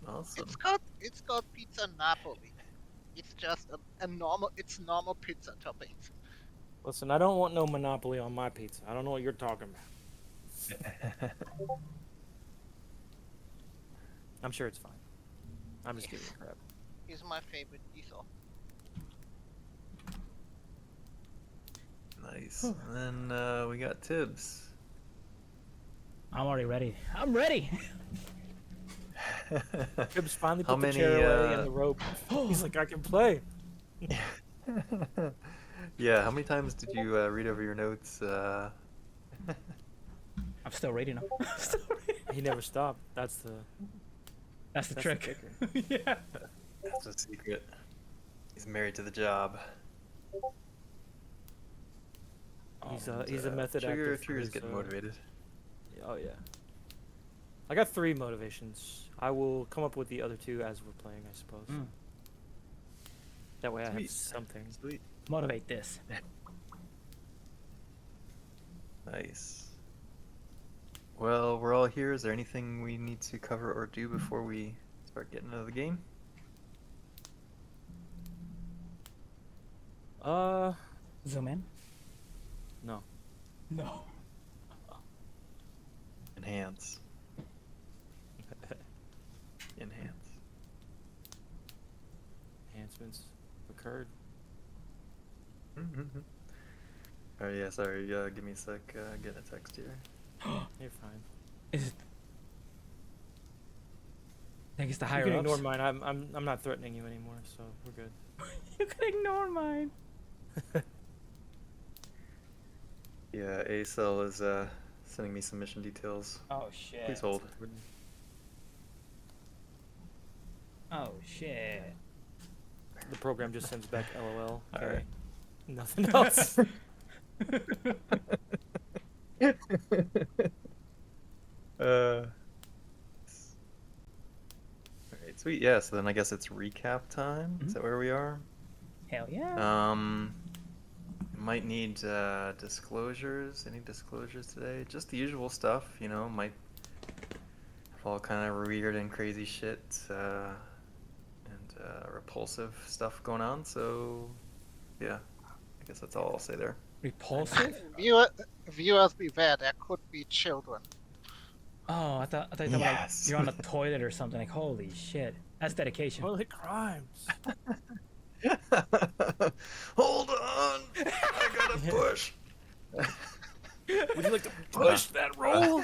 Awesome. It's called pizza Napoli. It's just it's normal pizza toppings. Listen, I don't want no monopoly on my pizza. I don't know what you're talking about. I'm sure it's fine. I'm just giving you crap. He's my favorite diesel. Nice. And then we got Tibbs. I'm already ready. I'm ready. Tibbs finally How put the many, chair away and the rope. He's like, I can play. Yeah, how many times did you read over your notes? I'm still reading them. I'm still reading. He never stopped. That's the trick. kicker. Yeah. That's a secret. He's married to the job. He's a method actor. Trigger's getting motivated. Oh yeah. I got 3 motivations. I will come up with the other 2 as we're playing, I suppose. That way I have something. Sweet. Motivate this. Nice. Well, we're all here. Is there anything we need to cover or do before we start getting into the game? Zoom in. No. No. Enhance. Enhance. Enhancements occurred. Oh yeah, sorry. Give me a sec. Get a text here. You're fine. Is it? I think it's the You higher can ups. ignore mine. I'm not threatening you anymore, so we're good. You can ignore mine. Yeah, ACell is sending me some mission details. Oh shit. Please hold. Oh shit. The program just sends back LOL. All right. Nothing else. Alright, sweet. Yeah, so then I guess it's recap time. Is that where we are? Hell yeah. Might need disclosures. Any disclosures today? Just the usual stuff, you know. Might have all kind of weird and crazy shit and repulsive stuff going on. So, yeah, I guess that's all I'll say there. Repulsive? Viewers beware, there could be children. Oh, I thought you were like you're on a toilet or something. Like holy shit, that's dedication. Toilet crimes. Hold on! I gotta push! Would you like to push that roll?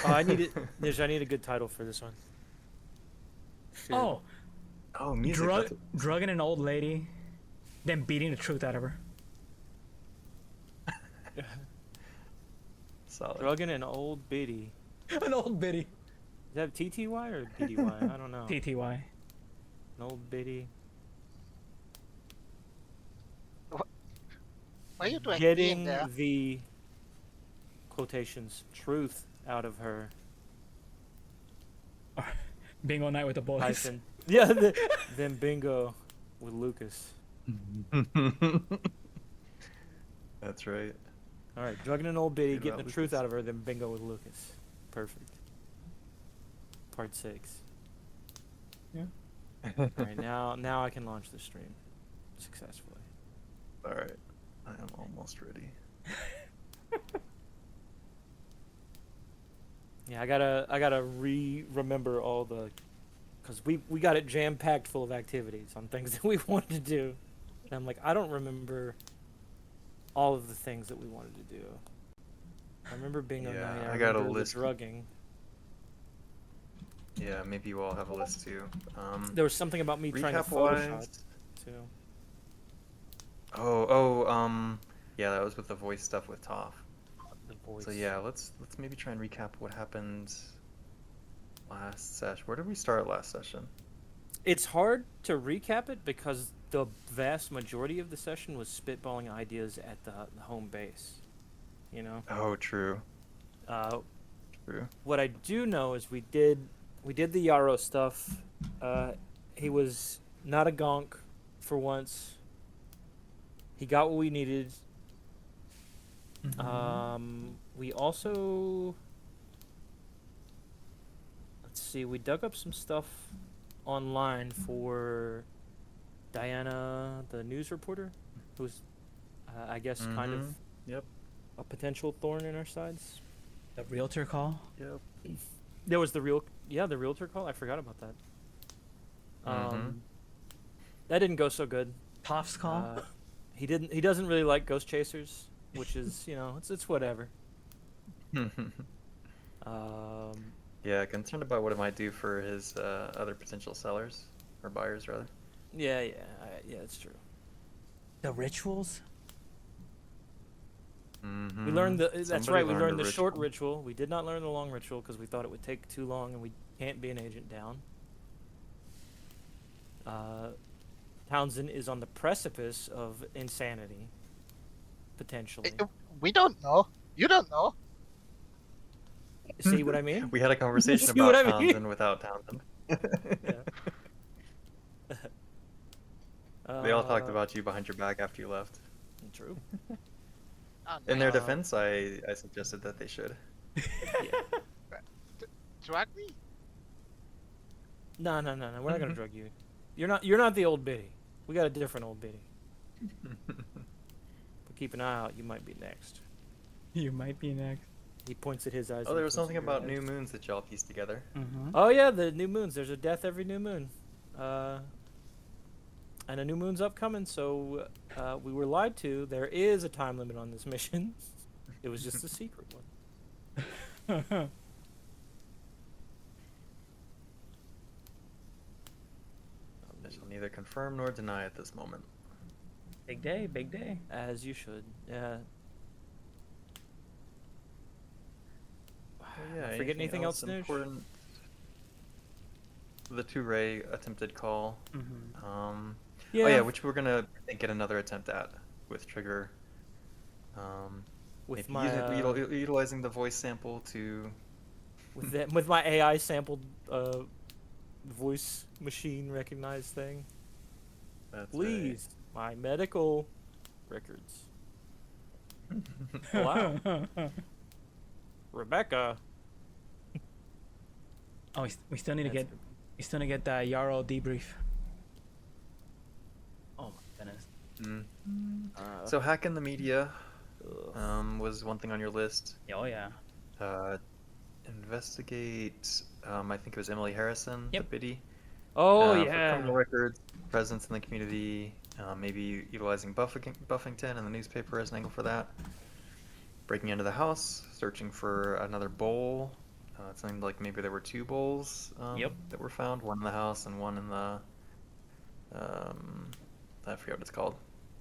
I need a good title for this one. Oh, Oh, music. drugging an old lady, then beating the truth out of her. Solid. Drugging an old biddy. An old biddy. Is that TTY or BDY? I don't know. TTY. An old biddy. Why are you doing Getting there? the quotations truth out of her. Bingo night with the boys. Hyphen. Yeah, then bingo with Lucas. That's right. All right, drugging an old biddy, Good getting the about truth Lucas. out of her, then bingo with Lucas. Perfect. Part 6. Yeah. All right, now I can launch the stream successfully. Alright. I am almost ready. Yeah, I gotta remember all the, cause we got it jam packed full of activities on things that we wanted to do, and I'm like, I don't remember all of the things that we wanted to do. I remember bingo Yeah, night. I got a remember the list. drugging. Yeah, maybe you all have a list too. There was something about me trying to recap Photoshop wise. too. Yeah, that was with the voice stuff with Toph. The voice. So yeah, let's maybe try and recap what happened last session. Where did we start last session? It's hard to recap it because the vast majority of the session was spitballing ideas at the home base. You know. Oh, true. True. What I do know is we did the Yarrow stuff. He was not a gonk for once. He got what we needed. also, let's see, we dug up some stuff online for Diana, the news reporter, who's, I guess, kind of Yep. a potential thorn in our sides. The realtor call. Yep. There was the realtor call. I forgot about that. That didn't go so good. Toff's call. He doesn't really like ghost chasers, which is, it's whatever. Yeah, concerned about what it might do for his other potential sellers or buyers rather. Yeah, it's true. The rituals. We learned that's Somebody right. We learned learned a the short ritual. We did not learn the long ritual because we thought it would take too long, and we can't be an agent down. Townsend is on the precipice of insanity, potentially. We don't know. You don't know. See what I mean? We had a conversation See about what I mean? Townsend without Townsend. Yeah. They all talked about you behind your back after you left. True. Oh, In their no. defense, I suggested that they should. Drag me? No. We're not gonna drug you. You're not the old biddy. We got a different old biddy. But keep an eye out. You might be next. You might be next. He points at his eyes. Oh, and there was points something at your about eyes. new moons that y'all pieced together. Oh yeah, the new moons. There's a death every new moon, and a new moon's upcoming. So we were lied to. There is a time limit on this mission. It was just a secret one. I shall neither confirm nor deny at this moment. Big day, big day. As you should. Yeah. Yeah, Forget anything else, Noosh? important? The 2-ray attempted call. Yeah. Oh yeah, which we're gonna I think, get another attempt at with Trigger. With maybe my utilizing the voice sample to. with my AI sampled voice machine recognized thing. That's Please, my medical records. Wow. Rebecca. Oh, we still need to get. We still need to get that Yarrow debrief. Oh my goodness. So hack in the media was one thing on your list. Oh yeah. Investigate. I think it was Emily Harrison, Yep. the biddy. Oh For yeah. criminal records, presence in the community. Maybe utilizing Buffington and the newspaper as an angle for that. Breaking into the house, searching for another bowl. It seemed like maybe there were 2 bowls that were found, one in the house and one in the I forget what it's called,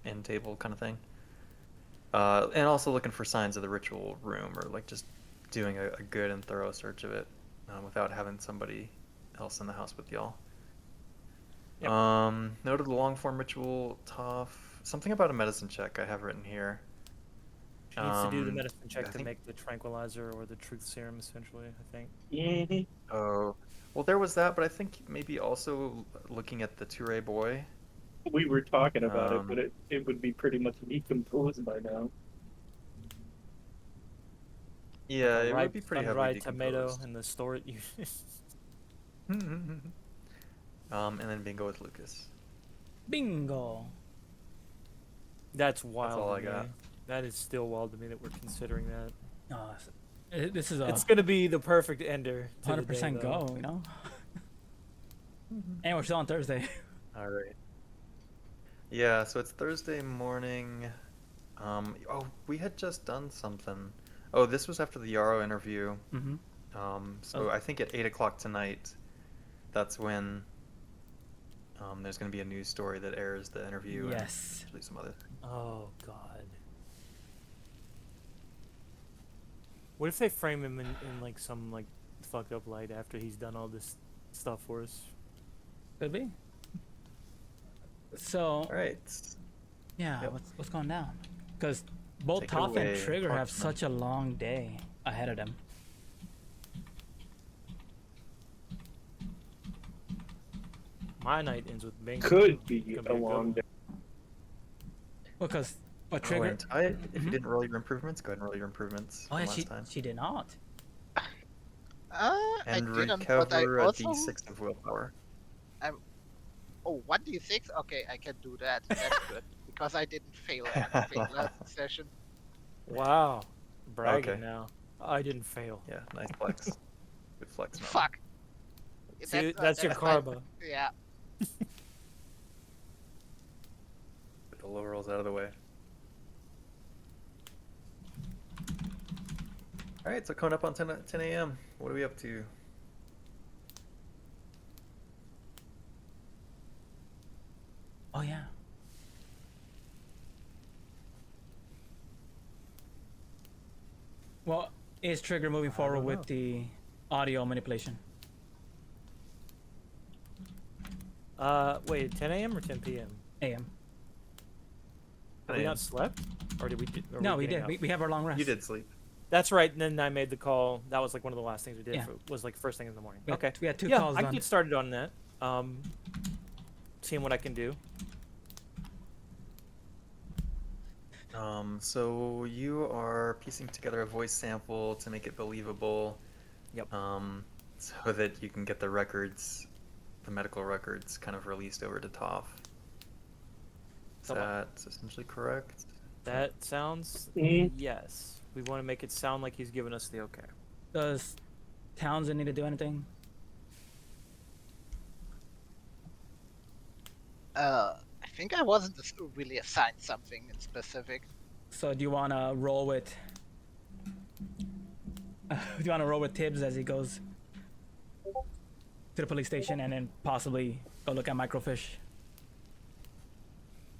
end table kind of thing. And also looking for signs of the ritual room, or like just doing a good and thorough search of it without having somebody else in the house with y'all. Yep. Noted the long form ritual, tough. Something about a medicine check I have written here. She needs to do the medicine check I to think- make the tranquilizer or the truth serum, essentially, I think. Oh, well, there was that, but I think maybe also looking at the 2-ray boy. We were talking about Um, it, but it would be pretty much decomposed by now. Yeah, it Ripe would be pretty sun-dried heavily tomato decomposed. in the store it uses. And then bingo with Lucas. Bingo. That's wild. all to I got. me. That is still wild to me that we're considering that. Oh, this is a It's gonna be the perfect ender. To 100% go. You know. And we're still on Thursday. All right. Yeah, so it's Thursday morning. Oh, we had just done something. Oh, this was after the Yarrow interview. So I think at 8 o'clock tonight, that's when there's going to be a news story that airs the interview. Yes. And actually some other thing. Oh god. What if they frame him in like some like fucked up light after he's done all this stuff for us? Could be. So All right. yeah, Yep. what's going down? Because both Take it Toph and away, Trigger have Parkman. such a long day ahead of them. My night ends with bingo. Could be Could a a good long one. day. Because What Oh, trigger? and if you didn't roll your improvements, go ahead and roll your improvements Oh from yeah, last time. she did not. I And didn't, but I recover a also. d6 of willpower. Oh, 1d6? Okay, I can do that. That's good. Because I didn't fail last session. Wow. Bragging Okay. now. I didn't fail. Yeah, nice flex. Good flex, Melvin. Fuck. See, that's your my- karma. Yeah. Get the low rolls out of the way. Alright, so coming up on 10 a.m. What are we up to? Oh yeah. Well, is Trigger moving forward don't know. with the audio manipulation? Wait, 10 a.m. or 10 p.m.? AM. Have we not slept? Or did we? Are No, we getting did. up? We have our long rest. You did sleep. That's right. And then I made the call. That was like one of the last things we did. Yeah. Was like first thing in the morning. We had- Okay. we had two yeah, calls I done. can get started on that. Seeing what I can do. So you are piecing together a voice sample to make it believable. Yep. So that you can get the records, the medical records, kind of released over to Toph. Is Come on. that essentially correct? That sounds. Mhm. Yes. We want to make it sound like he's giving us the okay. Does Townsend need to do anything? I think I wasn't really assigned something in specific. So do you want to roll with? Do you want to roll with Tibbs as he goes to the police station and then possibly go look at microfiche?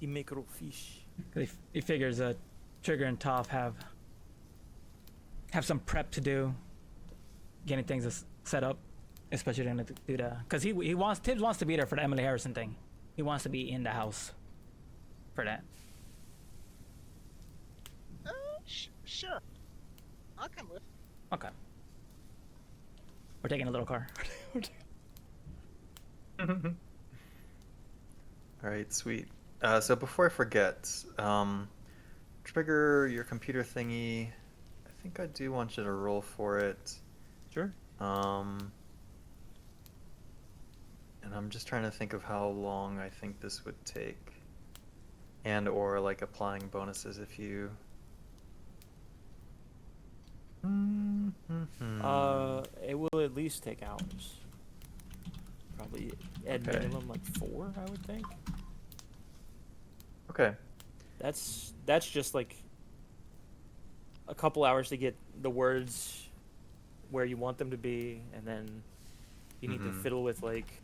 The microfiche. Because he figures Trigger and Toph have some prep to do, getting things set up, especially to do the. Because Tibbs wants to be there for the Emily Harrison thing. He wants to be in the house for that. Sure. I'll come with. Okay. We're taking a little car. Alright, sweet. So before I forget, trigger your computer thingy. I think I do want you to roll for it. Sure. And I'm just trying to think of how long I think this would take. And or like applying bonuses if you... It will at least take hours. Probably at Okay. minimum like 4, I would think. Okay. That's just like a couple hours to get the words where you want them to be, and then you need to Mhm. fiddle with like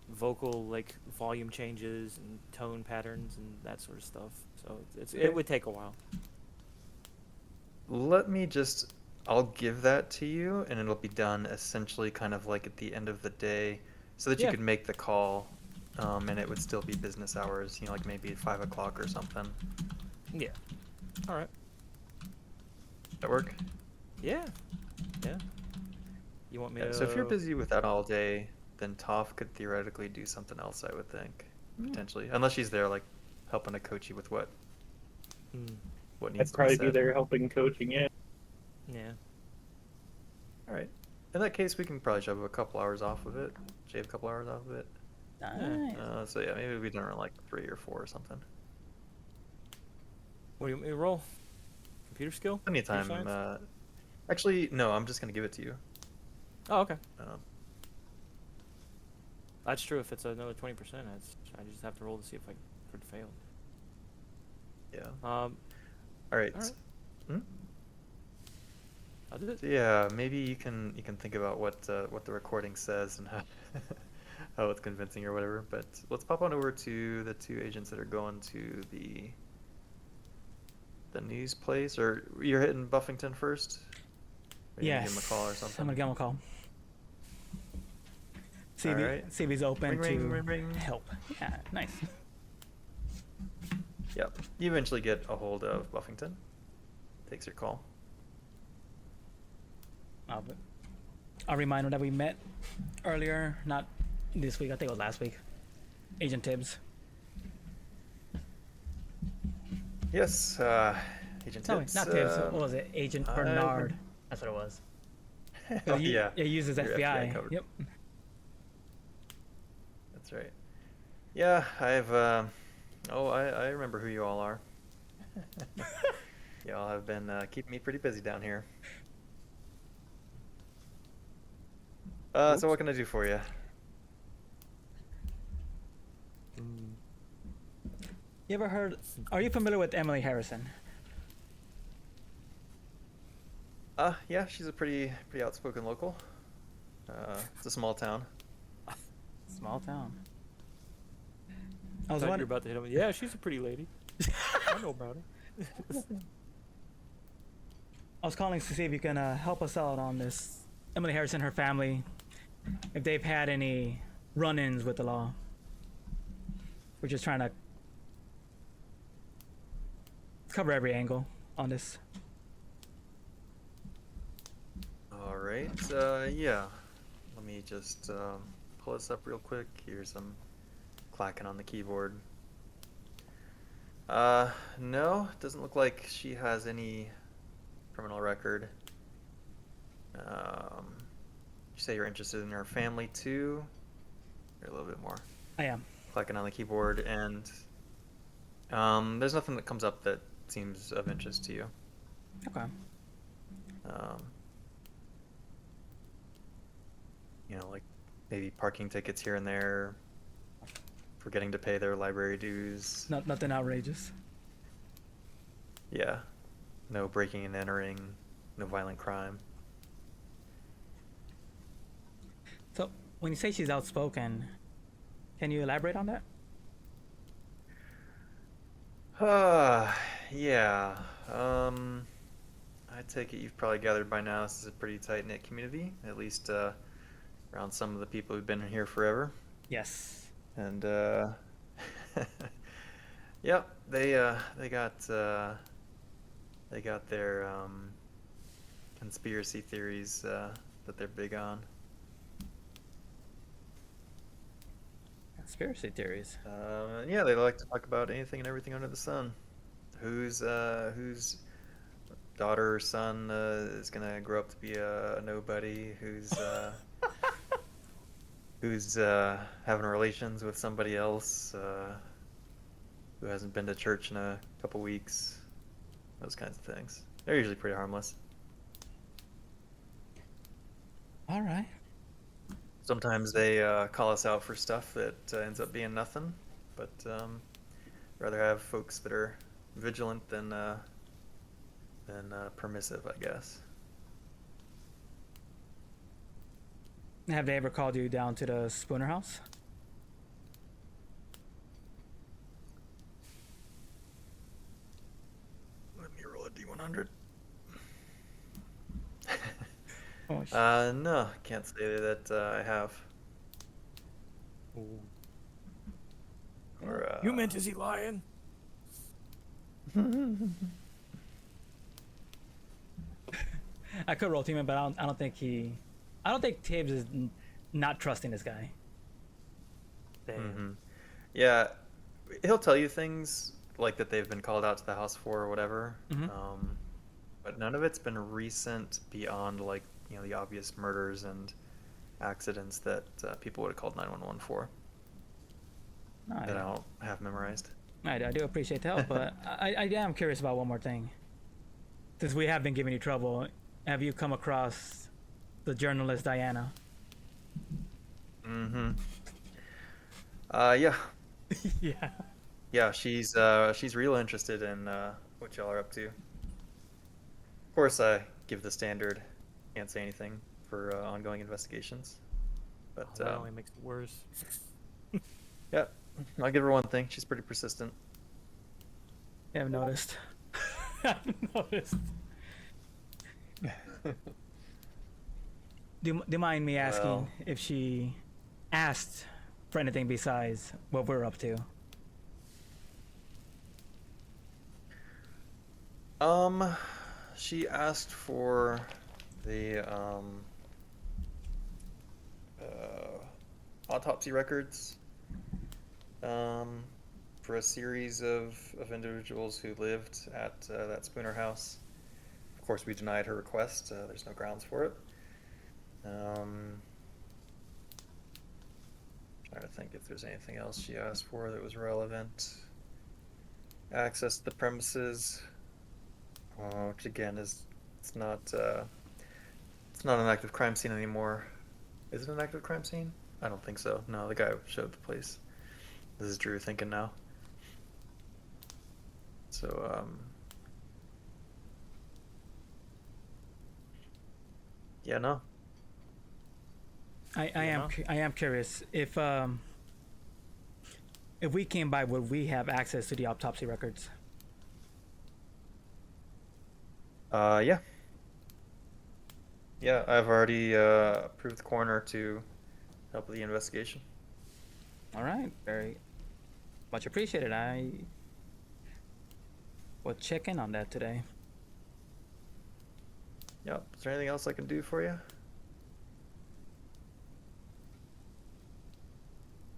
vocal like volume changes and tone patterns and that sort of stuff. So it would take a while. Let me just... I'll give that to you, and it'll be done essentially kind of like at the end of the day, so that you Yeah. could make the call, and it would still be business hours, you know, like maybe at 5 o'clock or something. Yeah. All right. That work? Yeah. Yeah. You want me Yeah, to? so if you're busy with that all day, then Toph could theoretically do something else, I would think. Potentially. Unless she's there, like, helping to coach you with what Hmm. needs I'd to be probably be said. there helping coaching it. Yeah. Alright. In that case, we can probably shave a couple hours off of it. Shave a couple hours off of it. Nice. So yeah, maybe we done it like 3 or 4 or something. What do you want me to roll? Computer skill? Plenty of Computer time. science? Actually, no, I'm just gonna give it to you. Oh, okay. Um, That's true. If it's another 20%, I just have to roll to see if I could fail. yeah. All Alright. right. Hmm? I'll do it. So yeah, maybe you can think about what the recording says and how how it's convincing or whatever. But let's pop on over to the 2 agents that are going to the news place. Or you're hitting Buffington first? Or you gonna Yes. give him a call or I'm something? gonna give him a call. See if, Alright. see if he's open Ring, to ring, ring, ring. help. Yeah, nice. Yep. You eventually get a hold of Buffington. Takes your call. I'll remind him that we met earlier, not this week, I think it was last week. Agent Tibbs. Yes, Agent Tell me, Tibbs. not Tibbs. What was it? Agent I've Bernard. been- That's what it was. Oh, You, yeah. It uses Your FBI FBI. covered. Yep. That's right. Yeah, I've. Oh, I remember who you all are. Y'all have been keeping me pretty busy down here. So what can I do for you? Mm, You ever heard? Are you familiar with Emily Harrison? Yeah, she's a pretty outspoken local. It's a small town. Small town. I I was thought you were wondering. about to hit him. Yeah, she's a pretty lady. I know about her. I was calling to see if you can help us out on this. Emily Harrison, her family, if they've had any run-ins with the law. We're just trying to cover every angle on this. All right. Yeah. Let me just pull this up real quick. Here's some clacking on the keyboard. No, doesn't look like she has any criminal record. You say you're interested in her family too? Or a little bit more. I am. Clicking on the keyboard, and there's nothing that comes up that seems of interest to you. Okay. Um, like maybe parking tickets here and there, forgetting to pay their library dues. Nothing outrageous. Yeah, no breaking and entering, no violent crime. So when you say she's outspoken, can you elaborate on that? Yeah. I take it you've probably gathered by now this is a pretty tight-knit community, at least around some of the people who've been here forever. Yes. And yep, they got their conspiracy theories that they're big on. Conspiracy theories. Yeah, they like to talk about anything and everything under the sun. Whose daughter or son is gonna grow up to be a nobody? Who's having relations with somebody else? Who hasn't been to church in a couple weeks? Those kinds of things. They're usually pretty harmless. All right. Sometimes they call us out for stuff that ends up being nothing, but rather have folks that are vigilant than permissive, I guess. Have they ever called you down to the Spooner house? Let me roll a D100. Oh, No, can't say that I have. Ooh. Or, You meant is he lying? I could roll team in, but I don't think he. I don't think Tibbs is not trusting this guy. Damn. Yeah, he'll tell you things like that they've been called out to the house for or whatever. Mhm. But none of it's been recent beyond like the obvious murders and accidents that people would have called 911 for No, that I don't have memorized. I do appreciate the help, but I am curious about one more thing. Since we have been giving you trouble, have you come across the journalist Diana? Mm-hmm. Yeah. Yeah. Yeah, she's real interested in what y'all are up to. Of course, I give the standard, can't say anything for ongoing investigations. But Oh, that only makes it worse. yeah, I'll give her one thing. She's pretty persistent. Yeah, I've noticed. I've noticed. Do you mind me asking Well- if she asked for anything besides what we're up to? She asked for the autopsy records. for a series of individuals who lived at that Spooner house. Of course, we denied her request. There's no grounds for it. Trying to think if there's anything else she asked for that was relevant. Access to the premises, which again is it's not an active crime scene anymore. Is it an active crime scene? I don't think so. No, the guy showed the place. This is Drew thinking now. So yeah, no. I Yeah. am curious if we came by, would we have access to the autopsy records? Yeah. Yeah, I've already approved the coroner to help with the investigation. All right, very much appreciated. I will check in on that today. Yep. Is there anything else I can do for you?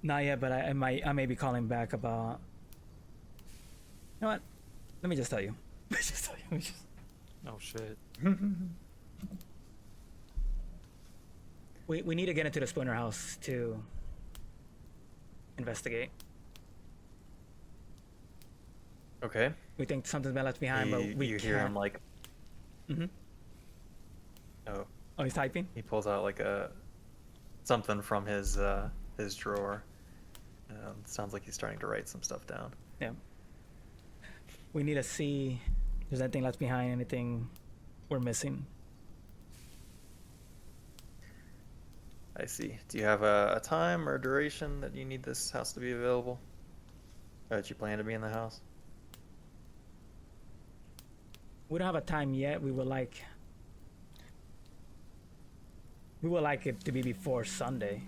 Not yet, but I may be calling back about. You know what? Let me just tell you. Let me just tell you. Let me just... Oh shit. We need to get into the Spooner house to investigate. Okay. We think something's been left behind, but we you can't. hear him like, Mm-hmm. oh, Oh, he's typing. he pulls out like something from his drawer. Sounds like he's starting to write some stuff down. Yeah. We need to see if there's anything left behind, anything we're missing. I see. Do you have a time or duration that you need this house to be available? Or that you plan to be in the house? We don't have a time yet. We would like it to be before Sunday.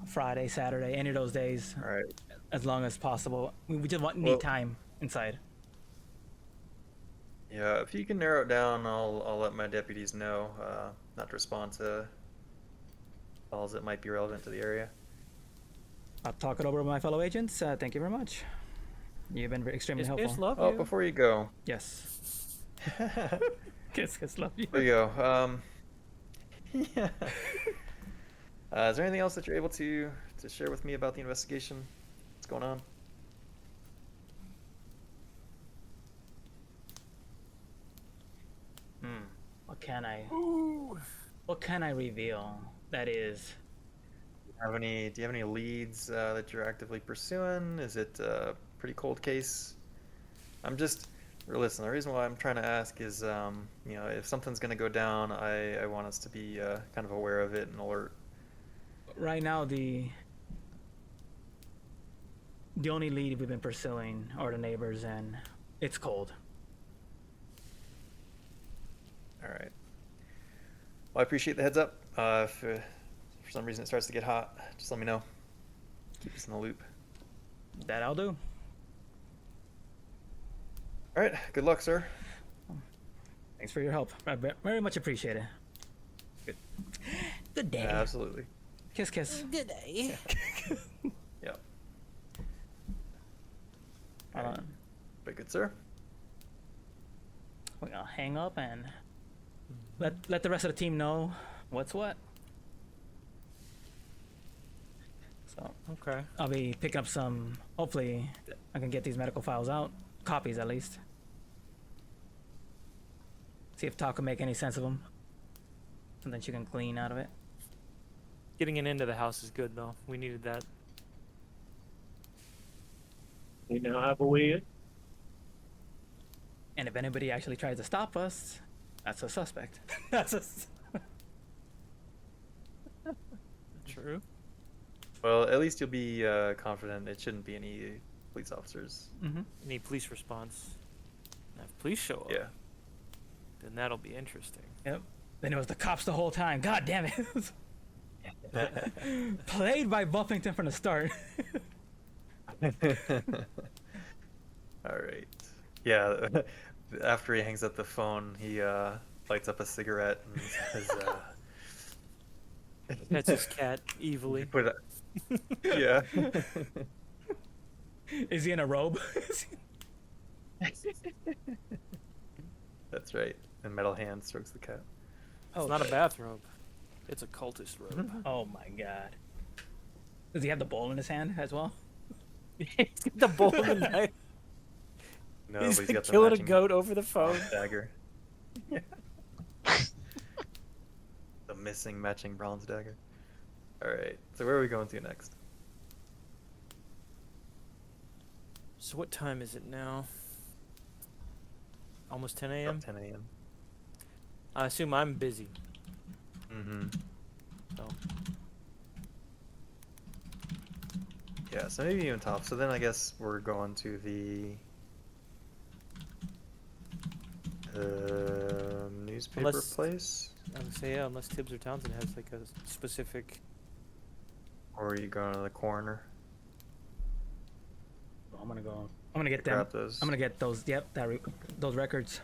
Friday, Saturday, any of those days, All right. as long as possible. We just need Well- time inside. Yeah, if you can narrow it down, I'll let my deputies know not to respond to calls that might be relevant to the area. I'll talk it over with my fellow agents. Thank you very much. You've been extremely helpful. Kiss, love Oh, you. before you go, Yes. there Kiss, love you. you go. Yeah. Is there anything else that you're able to share with me about the investigation? What's going on? What can I reveal? That is. Do you have any leads that you're actively pursuing? Is it a pretty cold case? Listen, the reason why I'm trying to ask is, if something's going to go down, I want us to be kind of aware of it and alert. Right now, the only lead we've been pursuing are the neighbors, and it's cold. All right. Well, I appreciate the heads up. If for some reason it starts to get hot, just let me know. Keep us in the loop. That I'll do. All right. Good luck, sir. Thanks for your help. I very much appreciate it. Good day. Absolutely. Kiss, kiss. Good day. Yep. Uh, Very good, sir. we're gonna hang up and let the rest of the team know what's what. So Okay. I'll be picking up some. Hopefully, I can get these medical files out, copies at least. See if Talk can make any sense of them. Something she can clean out of it. Getting it into the house is good though. We needed that. We now have a way in. And if anybody actually tries to stop us, that's a suspect. That's a. True. Well, at least you'll be confident it shouldn't be any police officers. Mm-hmm. Need police response. Now, if police show up, Yeah. then that'll be interesting. Yep. Then it was the cops the whole time. God damn it. Played by Buffington from the start. All right. Yeah. After he hangs up the phone, he lights up a cigarette and says, That's his cat "You evilly. put it, Yeah. Is he in a robe? That's right. And Metal Hand strokes the cat. It's not a bathrobe. It's a cultist robe. Oh my god. Does he have the bowl in his hand as well? He's got the bowl and the knife. No, He's but he's like got the killing a matching goat over the phone. dagger. The missing matching bronze dagger. Alright, so where are we going to next? So what time is it now? Almost 10 About a.m. 10 a.m. I assume I'm busy. Mm-hmm. So Yeah, so maybe even top. So then I guess we're going to the newspaper Unless- place? I would say yeah, unless Tibbs or Townsend has like a specific. Or are you going to the coroner? I'm gonna go. I'm gonna get them. Grab those. I'm gonna get those. Yep, those records.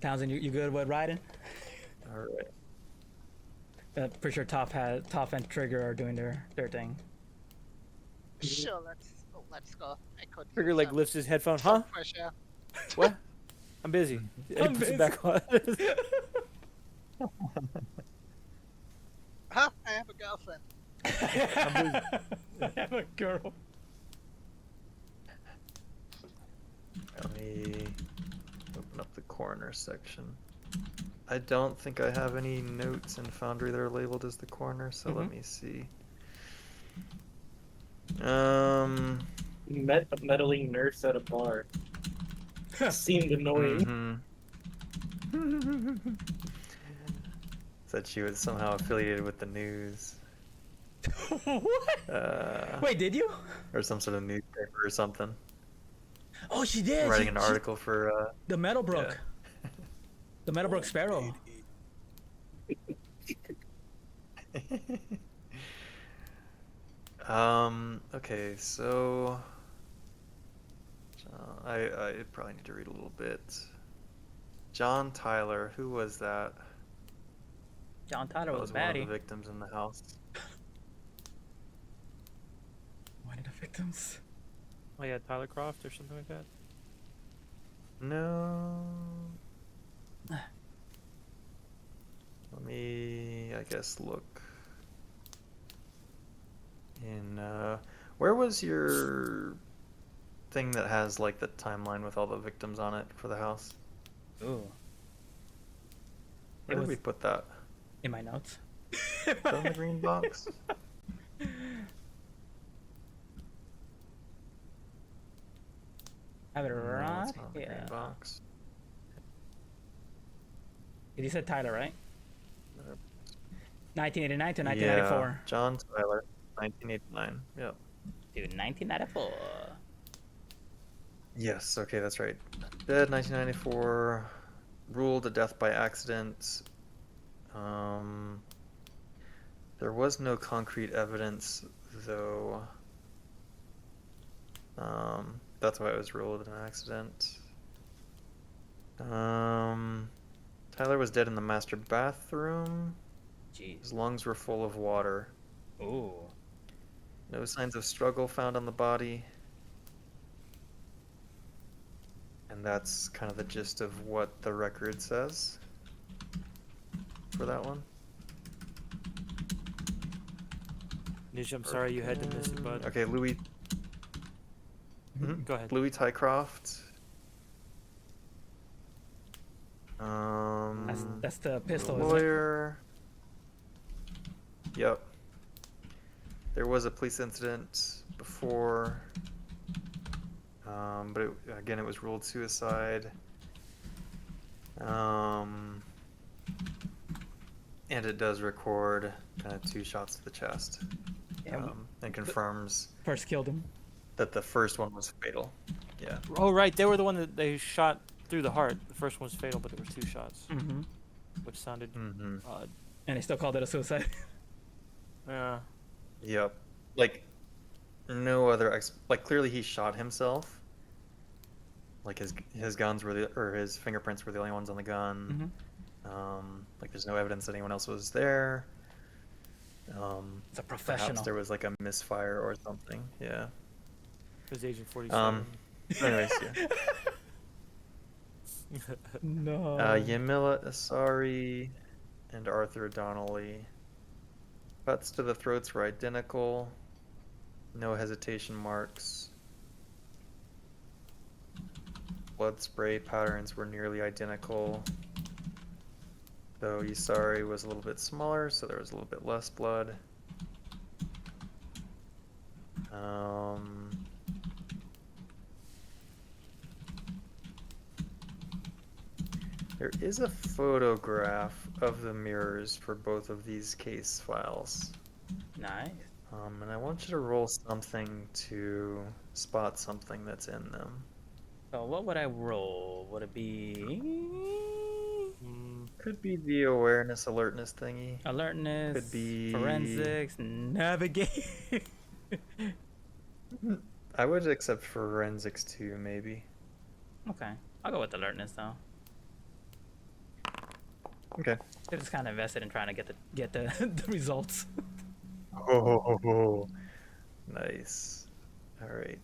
Townsend, you good with riding? Alright. Pretty sure Top and Trigger are doing their thing. Sure, let's go. I could Trigger use like some- lifts his headphone. some Huh? fresh air. What? I'm busy. And I'm he puts busy. it back on. Huh? I have a girlfriend. I have a girl. Let me open up the coroner section. I don't think I have any notes in Foundry that are labeled as the coroner, so let me see. Met a meddling nurse at a bar. Seemed annoying. Said she was somehow affiliated with the news. What? Wait, did you? Or some sort of newspaper or something. Oh, she did. Writing an article for, The Meadowbrook. yeah. The Meadowbrook Sparrow. Okay, so... I probably need to read a little bit. John Tyler, who was that? John Tyler That was a one of the baddie. victims in the house. One of the victims. Oh yeah, Tyler Croft or something like that. No. Let me, I guess, look in, where was your thing that has, like, the timeline with all the victims on it for the house? Ooh. Where It did we was- put that? In my notes. Is that in the green box? Have it No, right it's not in the green here. box. You said Tyler, right? 1989 to Yeah, 1994. John Tyler, 1989. Yep. Dude, 1994. Yes, okay, that's right. Dead 1994, ruled a death by accident. There was no concrete evidence, though. That's why it was ruled an accident. Tyler was dead in the master bathroom. Jeez. His lungs were full of water. Ooh. No signs of struggle found on the body. And that's kind of the gist of what the record says for that one. Nish, I'm sorry you had to miss it, bud. Okay, Louis. Mhm. Go ahead. Louis Tycroft. That's the pistol, isn't it? Lawyer. Yep. There was a police incident before, but again, it was ruled suicide. And it does record kind of 2 shots to the chest, Yeah, and confirms first killed him. that the first one was fatal. Yeah. Oh right, they were the one that they shot through the heart. The first one was fatal, but there were 2 shots, Mm-hmm. which sounded Mm-hmm. odd. And they still called it a suicide. Yeah. Yep. Like, no other like, clearly he shot himself. Like, his guns were or his fingerprints were the only ones on the gun. Mm-hmm. Like, there's no evidence that anyone else was there. It's a Perhaps professional. there was like a misfire or something. Yeah. It was Agent 47. Anyways, yeah. No. Yamila Asari and Arthur Donnelly. Cuts to the throats were identical. No hesitation marks. Blood spray patterns were nearly identical. Though Isari was a little bit smaller, so there was a little bit less blood. There is a photograph of the mirrors for both of these case files. Nice. And I want you to roll something to spot something that's in them. So what would I roll? Would it be Could be the awareness alertness thingy. alertness, Could be forensics, navigate? I would accept forensics too, maybe. Okay, I'll go with alertness though. Okay. They're just kind of invested in trying to get the the results. Oh, nice. All right.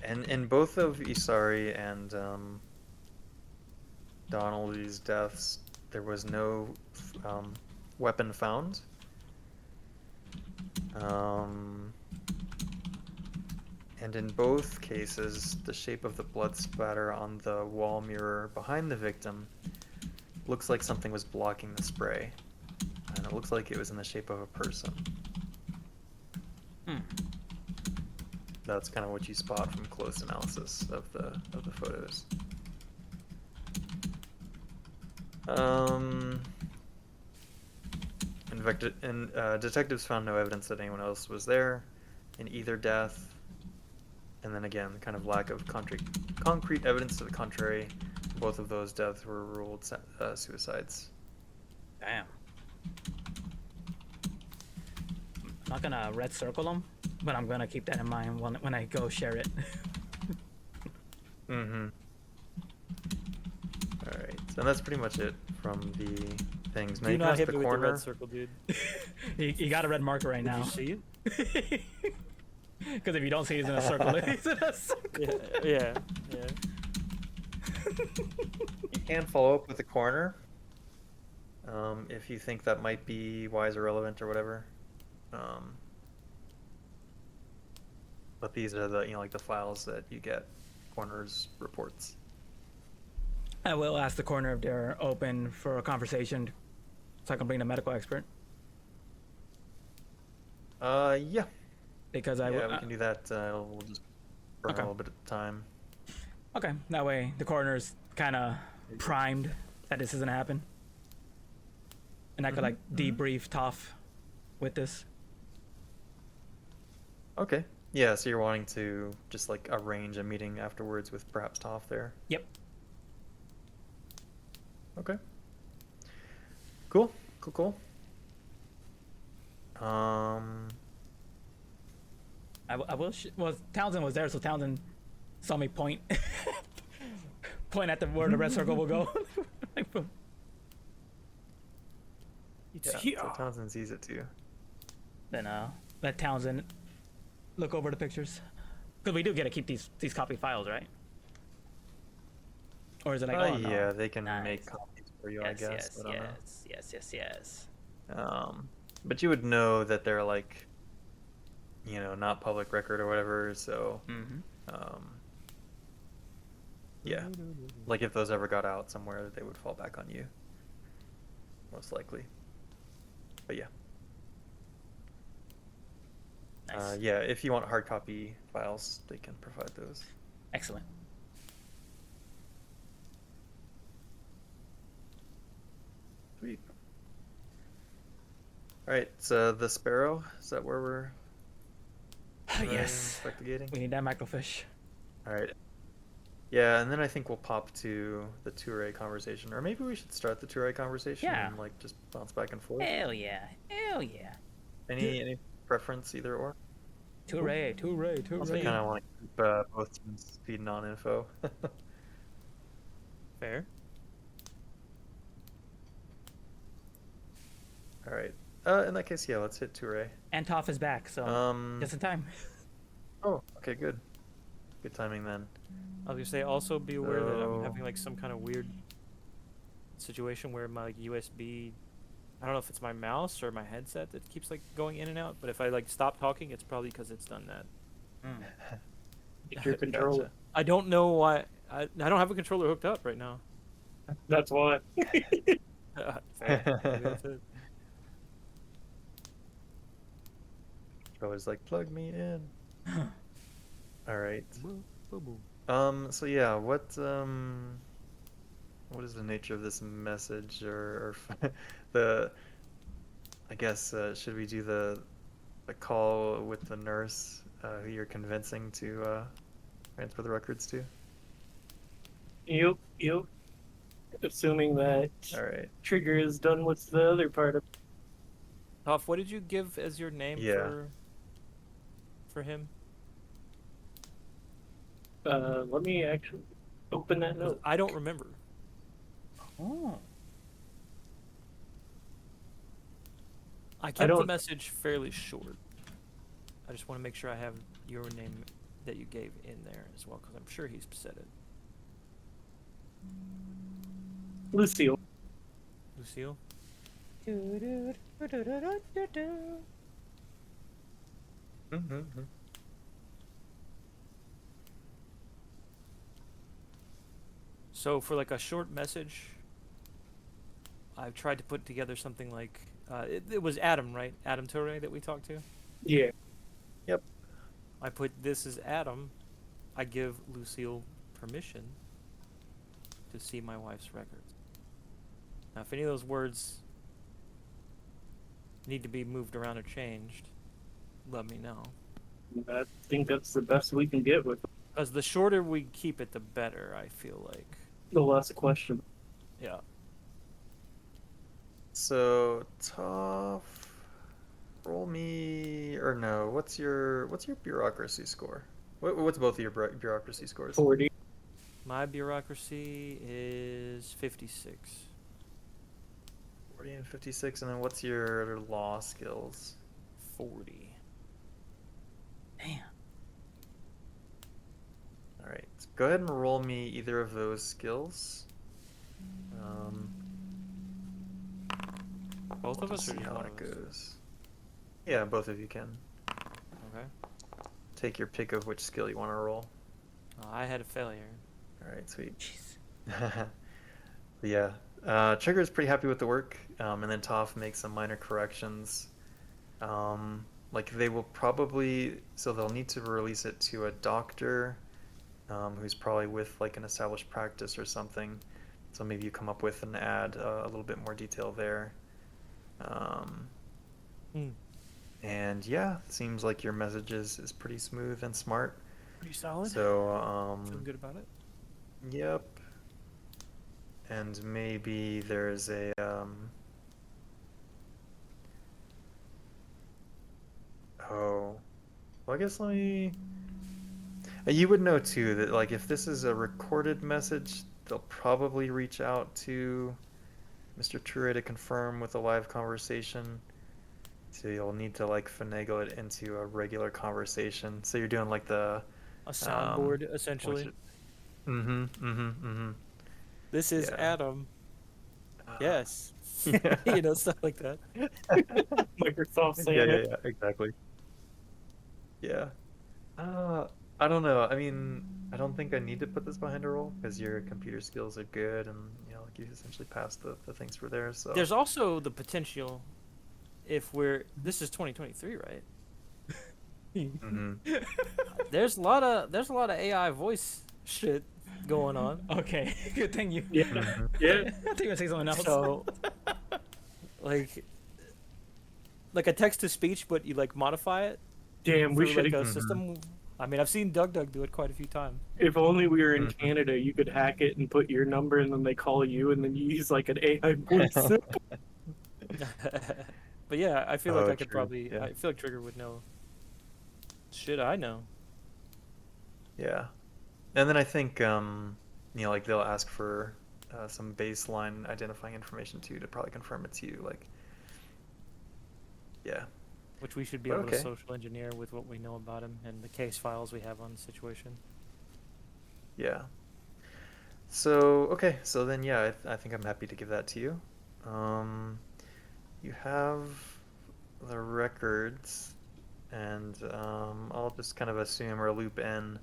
And in both of Isari and Donnelly's deaths, there was no weapon found. And in both cases, the shape of the blood spatter on the wall mirror behind the victim looks like something was blocking the spray. And it looks like it was in the shape of a person. That's kind of what you spot from close analysis of the photos. Detectives found no evidence that anyone else was there in either death. And then again, kind of lack of concrete evidence to the contrary. Both of those deaths were ruled suicides. Damn. I'm not gonna red circle them, but I'm gonna keep that in mind when I go share it. Mm-hmm. All right, so that's pretty much it from the things. Now Do you can not ask hit the me with the coroner. red circle, dude. you got a red marker right Did now. you see it? Because if you don't see it, he's in a circle. He's in a circle. Yeah. You can follow up with the coroner if you think that might be wise or relevant or whatever. But these are the like the files that you get, coroner's reports. I will ask the coroner if they're open for a conversation, so I can bring the medical expert. Yeah. Because We can do that. We'll just burn Okay. a little bit of time. Okay, that way the coroner's kind of primed that this is gonna happen, and I could like debrief Toph with this. Okay. Yeah, so you're wanting to just like arrange a meeting afterwards with perhaps Toph there. Yep. Okay. Cool. I will. Well, Townsend was there, so Townsend saw me point point at where the red circle will go. It's Yeah, here. so Townsend sees it too. Then let Townsend look over the pictures, because we do get to keep these copy files, right? Or is it like, oh no. Yeah, they can Nice. make copies for you, I guess. I don't know. Yes. But you would know that they're like, not public record or whatever. So, yeah, like if those ever got out somewhere, they would fall back on you, most likely. But yeah, Nice. yeah. If you want hard copy files, they can provide those. Excellent. Sweet. All right, so the Sparrow, is that where we're Yes. investigating? We need that macrofish. All right. Yeah, and then I think we'll pop to the Toure conversation, or maybe we should start the Toure conversation Yeah. and like just bounce back and forth. Hell yeah. Any preference, either or? Touray, touray, Also, touray. kind of want to keep both teams feeding on info. Fair. All right. In that case, yeah, let's hit Toure. And Toph is back, so just in time. Oh, okay, good. Good timing then. I was gonna say, also be aware that I'm So- having like some kind of weird situation where my like, USB, I don't know if it's my mouse or my headset that keeps like going in and out, but if I like stop talking, it's probably because it's done that. It's your controller. Gotcha. I don't know why. I don't have a controller hooked up right now. That's why. Fair. Maybe that's it. Controller's like, plug me in. All right. Boo, boo, boo. So yeah, what is the nature of this message or the, I guess, should we do the call with the nurse who you're convincing to transfer the records to? Yep. Assuming that All right. Trigger is done with the other part of. Toph, what did you give as your name Yeah. for him? Let me actually open that 'Cause note. I don't remember. Oh. I kept the don't- message fairly short. I just want to make sure I have your name that you gave in there as well, because I'm sure he's said it. Lucille. Lucille? Mm-hmm. So for like a short message, I've tried to put together something like it was Adam, right? Adam Toure that we talked to. Yeah. I put this is Adam. I give Lucille permission to see my wife's records. Now, if any of those words need to be moved around or changed, let me know. I think that's the best we can get with Because the shorter we keep it, the better, I feel like. the last question. Yeah. So Toph, roll me or no? What's your bureaucracy score? What's both of your bureaucracy scores? 40. My bureaucracy is 56. 40 and 56, and then what's your law skills? 40. Damn. All right, so go ahead and roll me either of those skills. Both of Let's us or see just how one that of us? goes. Yeah, both of you can Okay. take your pick of which skill you want to roll. I had a failure. All right, sweet. Jeez. Yeah, Trigger's pretty happy with the work, and then Toph makes some minor corrections. Like they will probably, so they'll need to release it to a doctor, who's probably with like an established practice or something. So maybe you come up with and add a little bit more detail there. And yeah, seems like your message is pretty smooth and smart. Pretty solid. So, Feeling good about it. yep. And maybe there's a oh, well, I guess let me. You would know too that like if this is a recorded message, they'll probably reach out to Mr. Toure to confirm with a live conversation. So you'll need to like finagle it into a regular conversation. So you're doing like the A soundboard, essentially. Mm-hmm. This is yeah. Adam. Yes. Yeah. You know, stuff like that. Microsoft saying Yeah, it. exactly. Yeah. I don't know. I mean, I don't think I need to put this behind a roll because your computer skills are good and you know, like you essentially passed the things for there. So There's also the potential, if this is 2023, right? Mhm. There's a lot of AI voice shit going on. Okay, good thing you. Yeah. Mhm. Yeah. I think I say something else. So, like a text to speech, but you like modify it Damn, we through should like a have. system. I mean, I've seen Doug do it quite a few times. If only we were in Mhm. Canada, you could hack it and put your number, and then they call you, and then you use like an AI voice. But yeah, I feel like Oh, I could true. probably. Yeah. I feel like Trigger would know. Should I know? Yeah. And then I think, like they'll ask for some baseline identifying information too to probably confirm it's you. Like, yeah. Which we should be But able to okay. social engineer with what we know about him and the case files we have on the situation. Yeah. So, okay. So then, yeah, I think I'm happy to give that to you. You have the records, and I'll just kind of assume or loop in.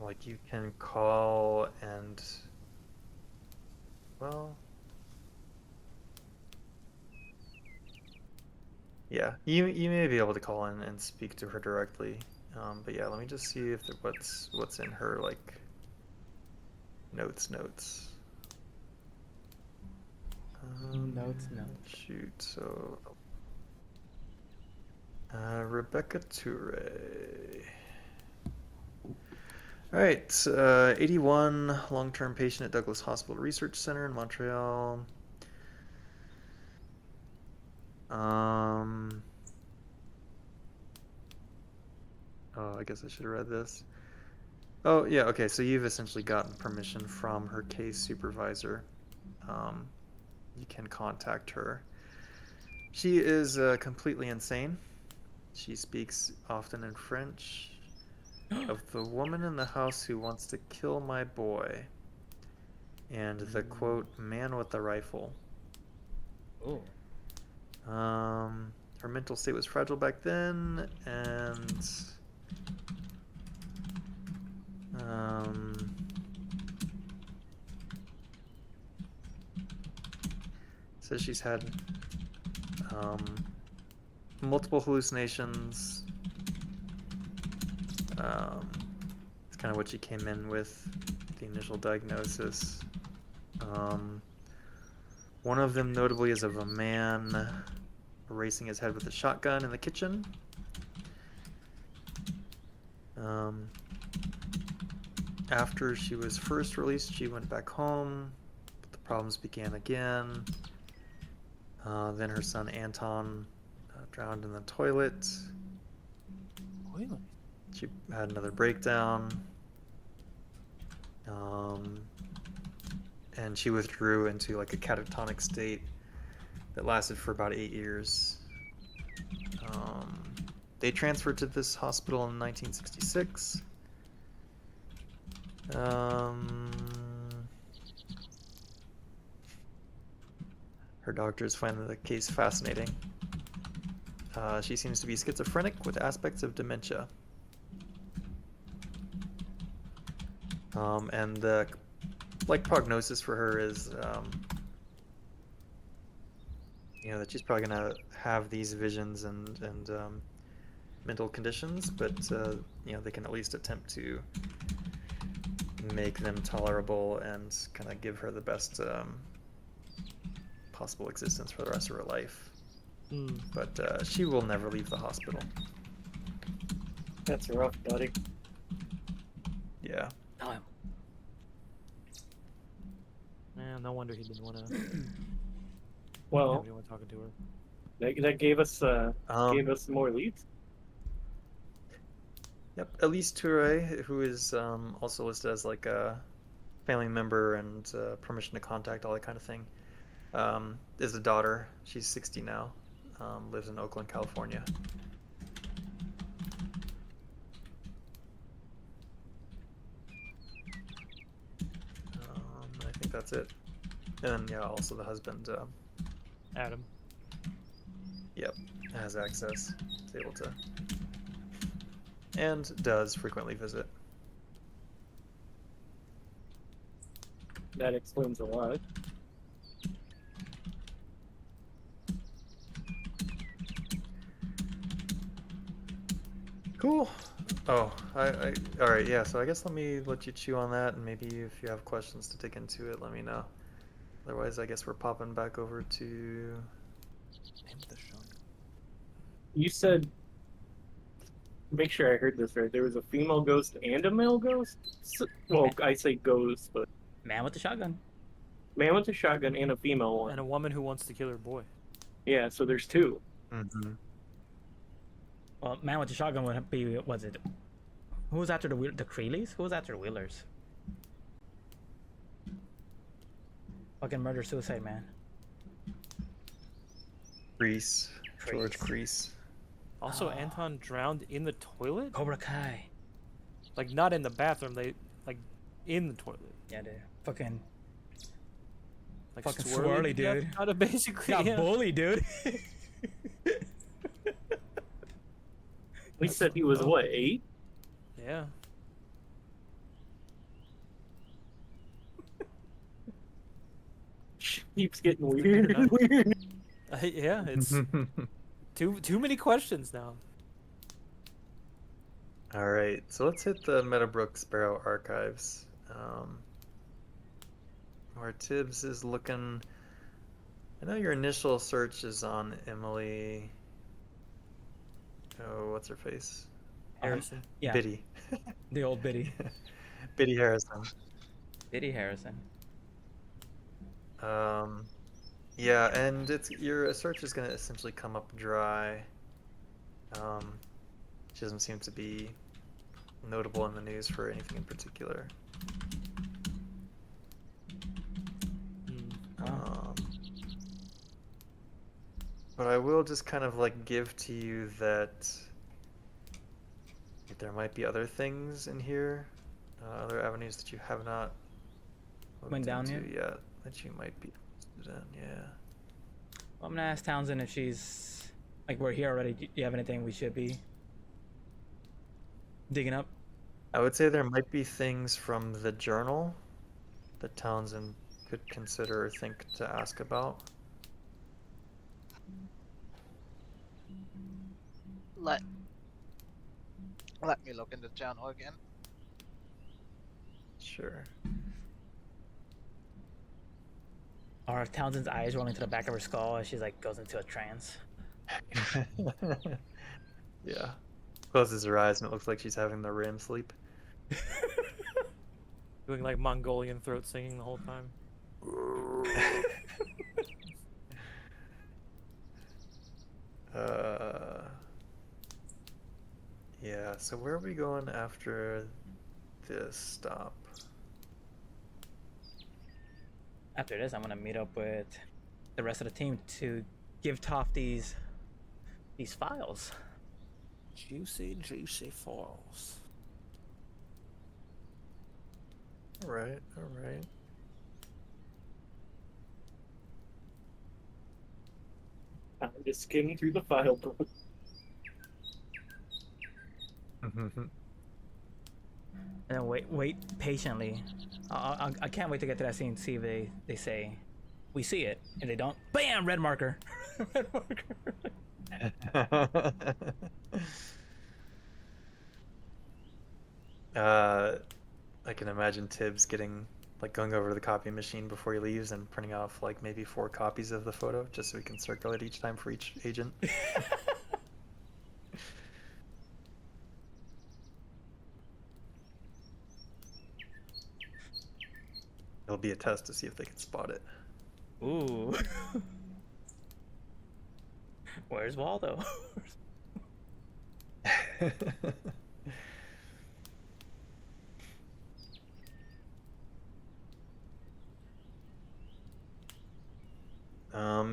Like you can call and, well, yeah, you may be able to call in and speak to her directly. But yeah, let me just see if what's in her like notes. Notes. Shoot. So, Rebecca Toure. All right, 81, long-term patient at Douglas Hospital Research Center in Montreal. Oh, I guess I should have read this. Oh, yeah, okay, so you've essentially gotten permission from her case supervisor. You can contact her. She is completely insane. She speaks often in French. Of the woman in the house who wants to kill my boy. And the quote, man with the rifle. Oh. Her mental state was fragile back then, and says she's had multiple hallucinations. It's kind of what she came in with, the initial diagnosis. One of them notably is of a man racing his head with a shotgun in the kitchen. After she was first released, she went back home, but the problems began again. Then her son Anton drowned in the toilet. Toilet? She had another breakdown. And she withdrew into like a catatonic state that lasted for about 8 years. They transferred to this hospital in 1966. Her doctors find the case fascinating. She seems to be schizophrenic with aspects of dementia. And the prognosis for her is, that she's probably gonna have these visions and mental conditions, but they can at least attempt to make them tolerable and kind of give her the best possible existence for the rest of her life. But she will never leave the hospital. That's rough, buddy. Yeah. Man, no wonder he didn't want to have Well, anyone talking to her. that gave us more leads. Yep, Elise Toure, who is also listed as like a family member and permission to contact, all that kind of thing, is the daughter. She's 60 now, lives in Oakland, California. I think that's it. And yeah, also the husband, Adam. yep, has access, is able to, and does frequently visit. That explains a lot. Cool. Oh, all right, yeah, so I guess let you chew on that, and maybe if you have questions to dig into it, let me know. Otherwise, I guess we're popping back over to... You said, make sure I heard this right, there was a female ghost and a male ghost? Well, I say ghost, but Man with the shotgun. man with a shotgun and a female one. And a woman who wants to kill her boy. Yeah, so there's two. Mm-hmm. Well, man with the shotgun would be, was it? Who was after the Creelies? Who was after the Wheelers? Fucking murder suicide man. Grease. George Grease. Grease. Also, Oh. Anton drowned in the toilet. Cobra Kai. Like not in the bathroom. They like in the toilet. Yeah, dude. Fucking Like Fucking swirly, swirly, dude. Kind of basically. got Yeah. bullied, dude. We said he was what, 8? Yeah. Keeps getting weird and weird. Yeah. It's too many questions now. All right, so let's hit the Meadowbrook Sparrow archives. Where Tibbs is looking. I know your initial search is on Emily. Oh, what's her face? Harrison. Yeah, Biddy. the old Biddy. Biddy Harrison. Biddy Harrison. Yeah, and your search is gonna essentially come up dry. She doesn't seem to be notable in the news for anything in particular. Wow. But I will just kind of like give to you that there might be other things in here, other avenues that you have not Went down into yet? yet that you might be interested in. Yeah. Well, I'm gonna ask Townsend if she's like, we're here already. Do you have anything we should be digging up? I would say there might be things from the journal that Townsend could consider or think to ask about. Let me look in the journal again. Sure. Or Townsend's eyes rolling to the back of her skull as she's like goes into a trance. Yeah. Closes her eyes and it looks like she's having the REM sleep. Doing like Mongolian throat singing the whole time. Yeah, so where are we going after this stop? After this, I'm gonna meet up with the rest of the team to give Toph these files. Juicy falls. Alright, alright. I'm just skimming through the file book. And then wait patiently. I can't wait to get to that scene. See if they say, we see it. If they don't, bam, red marker. Red marker. I can imagine Tibbs going over to the copy machine before he leaves and printing off like maybe 4 copies of the photo just so we can circulate each time for each agent. It'll be a test to see if they can spot it. Ooh. Where's Waldo?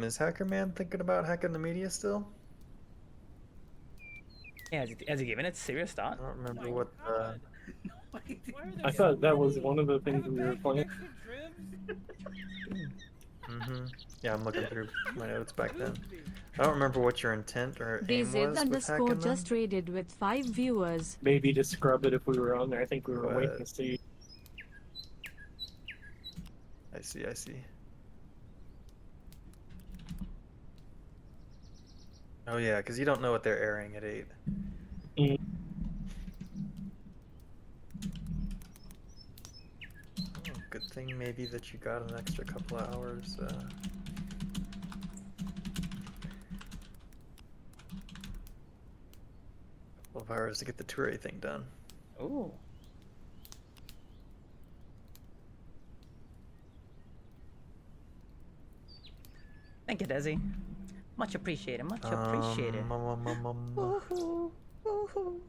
Is Hacker Man thinking about hacking the media still? Yeah, has he given it serious I thought? don't remember what the... I thought that was one of the things we were playing. Yeah, I'm looking through my notes back then. I don't remember what your intent or aim was DZ with underscore hacking them. just rated with 5 viewers. Maybe to scrub it if we were on there. I think we were waiting to What? see. I see, I see. Oh yeah, because you don't know what they're airing at 8. Mm. Oh, good thing maybe that you got an extra couple of hours. Couple of hours to get the Toure thing done. Ooh. Thank you, Desi. Much appreciated. Much appreciated. Woohoo! Woohoo!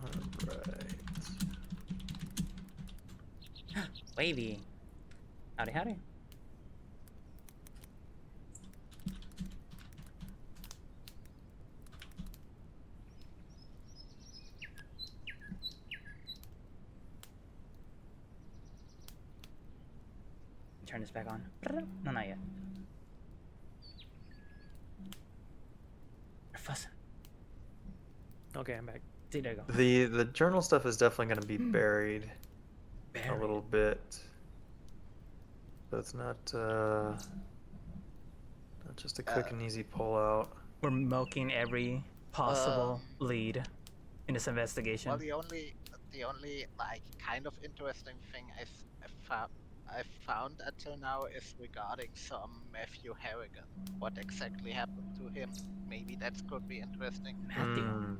Alright. Wavy. Howdy, howdy. Turn this back on. No, not yet. They're fussing. Okay, I'm back. See, there you go. The journal stuff is definitely going to be buried a little bit. So it's not just a quick and easy pull out. We're milking every possible lead in this investigation. Well, the only like kind of interesting thing I found until now is regarding some Matthew Harrigan. What exactly happened to him? Maybe that could be interesting. Matthew.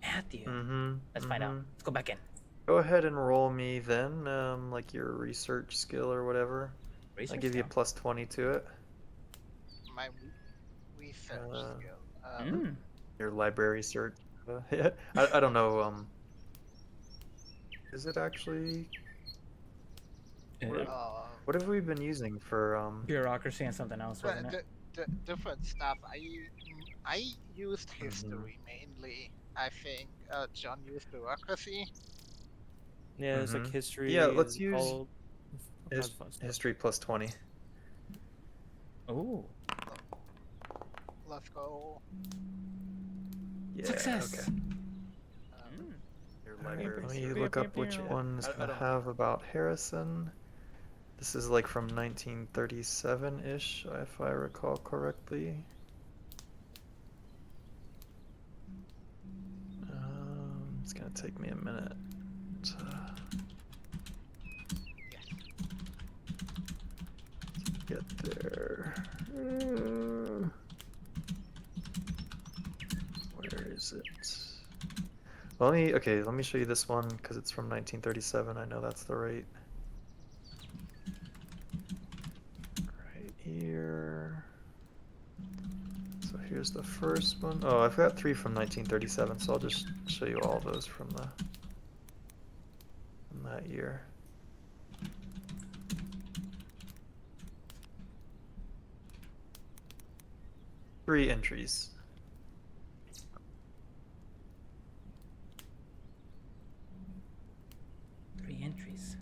Matthew. Mm-hmm. Let's find out. Let's go back in. Go ahead and roll me then, like your research skill or whatever. Research I'll give you a skill. plus 20 to it. My research skill. Your library search. Yeah, I don't know. Is it actually? What have we been using for Bureaucracy and something else, wasn't it? The different stuff. I used history mainly. I think John used bureaucracy. Yeah, it's like history. Yeah, let's and use all- that's fun stuff. history plus 20. Ooh. Let's go. Yeah, Success. Okay. Your library. Let me look up which one is gonna have about Harrison. This is like from 1937-ish, if I recall correctly. It's gonna take me a minute. To get there. Where is it? Let me show you this one because it's from 1937. I know that's the right. Right here. So here's the first one. Oh, I've got 3 from 1937, so I'll just show you all those from that year. Three entries. Three entries.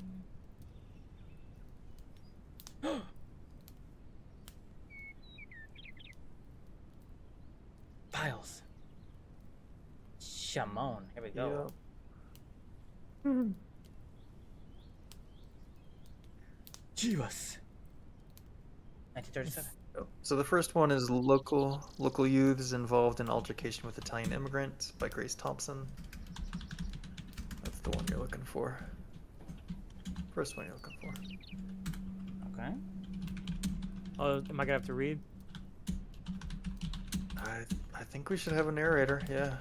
Files. Shamon. Here we go. Chivas. 1937. So the first one is local youths involved in altercation with Italian immigrant by Grace Thompson. That's the one you're looking for. First one you're looking for. Okay. Am I gonna have to read? I think we should have a narrator. Yeah.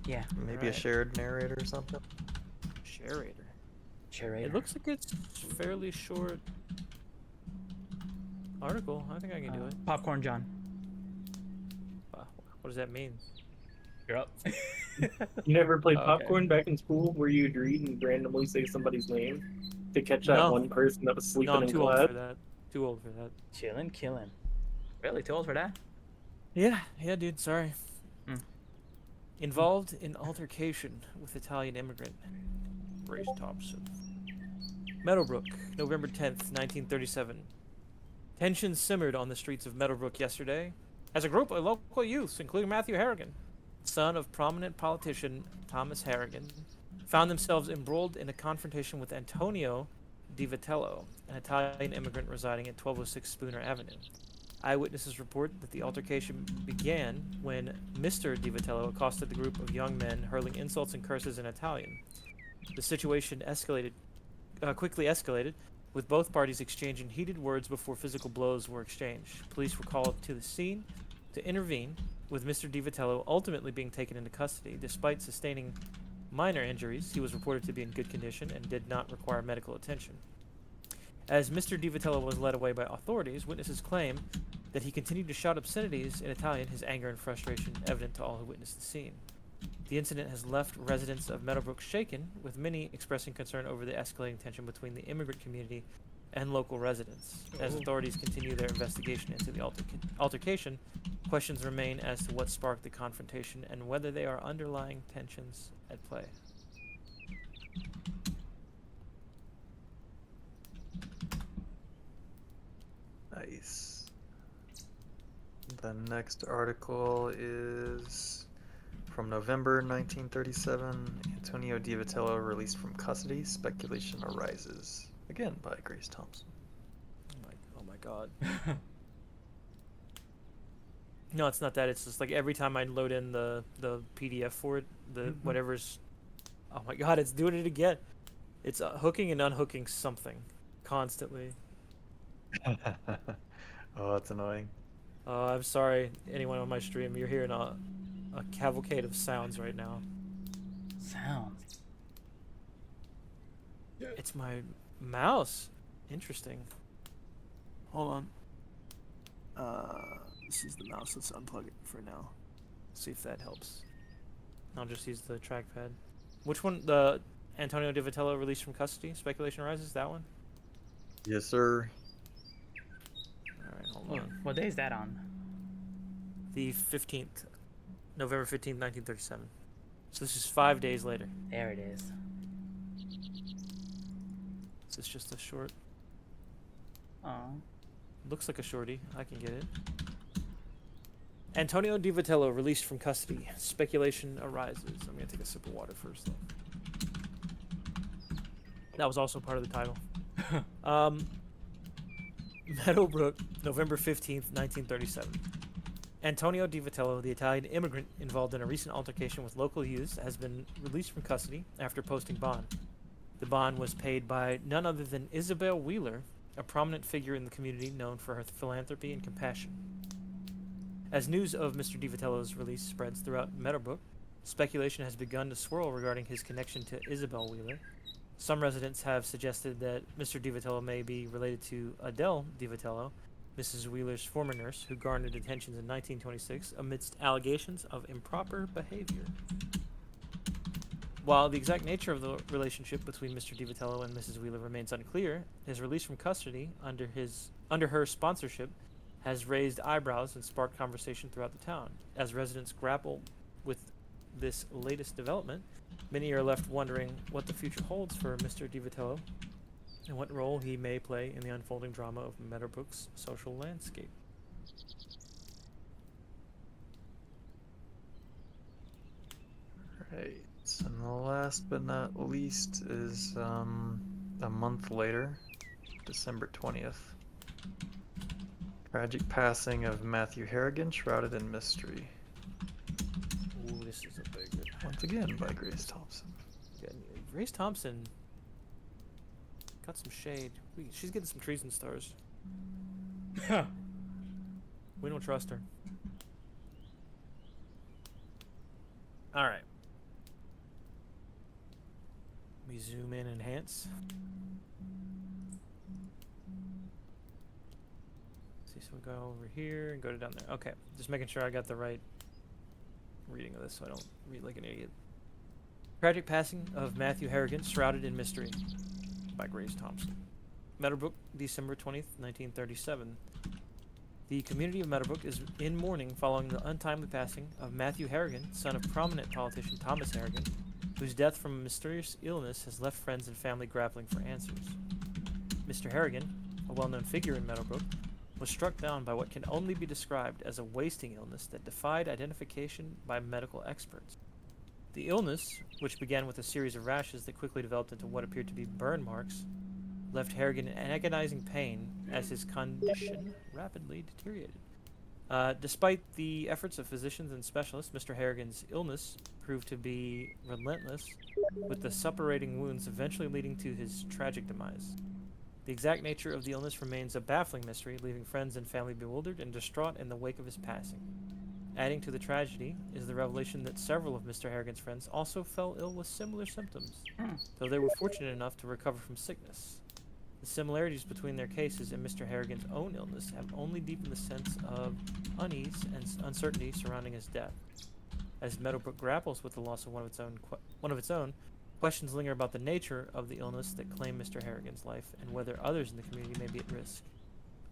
Yeah. Maybe a shared narrator or something. Sharator. Curator. It looks like it's fairly short article. I think I can do it. Popcorn John. What does that mean? You're up. You never played Okay. popcorn back in school where you'd read and randomly say somebody's name to catch that No. one person that was sleeping No, I'm in too old class? for that. Too old for that. Chillin', killing. Really? Too old for that? Yeah, dude. Sorry. Mm. Involved in altercation with Italian immigrant Grace Thompson. Meadowbrook, November 10th, 1937. Tensions simmered on the streets of Meadowbrook yesterday as a group of local youths, including Matthew Harrigan, son of prominent politician Thomas Harrigan, found themselves embroiled in a confrontation with Antonio Di Vitello, an Italian immigrant residing at 1206 Spooner Avenue. Eyewitnesses report that the altercation began when Mr. Di Vitello accosted the group of young men, hurling insults and curses in Italian. The situation quickly escalated, with both parties exchanging heated words before physical blows were exchanged. Police were called to the scene to intervene, with Mr. DiVitello ultimately being taken into custody. Despite sustaining minor injuries, he was reported to be in good condition and did not require medical attention. As Mr. DiVitello was led away by authorities, witnesses claim that he continued to shout obscenities in Italian, his anger and frustration evident to all who witnessed the scene. The incident has left residents of Meadowbrook shaken, with many expressing concern over the escalating tension between the immigrant community and local residents. As authorities continue their investigation into the altercation, questions remain as to what sparked the confrontation and whether there are underlying tensions at play. Nice. The next article is from November 1937. Antonio DiVitello released from custody. Speculation arises. Again by Grace Thompson. Oh my god. No, it's not that. It's just like every time I load in the PDF for it, the whatever's. Oh my god, it's doing it again. It's hooking and unhooking something constantly. Oh, that's annoying. I'm sorry, anyone on my stream. You're hearing a cavalcade of sounds right now. Sounds. It's my mouse. Interesting. Hold on. This is the mouse. Let's unplug it for now. See if that helps. I'll just use the trackpad. Which one? The Antonio DiVitello released from custody. Speculation arises. That one. Yes, sir. All right. Hold on. What day is that on? The 15th, November 15th, 1937. So this is 5 days later. There it is. Is this just a short? Oh. Looks like a shorty. I can get it. Antonio DiVitello released from custody. Speculation arises. I'm going to take a sip of water first, though. That was also part of the title. Meadowbrook, November 15th, 1937. Antonio DiVitello, the Italian immigrant involved in a recent altercation with local youths, has been released from custody after posting bond. The bond was paid by none other than Isabel Wheeler, a prominent figure in the community known for her philanthropy and compassion. As news of Mr. DiVitello's release spreads throughout Meadowbrook, speculation has begun to swirl regarding his connection to Isabel Wheeler. Some residents have suggested that Mr. DiVitello may be related to Adele DiVitello, Mrs. Wheeler's former nurse, who garnered attentions in 1926 amidst allegations of improper behavior. While the exact nature of the relationship between Mr. DiVitello and Mrs. Wheeler remains unclear, his release from custody under her sponsorship has raised eyebrows and sparked conversation throughout the town. As residents grapple with this latest development, many are left wondering what the future holds for Mr. DiVitello and what role he may play in the unfolding drama of Meadowbrook's social landscape. Right. And the last but not least is a month later, December 20th. Tragic passing of Matthew Harrigan, shrouded in mystery. Ooh, this is a big one. Once again by Grace Thompson. Grace Thompson got some shade. She's getting some trees and stars. We don't trust her. All right. Let me zoom in and enhance. See, so we go over here and go to down there. Okay, just making sure I got the right reading of this so I don't read like an idiot. Tragic passing of Matthew Harrigan, shrouded in mystery, by Grace Thompson. Meadowbrook, December 20th, 1937. The community of Meadowbrook is in mourning following the untimely passing of Matthew Harrigan, son of prominent politician Thomas Harrigan, whose death from a mysterious illness has left friends and family grappling for answers. Mr. Harrigan, a well-known figure in Meadowbrook, was struck down by what can only be described as a wasting illness that defied identification by medical experts. The illness, which began with a series of rashes that quickly developed into what appeared to be burn marks, left Harrigan in agonizing pain as his condition rapidly deteriorated. Despite the efforts of physicians and specialists, Mr. Harrigan's illness proved to be relentless, with the suppurating wounds eventually leading to his tragic demise. The exact nature of the illness remains a baffling mystery, leaving friends and family bewildered and distraught in the wake of his passing. Adding to the tragedy is the revelation that several of Mr. Harrigan's friends also fell ill with similar symptoms, though they were fortunate enough to recover from sickness. The similarities between their cases and Mr. Harrigan's own illness have only deepened the sense of unease and uncertainty surrounding his death. As Meadowbrook grapples with the loss of one of its own, questions linger about the nature of the illness that claimed Mr. Harrigan's life and whether others in the community may be at risk.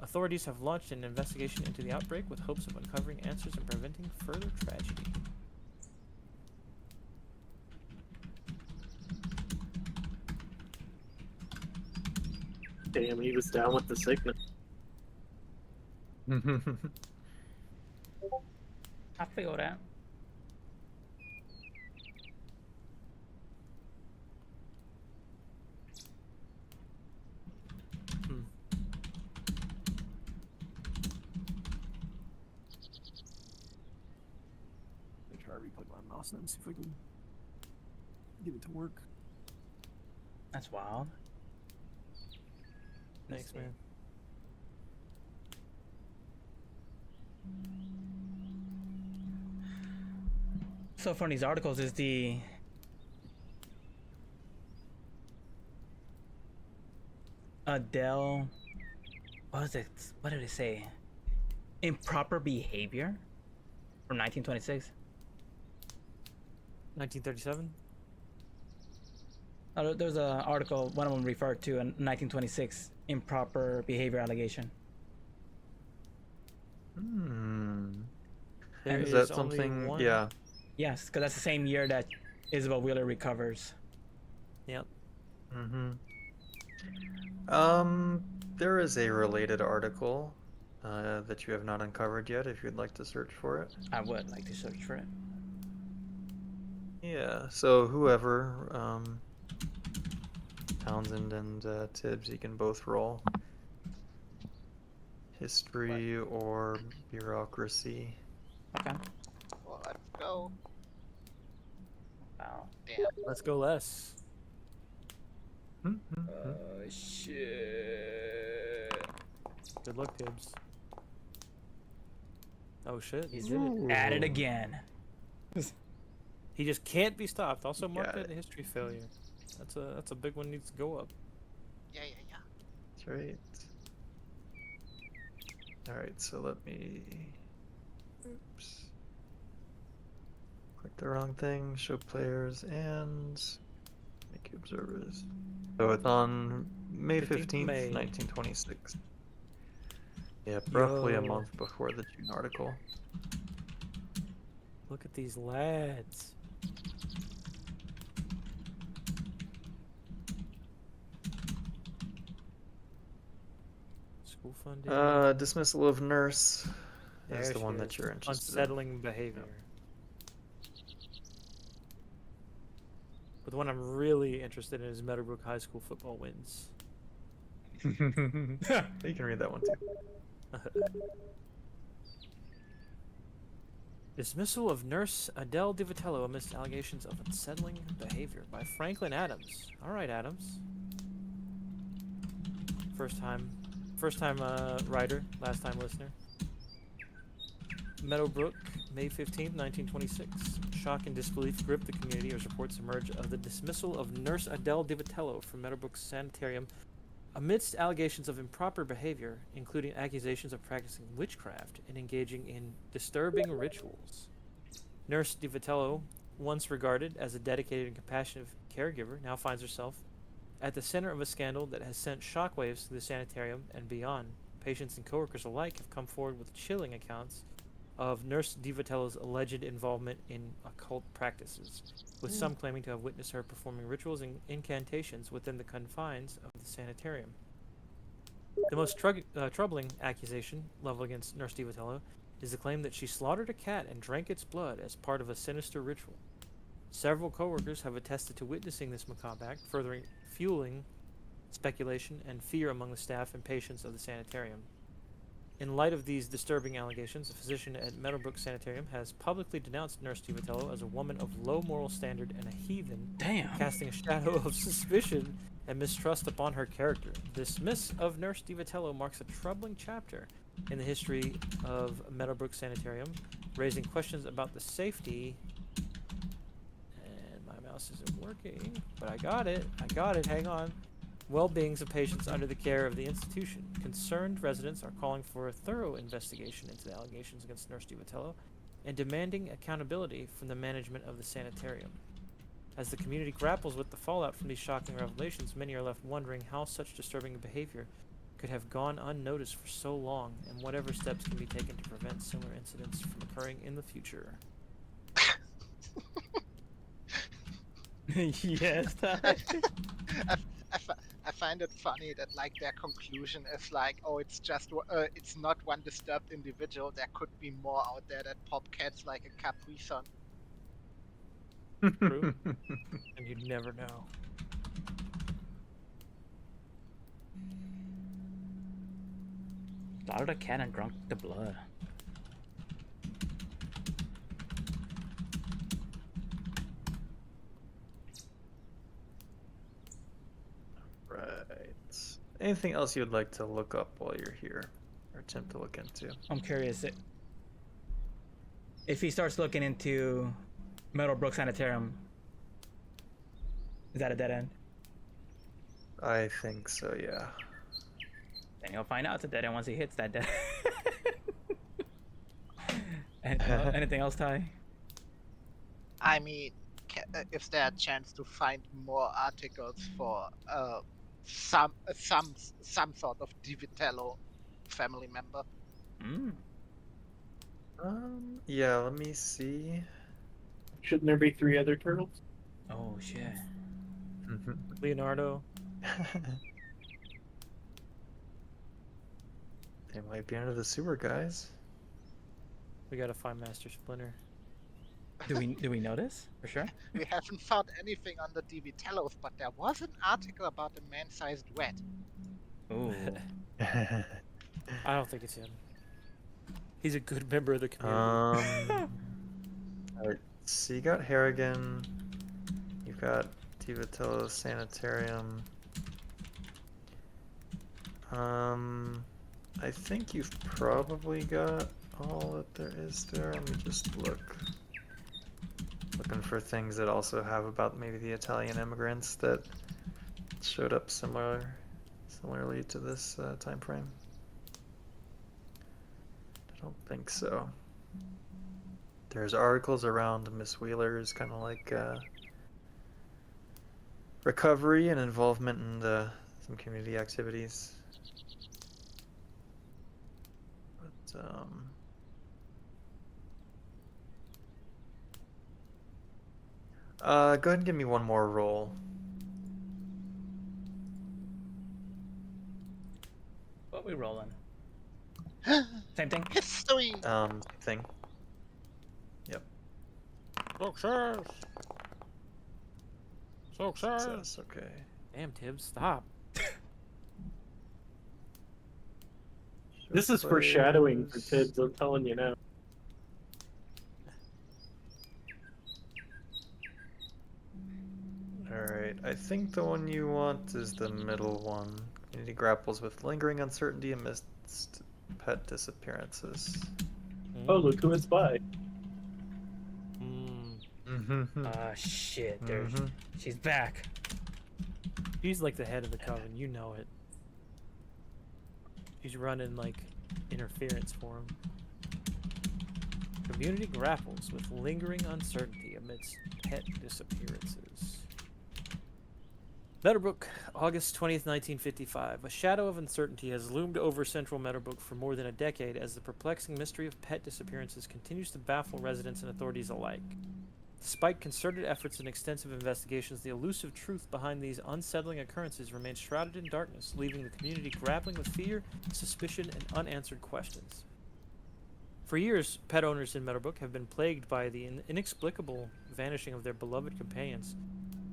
Authorities have launched an investigation into the outbreak with hopes of uncovering answers and preventing further tragedy. Damn, he was down with the sickness. I feel that. Let me try to replug my mouse and see if I can get it to work. That's wild. Thanks, man. So from these articles is the Adele, what was it? What did it say? Improper behavior from 1926. 1937? There's an article, one of them referred to in 1926 improper behavior allegation. There Is that is only something? one- Yeah. Yes, because that's the same year that Isabel Wheeler recovers. Yep. There is a related article that you have not uncovered yet. If you'd like to search for it. I would like to search for it. Yeah. So whoever, Townsend and Tibbs, you can both roll history or bureaucracy. Okay. Well, let's go. Wow. Damn. Let's go less. Shit. Good luck, Tibbs. Oh shit, he He's did it. at it again. He just can't be stopped. Also marked Got it a history failure. That's a big one, needs to go up. Yeah. That's right. All right. So let me. Oops. Click the wrong thing. Show players and make observers. So it's on May 15th, May. 1926. Yeah, roughly a Yo. month before the June article. Look at these lads. School funding. Dismissal of nurse There is the she one is. that you're interested Unsettling behavior. But the one I'm really interested in is Meadowbrook High School football wins. in. You can read that one too. Dismissal of nurse Adele DiVitello amidst allegations of unsettling behavior by Franklin Adams. All right, Adams. First time writer, last time listener. Meadowbrook, May 15th, 1926. Shock and disbelief gripped the community as reports emerge of the dismissal of nurse Adele DiVitello from Meadowbrook Sanitarium amidst allegations of improper behavior, including accusations of practicing witchcraft and engaging in disturbing rituals. Nurse DiVitello, once regarded as a dedicated and compassionate caregiver, now finds herself at the center of a scandal that has sent shockwaves through the sanitarium and beyond. Patients and coworkers alike have come forward with chilling accounts of Nurse DiVitello's alleged involvement in occult practices, with some claiming to have witnessed her performing rituals and incantations within the confines of the sanitarium. The most troubling accusation leveled against Nurse DiVitello is the claim that she slaughtered a cat and drank its blood as part of a sinister ritual. Several coworkers have attested to witnessing this macabre act, fueling speculation and fear among the staff and patients of the sanitarium. In light of these disturbing allegations, a physician at Meadowbrook Sanitarium has publicly denounced Nurse DiVitello as a woman of low moral standard and a heathen, Damn. casting a shadow of suspicion and mistrust upon her character. Dismiss of Nurse DiVitello marks a troubling chapter in the history of Meadowbrook Sanitarium, raising questions about the safety. And my mouse isn't working, but I got it. Hang on. Well-beings of patients under the care of the institution. Concerned residents are calling for a thorough investigation into the allegations against Nurse DiVitello and demanding accountability from the management of the sanitarium. As the community grapples with the fallout from these shocking revelations, many are left wondering how such disturbing behavior could have gone unnoticed for so long, and whatever steps can be taken to prevent similar incidents from occurring in the future. Yes, Ty. I, I find it funny that like their conclusion is like, oh, it's not one disturbed individual. There could be more out there that pop cats like a Capri Sun. True. And you'd never know. Slaughtered a cat and drunk the blood. Right. Anything else you'd like to look up while you're here, or attempt to look into? I'm curious if he starts looking into Meadowbrook Sanitarium. Is that a dead end? I think so, yeah. Then he'll find out it's a dead end once he hits that dead end. Anything else, Ty? I mean, is there a chance to find more articles for some sort of DiVitello family member? Mm. Yeah, let me see. Shouldn't there be 3 other turtles? Oh shit. Leonardo. They might be under the sewer, guys. We gotta find Master Splinter. Do we know this for sure? We haven't found anything on the DiVitellos, but there was an article about a man-sized rat. Ooh. I don't think it's him. He's a good member of the community. Alright, so you got Harrigan, you've got DiVitello Sanitarium. I think you've probably got all that there is there. Let me just look. Looking for things that also have about maybe the Italian immigrants that showed up similarly to this time frame. I don't think so. There's articles around Miss Wheeler's kind of like recovery and involvement in some community activities. But go ahead and give me one more roll. What we rolling? Same thing. History! Thing. Yep. Success! Success, okay. Damn, Tibbs, stop. This is foreshadowing for Tibbs, I'm telling you now. Alright, I think the one you want is the middle one. Community grapples with lingering uncertainty amidst pet disappearances. Oh, look who it's by. Ah, shit. There's. Mhm. She's back. She's like the head of the coven, you know it. She's running like interference for him. Community grapples with lingering uncertainty amidst pet disappearances. Meadowbrook, August 20th, 1955. A shadow of uncertainty has loomed over central Meadowbrook for more than a decade as the perplexing mystery of pet disappearances continues to baffle residents and authorities alike. Despite concerted efforts and extensive investigations, the elusive truth behind these unsettling occurrences remains shrouded in darkness, leaving the community grappling with fear, suspicion, and unanswered questions. For years, pet owners in Meadowbrook have been plagued by the inexplicable vanishing of their beloved companions,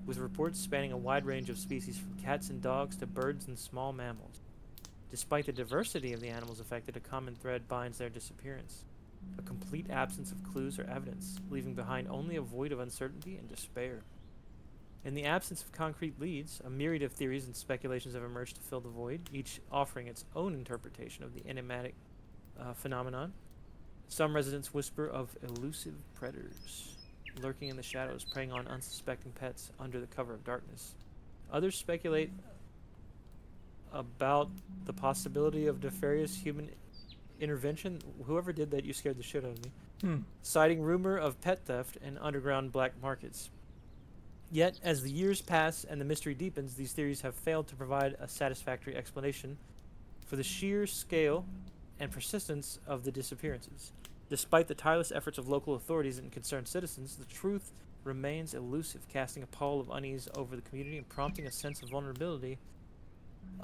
with reports spanning a wide range of species from cats and dogs to birds and small mammals. Despite the diversity of the animals affected, a common thread binds their disappearance: a complete absence of clues or evidence, leaving behind only a void of uncertainty and despair. In the absence of concrete leads, a myriad of theories and speculations have emerged to fill the void, each offering its own interpretation of the enigmatic phenomenon. Some residents whisper of elusive predators lurking in the shadows, preying on unsuspecting pets under the cover of darkness. Others speculate about the possibility of nefarious human intervention. Whoever did that, you scared the shit out of me. Citing rumor of pet theft and underground black markets. Yet, as the years pass and the mystery deepens, these theories have failed to provide a satisfactory explanation for the sheer scale and persistence of the disappearances. Despite the tireless efforts of local authorities and concerned citizens, the truth remains elusive, casting a pall of unease over the community and prompting a sense of vulnerability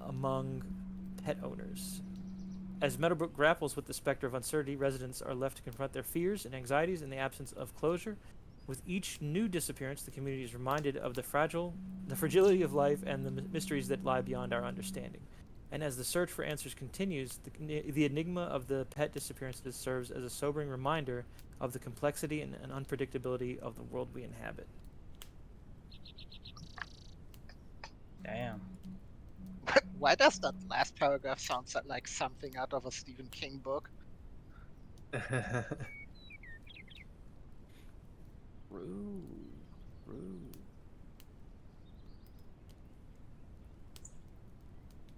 among pet owners. As Meadowbrook grapples with the specter of uncertainty, residents are left to confront their fears and anxieties in the absence of closure. With each new disappearance, the community is reminded of the fragility of life and the mysteries that lie beyond our understanding. And as the search for answers continues, the enigma of the pet disappearances serves as a sobering reminder of the complexity and unpredictability of the world we inhabit. Damn. Why does that last paragraph sound like something out of a Stephen King book? Rude.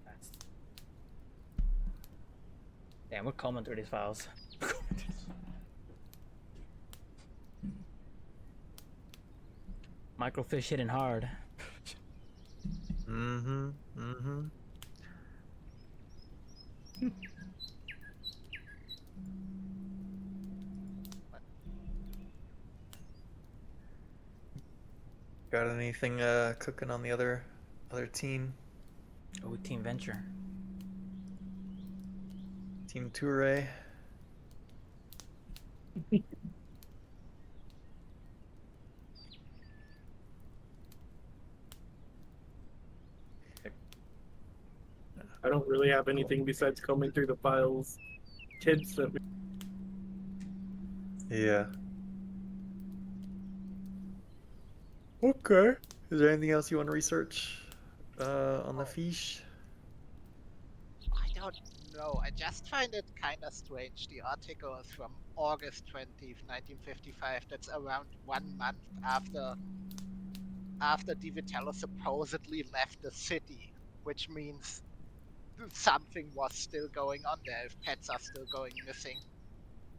That's... Damn, we're combing through these files. Microfish hitting hard. Mm-hmm. Got anything cooking on the other team? Oh, Team Venture. Team Toure? I don't really have anything besides combing through the files. Tips that we... Yeah. Okay. Is there anything else you want to research on the fiche? I don't know. I just find it kind of strange. The article is from August 20th, 1955. That's around 1 month after Di Vitello supposedly left the city, which means something was still going on there if pets are still going missing.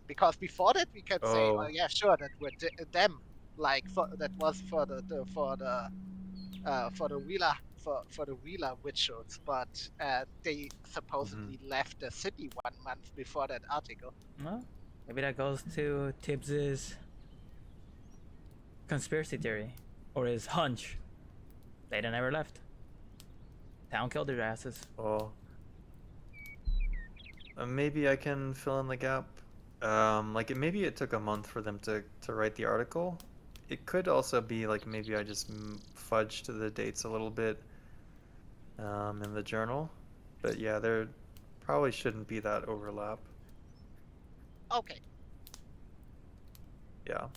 Because before that we could say, oh yeah, sure, that were them. Like that was for the Wheeler rituals, but they supposedly left the city 1 month before that article. Well, maybe that goes to Tibbs's conspiracy theory, or his hunch. They never left. Town killed their asses. Oh. Maybe I can fill in the gap. Maybe it took a month for them to write the article. It could also be like maybe I just fudged the dates a little bit in the journal. But yeah, there probably shouldn't be that overlap. Okay. Yeah.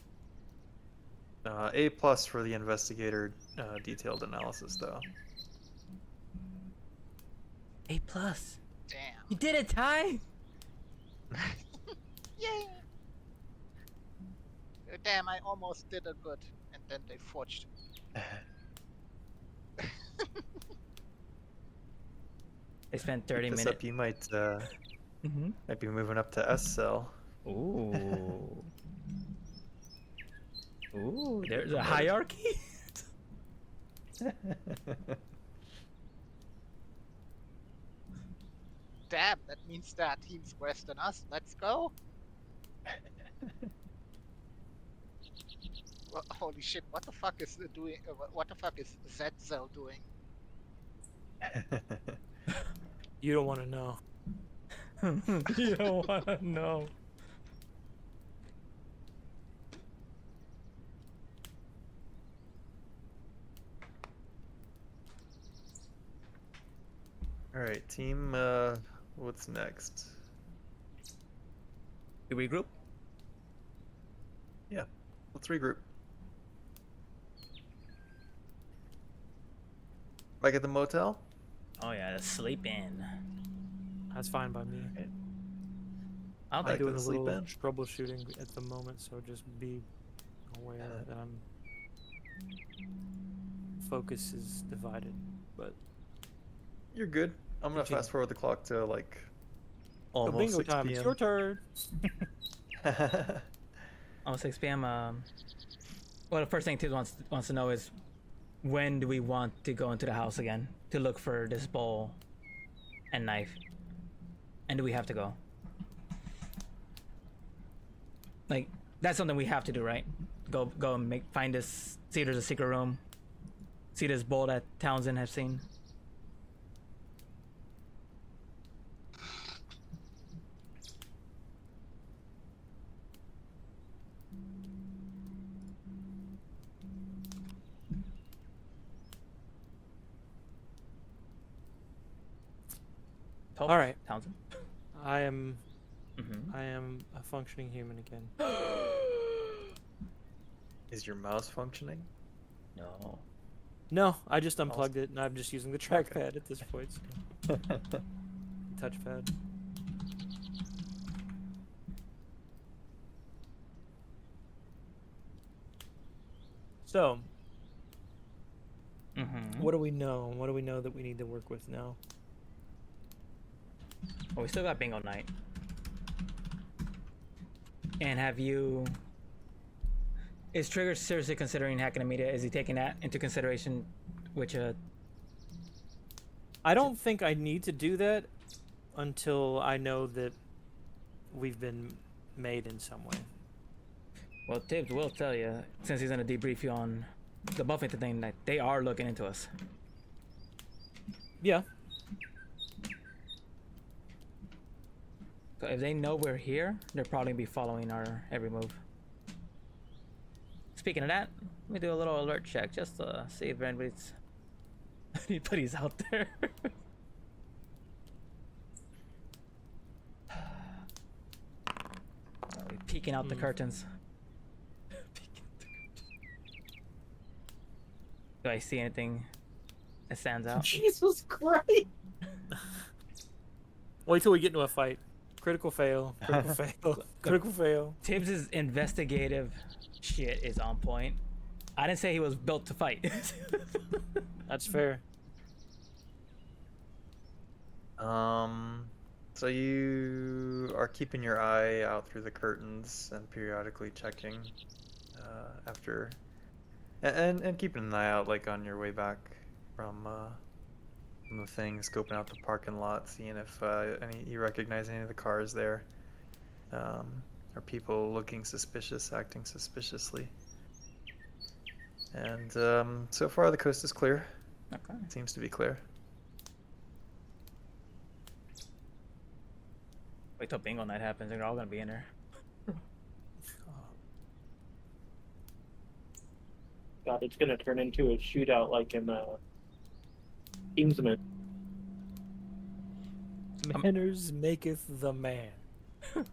A+ for the investigator detailed analysis though. A+. Damn. You did it, Ty! Yay! Damn, I almost did a good, and then they forged it. They spent 30 This minutes. up, you might be moving up to S cell. Ooh. Ooh, there's a hierarchy? Damn, that means there are teams worse than us. Let's go. Well, holy shit! What the fuck is doing? What the fuck is Z-Cell doing? You don't want to know. You don't want to know. Alright, team, what's next? You regroup? Yeah, let's regroup. Back at the motel? Oh yeah, sleep in. That's fine by me. I don't I'm Back think to doing the a sleep little in. troubleshooting at the moment, so just be aware that I'm focus is divided. But You're good. I'm gonna Continue. fast forward the clock to like so almost bingo 6 time. It's p.m. your turn. almost 6 p.m. Well, the first thing Tibbs wants to know is when do we want to go into the house again to look for this bowl and knife, and do we have to go? Like that's something we have to do, right? Go and find this. See if there's a secret room. See this bowl that Townsend has seen. All right. Townsend. I am Mm-hmm. I am a functioning human again. Is your mouse functioning? No. No, I just unplugged it and I'm just using the trackpad at this point. So. Touchpad. So, Mm-hmm. what do we know? What do we know that we need to work with now? Well, we still got bingo night. And have you? Is Trigger seriously considering hacking the media? Is he taking that into consideration? Which I don't think I need to do that until I know that we've been made in some way. well, Tibbs will tell you since he's gonna debrief you on the Buffington thing that they are looking into us. Yeah. So if they know we're here, they're probably gonna be following our every move. Speaking of that, let me do a little alert check just to see if anybody's out there. Peeking out the curtains. Do I see anything that stands out? Jesus Christ! Wait till we get into a fight. Critical fail. Critical fail. Critical fail. Tibbs's investigative shit is on point. I didn't say he was built to fight. That's fair. So you are keeping your eye out through the curtains and periodically checking after, and keeping an eye out like on your way back from the thing, scoping out the parking lot, seeing if you recognize any of the cars there. Are people looking suspicious, acting suspiciously? And so far the coast is clear. Okay. It seems to be clear. Wait till bingo night happens. They're all gonna be in there. God, it's gonna turn into a shootout like in Kingsman. Manners maketh the man. So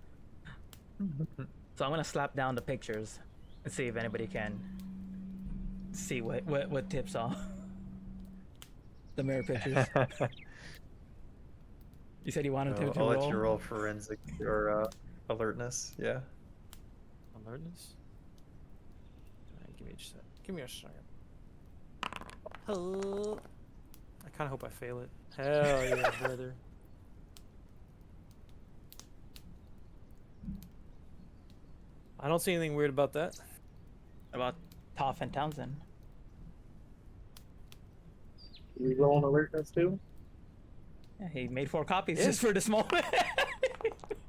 I'm gonna slap down the pictures and see if anybody can see what Tip saw. The mirror pictures. You said you wanted to I'll roll. let you roll forensic or alertness. Yeah. Alertness? Alright, give me a sec. Give me a second. Hello. I kind of hope I fail it. Hell yeah, brother. I don't see anything weird about that. About Toff and Townsend. We roll an alertness too? Yeah, he made 4 copies Yeah. just for this moment.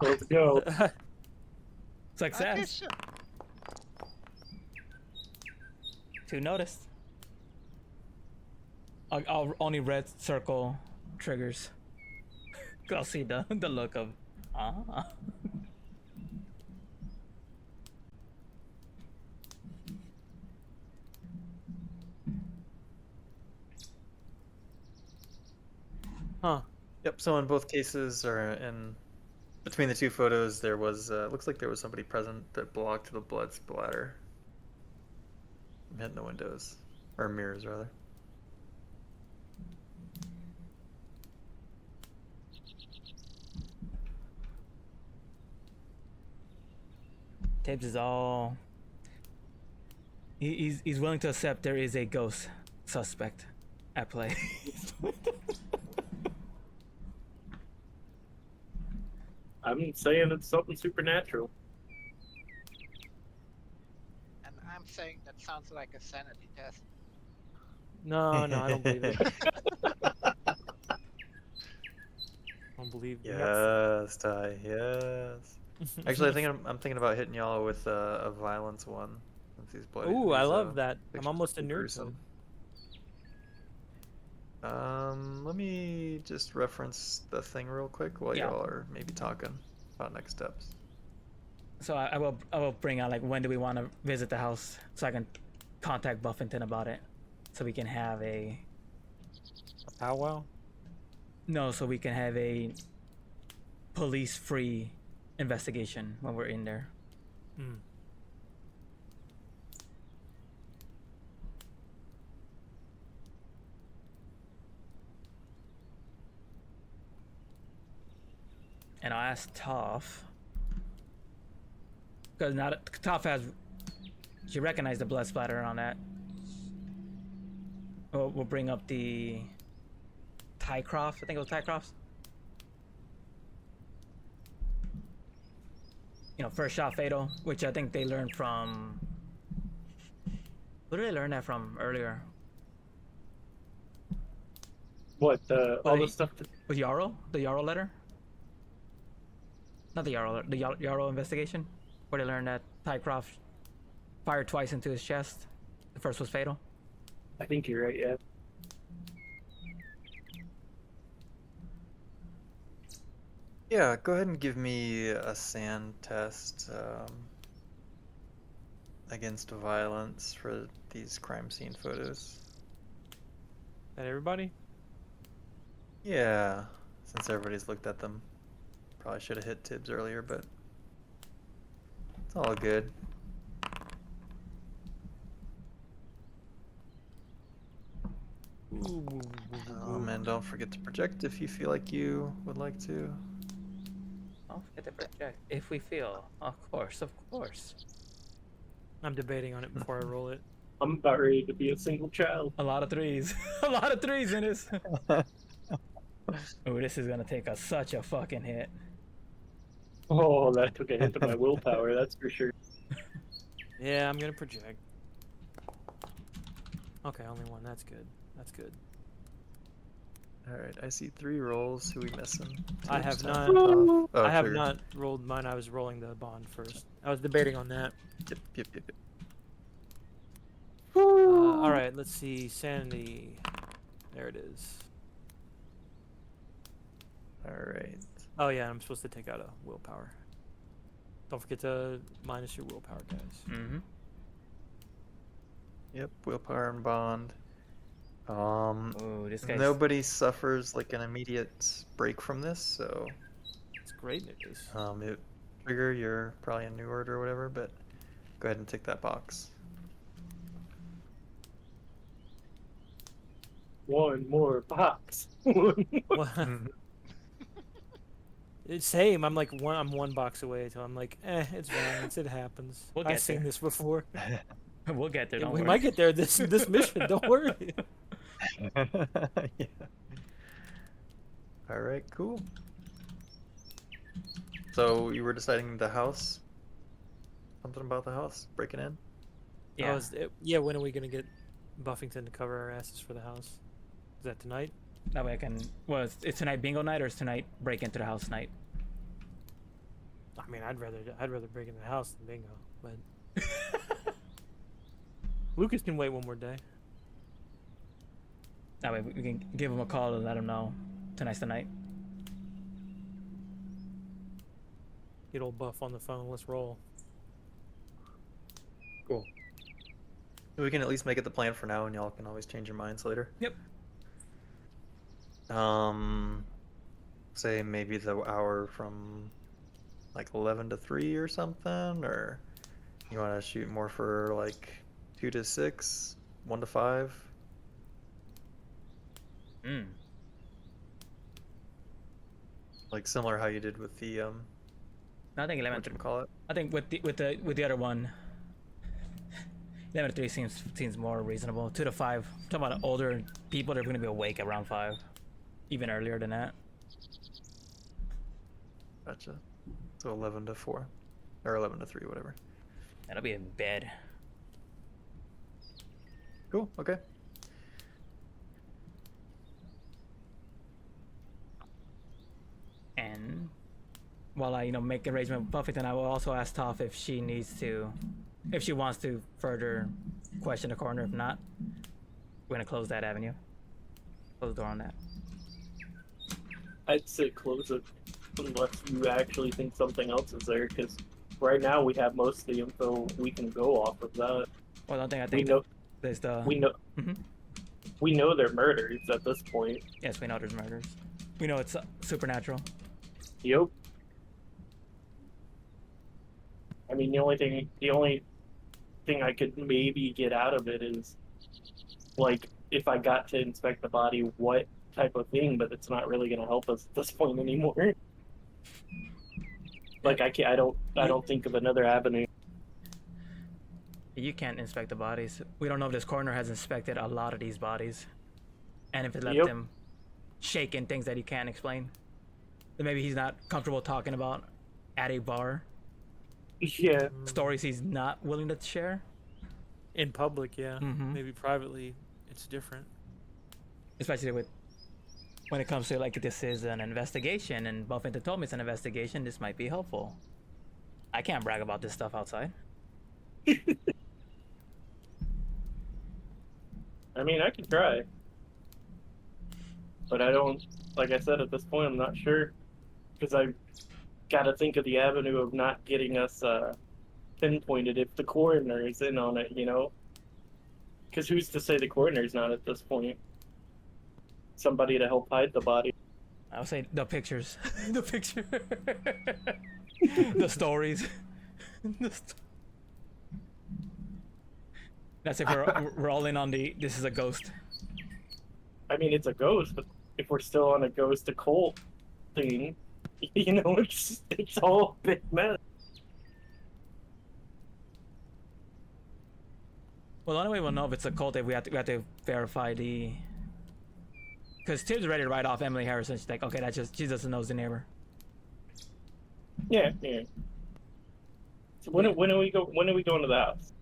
Let's go. Okay, Success. sure. 2 noticed. I'll only red circle triggers. 'Cause I'll see the look of Huh. Yep. So in both cases, or in between the 2 photos, there was looks like there was somebody present that blocked the blood splatter from hitting the windows or mirrors rather. Tibbs is all. He's willing to accept there is a ghost suspect at play. I'm saying it's something supernatural. And I'm saying that sounds like a sanity test. No, no, I don't believe it. I don't believe. Yes, Ty. Yes. Actually, I think I'm thinking about hitting y'all with a violence one. Since these bloody. Ooh, I these, love that. I'm pictures almost look inured to gruesome. them. Let me just reference the thing real quick while Yeah. y'all are maybe talking about next steps. So I will bring out like when do we want to visit the house so I can contact Buffington about it, so we can have a Powwow. no, so we can have a police-free investigation when we're in there. Mm. And I asked Toph because not Toph has she recognized the blood splatter on that. We'll bring up the Tycroft. I think it was Tycroft's. You know, first shot fatal, which I think they learned from. Who did they learn that from earlier? What, all the Wait. stuff that... Was Yarrow? The Yarrow letter? Not the Yarrow, the Yarrow investigation, where they learned that Tycroft fired twice into his chest. The first was fatal. I think you're right, yeah. Yeah, go ahead and give me a sand test against violence for these crime scene photos. That everybody? Yeah, since everybody's looked at them. Probably should have hit Tibbs earlier, but it's all good. And don't forget to project if you feel like you would like to. Don't forget to project. If we feel, of course, of course. I'm debating on it before I roll it. I'm about ready to be a single child. A lot of threes. A lot of threes in this. Oh, this is gonna take us such a fucking hit. Oh, that took a hit to my willpower, that's for sure. Yeah, I'm gonna project. Okay, only one. That's good. That's good. Alright, I see 3 rolls. Who we missing? I Tibbs, have Tom, not. Toph. Oh, I have Trigger. not rolled mine. I was rolling the bond first. I was debating on that. Yep. All right, let's see. Sanity. There it is. Alright. Oh yeah, I'm supposed to take out a willpower. Don't forget to minus your willpower, guys. Mm-hmm. Yep, willpower and bond. Oh, this guy's. Nobody suffers like an immediate break from this, so It's great news. Trigger, you're probably in New Order or whatever, but go ahead and tick that box. One more box. Well, it's same. I'm like I'm one box away until I'm like, it's Violence. It happens. We'll I've get seen there. this before. We'll get there. Yeah, Don't we worry. might get there this mission. Don't worry. Yeah. Alright, cool. So you were deciding the house? Something about the house? Breaking in? Yeah. Yeah. When are we gonna get Buffington to cover our asses for the house? Is that tonight? That way I can. Well, it's tonight bingo night or is tonight break into the house night? I mean, I'd rather break into the house than bingo, but Lucas can wait one more day. That way we can give him a call and let him know tonight's the night. Get old Buff on the phone. Let's roll. Cool. We can at least make it the plan for now, and y'all can always change your minds later. Yep. Say maybe the hour from like 11 to 3 or something, or you want to shoot more for like 2 to 6, 1 to 5? Like similar how you did with the I think 11. whatchamacallit. I think with the other one, 11 to 3 seems more reasonable. 2 to 5. Talking about older people, they're going to be awake around 5, even earlier than that. Gotcha. So 11 to 4. Or 11 to 3, whatever. That'll be in bed. Cool, okay. And while I make arrangement with Buffington, I will also ask Toph if she wants to further question the coroner. If not, we're gonna close that avenue. Close the door on that. I'd say close it unless you actually think something else is there, because right now we have most of the info. We can go off of that. Well, I We think know. there's the. We know. Mhm. We know they're murders at this point. Yes, we know there's murders. We know it's supernatural. Yep. I mean, the only thing I could maybe get out of it is, like, if I got to inspect the body, what type of thing? But it's not really going to help us at this point anymore. Like, I don't think of another avenue. You can't inspect the bodies. We don't know if this coroner has inspected a lot of these bodies, and if it left Yep. him shaking things that he can't explain. Then maybe he's not comfortable talking about at a bar. Yeah. Stories he's not willing to share. In public, yeah. Mhm. Maybe privately, it's different. Especially when it comes to like this is an investigation and Buffington told me it's an investigation, this might be helpful. I can't brag about this stuff outside. I mean, I can try. But I don't, like I said, at this point, I'm not sure. Because I've got to think of the avenue of not getting us pinpointed if the coroner is in on it, Because who's to say the coroner's not at this point? Somebody to help hide the body. I would say the pictures. The picture. The stories. That's if we're all in on this is a ghost. I mean, it's a ghost, but if we're still on a ghost occult thing, it's all a big mess. Well, the only way we'll know if it's a cult if we have to verify the. Because Tim's ready to write off Emily Harrison. She's like, okay, that's just she doesn't know the neighbor. Yeah. So when are we going to the house?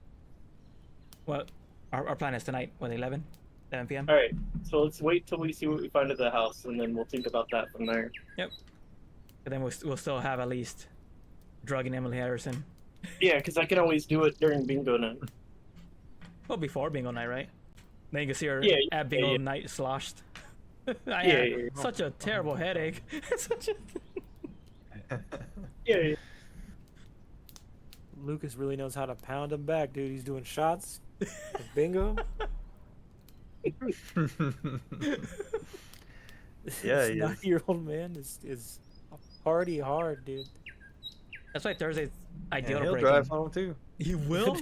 Well, our plan is tonight. What 11 p.m. All right. So let's wait till we see what we find at the house, and then we'll think about that from there. Yep. But then we'll still have at least drugging Emily Harrison. Yeah, because I can always do it during bingo night. Well, before bingo night, right? Then you can see her Yeah, at bingo yeah. night sloshed. I Yeah, had yeah. such a terrible headache. Such a... Yeah. Lucas really knows how to pound him back, dude. He's doing shots. with bingo. Yeah, This he is. 9-year-old man is party hard, dude. That's why Thursday's Yeah, ideal to he'll break drive in. home too. He will?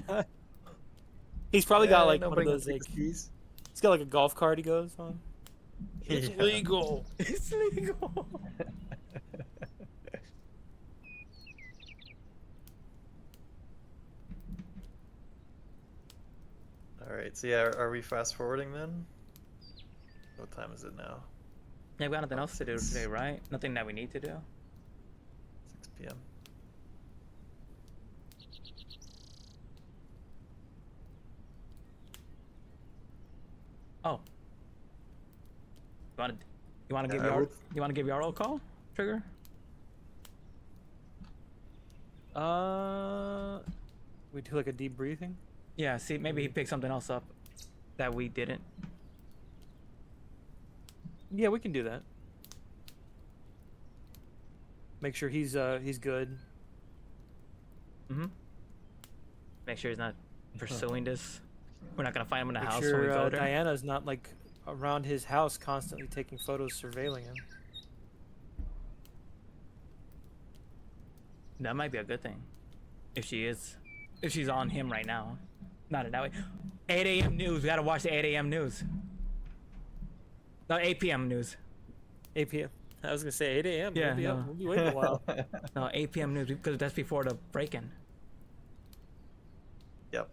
He's probably got like one nobody of gets those like keys. he's got like a golf cart he goes on. It's Yeah. legal. It's legal. All right, so yeah, are we fast forwarding then? What time is it now? Yeah, we got nothing else to do today, right? Nothing that we need to do. 6 p.m. Oh. You want to give I your would- you want to give your roll call, Trigger? We do like a deep breathing. Yeah. See, maybe he picked something else up that we didn't. Yeah, we can do that. Make sure he's good. Mm-hmm. Make sure he's not pursuing this. We're not gonna find him in the Make house when sure we go there. Diana's not like around his house constantly taking photos, surveilling him. That might be a good thing. If she's on him right now. Not in that way. 8 a.m. news. We gotta watch the 8 a.m. news. No, 8 p.m. news. 8 p.m. I was gonna say 8 a.m. Yeah, We'll be up. no. We'll be waiting a while. No, 8 p.m. news because that's before the break-in. Yep.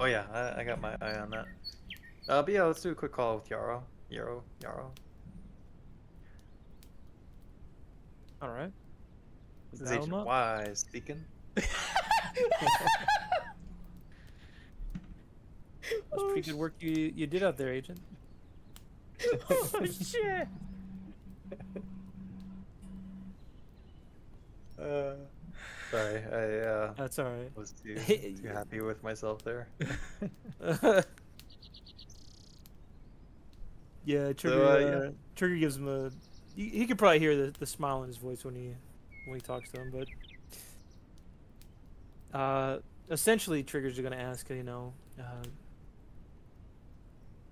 Oh yeah, I got my eye on that. But yeah, let's do a quick call with Yarrow. Yarrow. All right. This is Dial him Agent up. Wise speaking. That's pretty good work you did out there, Agent. Oh shit! Sorry, I That's all right. was too happy with myself there. Yeah, Trigger. yeah. Trigger gives him a. He could probably hear the smile in his voice when he talks to him, but essentially, Trigger's gonna ask,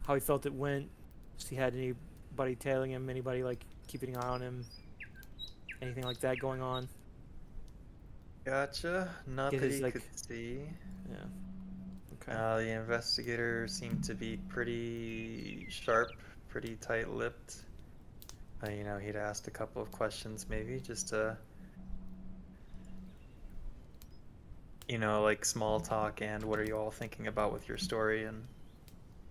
how he felt it went. If he had anybody tailing him, anybody like keeping an eye on him, anything like that going on. Gotcha. Not Get that his, he like- could see. Yeah. Okay. The investigator seemed to be pretty sharp, pretty tight-lipped. He'd asked a couple of questions maybe just to, like small talk and what are you all thinking about with your story? And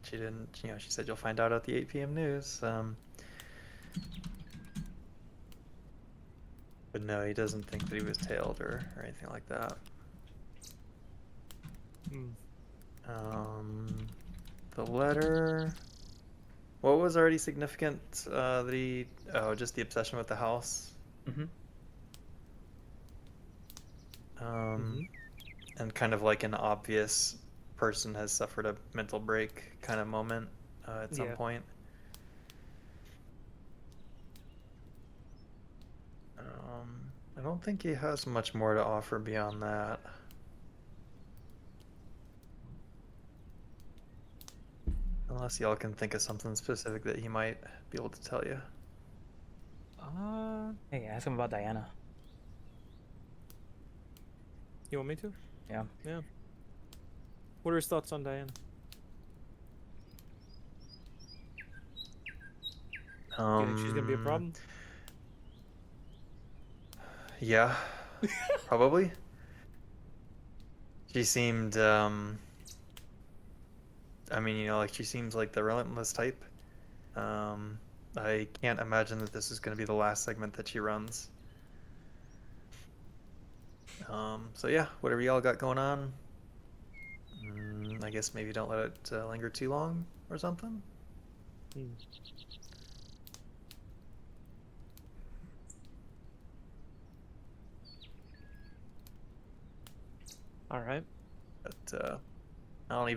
she didn't, she said you'll find out at the 8 p.m. news. But no, he doesn't think that he was tailed or anything like that. The letter. What was already significant? Just the obsession with the house. Mm-hmm. And kind of like an obvious person has suffered a mental break kind of moment at some Yeah. point. I don't think he has much more to offer beyond that. Unless y'all can think of something specific that he might be able to tell you. Hey, ask him about Diana. You want me to? Yeah. Yeah. What are his thoughts on Diana? Do you think she's gonna be a problem? Yeah, probably. She seemed, she seems like the relentless type. I can't imagine that this is going to be the last segment that she runs. So yeah, whatever y'all got going on, I guess maybe don't let it linger too long or something. All right. But I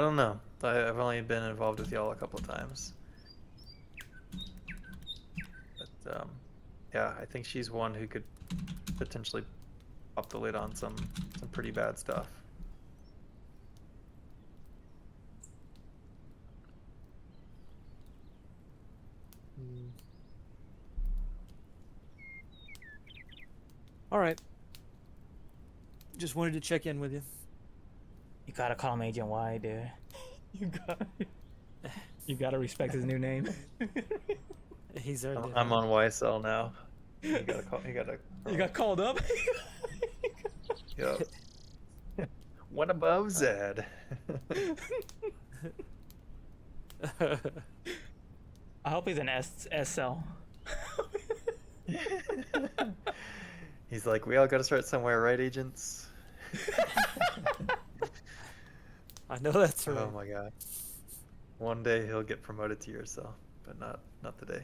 don't know. I've only been involved with y'all a couple of times. But yeah, I think she's one who could potentially pop the lid on some pretty bad stuff. All right. Just wanted to check in with you. You gotta call him Agent Y, dude. You gotta respect his new name. He's our. I'm on YSL now. You gotta call. You got called up. Yep. One above Zed. I hope he's an SL. He's like, we all gotta start somewhere, right, agents? I know that's right. Oh my god. One day he'll get promoted to yourself, but not today.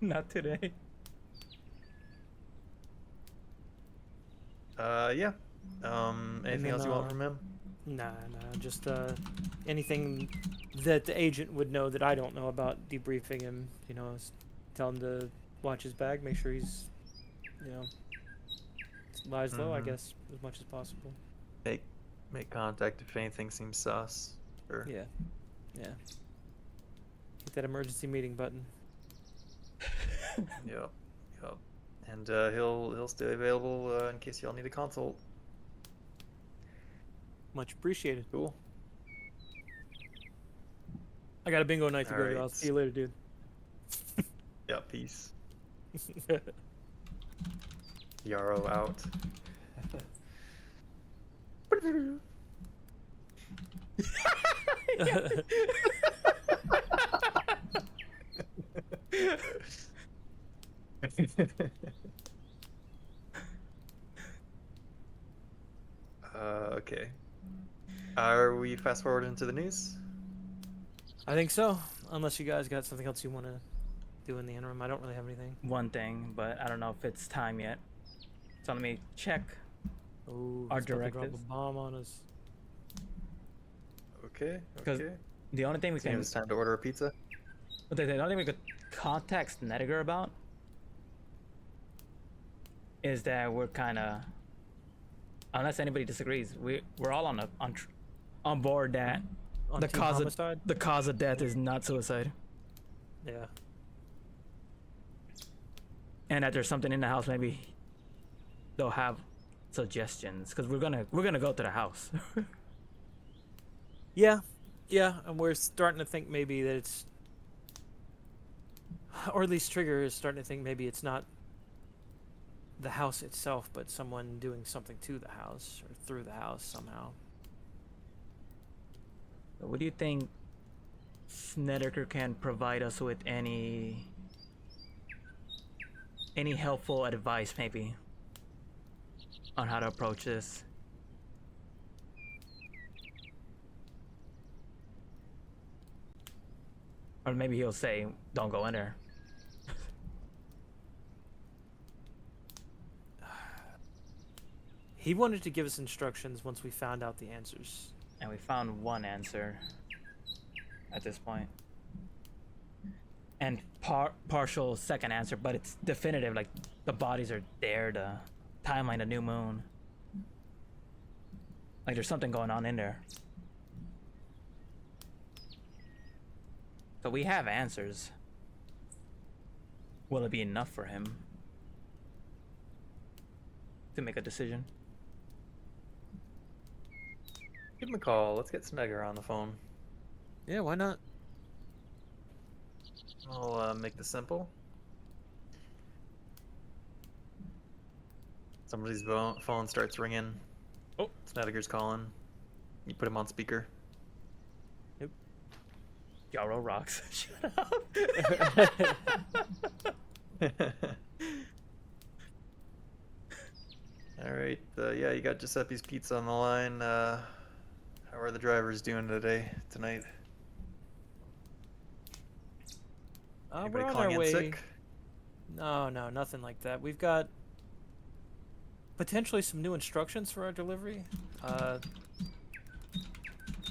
Not today. Yeah. Anything then, else you want from him? Nah. Just anything that the agent would know that I don't know about debriefing him. Tell him to watch his bag, make sure he's, lies low, I guess, as much as possible. Make contact if anything seems sus. Or... Yeah. Hit that emergency meeting button. Yep. And he'll stay available in case y'all need a consult. Much appreciated. Cool. I got a bingo night to go to. I'll Alright. see you later, dude. Yeah, peace. Yarrow out. Okay. Are we fast forward into the news? I think so. Unless you guys got something else you want to do in the interim. I don't really have anything. One thing, but I don't know if it's time yet. So let me check. Oh, Our he's about to drop directives. a bomb on us. Okay. 'Cause Okay. The only thing we Seems can, it's time to order a pizza. the only thing we could contact Snedeker about is that we're kind of, unless anybody disagrees, we're all on board that On the team cause homicide? of the cause of death is not suicide, Yeah. and that there's something in the house. Maybe they'll have suggestions because we're gonna go to the house. Yeah. Yeah, and we're starting to think maybe that it's, or at least Trigger is starting to think maybe it's not the house itself, but someone doing something to the house or through the house somehow. What do you think Snedeker can provide us with any helpful advice maybe on how to approach this? Or maybe he'll say, don't go in there. He wanted to give us instructions once we found out the answers. And we found one answer at this point. And partial second answer, but it's definitive. Like, the bodies are there, the timeline, the new moon. Like, there's something going on in there. So we have answers. Will it be enough for him to make a decision? Give him a call. Let's get Snegger on the phone. Yeah, why not? I'll make this simple. Somebody's phone starts ringing. Oh. Snedeker's calling. You put him on speaker. Yarrow rocks. Shut up. All right. Yeah, you got Giuseppe's Pizza on the line. How are the drivers doing tonight? Anybody We're on calling our in way. sick? No, nothing like that. We've got potentially some new instructions for our delivery.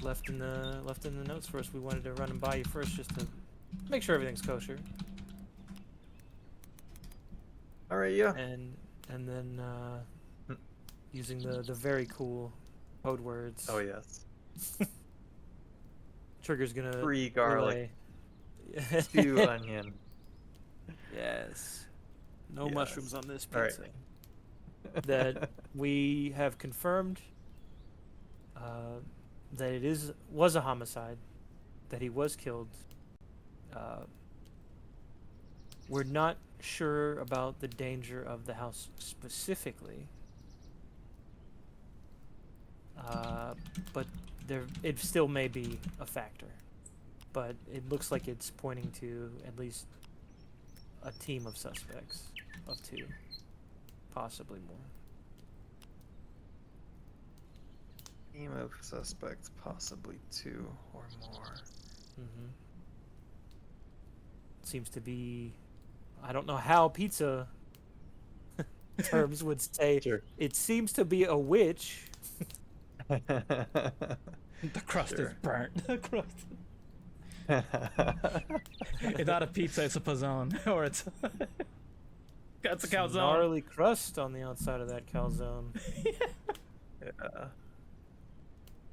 Left in the notes for us. We wanted to run them by you first, just to make sure everything's kosher, All right. Yeah. and then using the very cool code words. Oh yes. Trigger's gonna 3 garlic, relay. 2 onion. Yes. No Yes. mushrooms on this All right. pizza. That we have confirmed that it was a homicide, that he was killed. We're not sure about the danger of the house specifically, but it still may be a factor. But it looks like it's pointing to at least a team of suspects of 2, possibly more. Team of suspects, possibly 2 or more. Mm-hmm. Seems to be, I don't know how pizza terms would say. Sure. It seems to be a witch. The crust is Sure. burnt. The crust. It's not a pizza, it's a pizzone. Or it's a Some calzone. gnarly crust on the outside of that calzone. Yeah.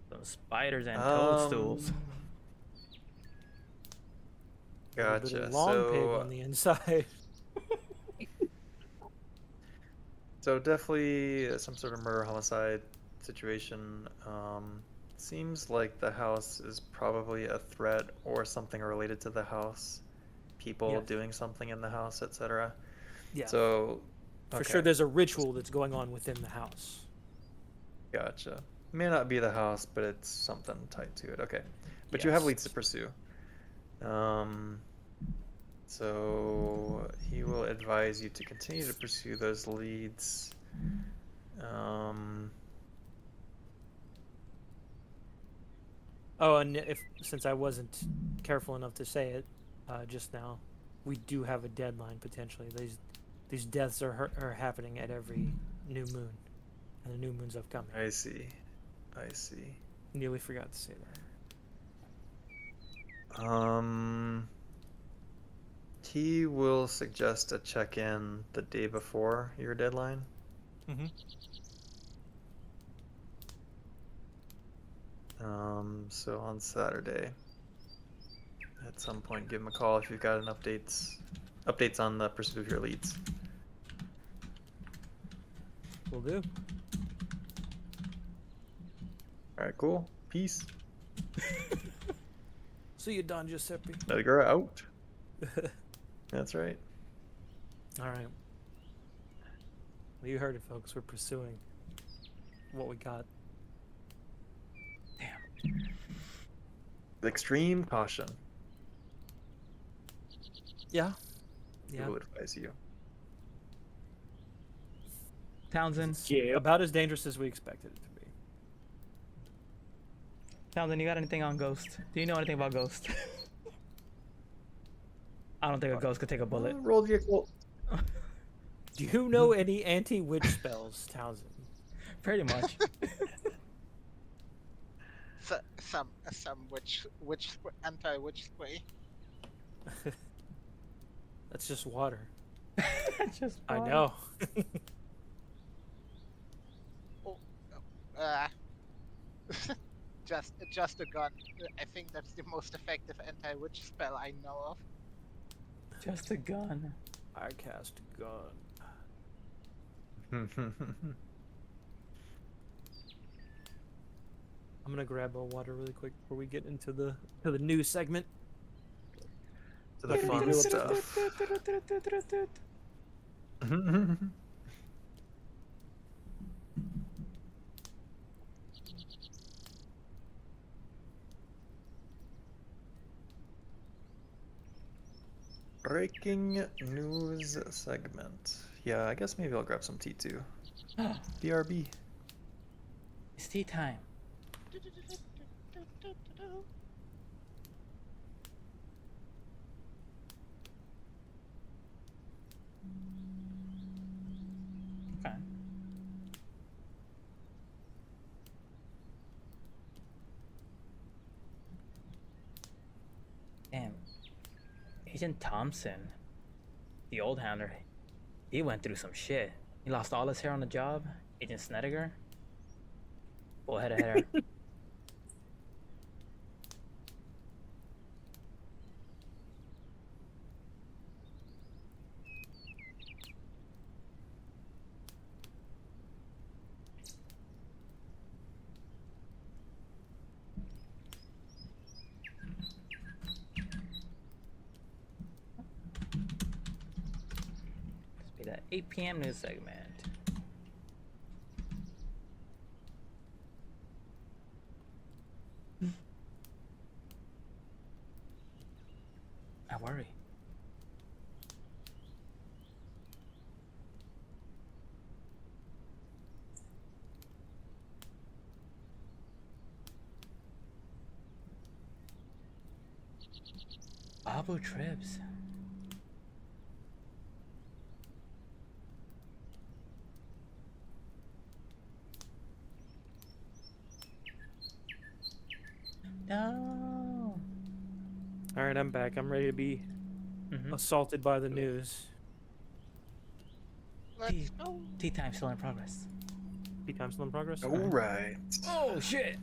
Some spiders and toadstools. A little bit Gotcha. of long pig So, on the inside. so definitely some sort of murder homicide situation. Seems like the house is probably a threat or something related to the house. people Yes. doing something in the house, etc. Yeah. So, For okay, sure, there's a ritual that's going on within the house. gotcha. May not be the house, but it's something tied to it. Okay, but you have Yes. leads to pursue. Um, so he will advise you to continue to pursue those leads. Um, Oh, and if since I wasn't careful enough to say it just now, we do have a deadline potentially. These deaths are happening at every new moon, and the new moon's upcoming. I see. I see. Nearly forgot to say that. He will suggest a check-in the day before your deadline. Mm-hmm. So on Saturday, at some point, give him a call if you've got an updates on the pursuit of your leads. Will do. All right, cool. Peace. See you, Don Giuseppe. Edgar out. That's right. All right. Well, you heard it, folks. We're pursuing what we got. With extreme caution. Yeah. We Yeah. will advise you. Townsend, Yeah. About as dangerous as we expected it to be. Townsend, you got anything on Ghost? Do you know anything about Ghost? I don't think a ghost could take a bullet. Roll the occult. Do you know any anti-witch spells, Townsend? Pretty much. So, some anti-witch spray. That's just water. Just I water. know. Uh, just a gun. I think that's the most effective anti-witch spell I know of. Just a gun. I cast a gun. I'm gonna grab a water really quick before we get into the news segment. To the What can we fun do stuff. Breaking news segment. Yeah, I guess maybe I'll grab some tea too. BRB. It's tea time. Okay. Damn. Agent Thompson, the old hounder, he went through some shit. He lost all his hair on the job. Agent Snedeker, full head of hair. Must be that 8 p.m. news segment. I worry. Babu trips. No. All right, I'm back. I'm ready to be Mm-hmm. assaulted by the news. Let's go. Tea time still in progress. Tea time still in progress. All right. Oh shit!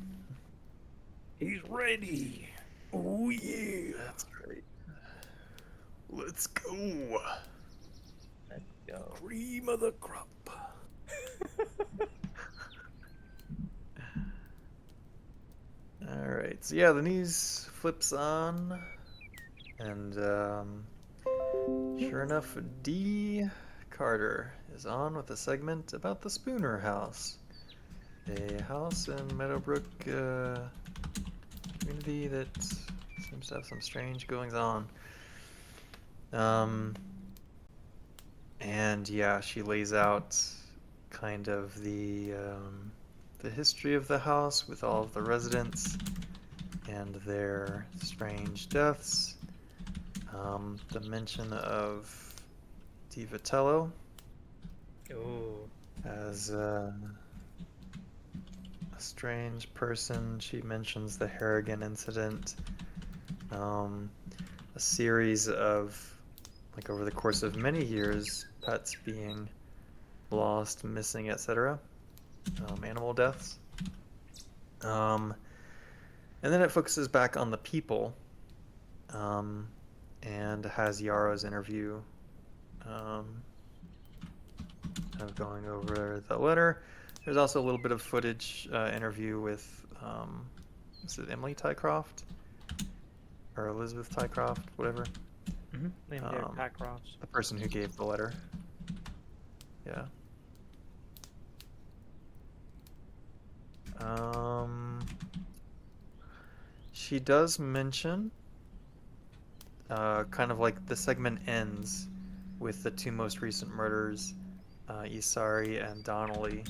He's ready. Oh yeah. That's great. Let's go. Let's go. Cream of the crop. All right. So yeah, the news flips on, and Sure enough, D. Carter is on with a segment about the Spooner House, a house in Meadowbrook community that seems to have some strange goings on. And yeah, she lays out kind of the history of the house with all of the residents and their strange deaths. The mention of Di Vitello Ooh. as a strange person. She mentions the Harrigan incident, a series of, like, over the course of many years, pets being lost, missing, etc. Animal deaths. And then it focuses back on the people, and has Yaro's interview, kind of going over the letter. There's also a little bit of footage, interview with, is it Emily Tycroft? Or Elizabeth Tycroft, whatever. Named Derek Packross. The person who gave the letter. Yeah. She does mention, kind of like the segment ends with the two most recent murders, Isari and Donnelly.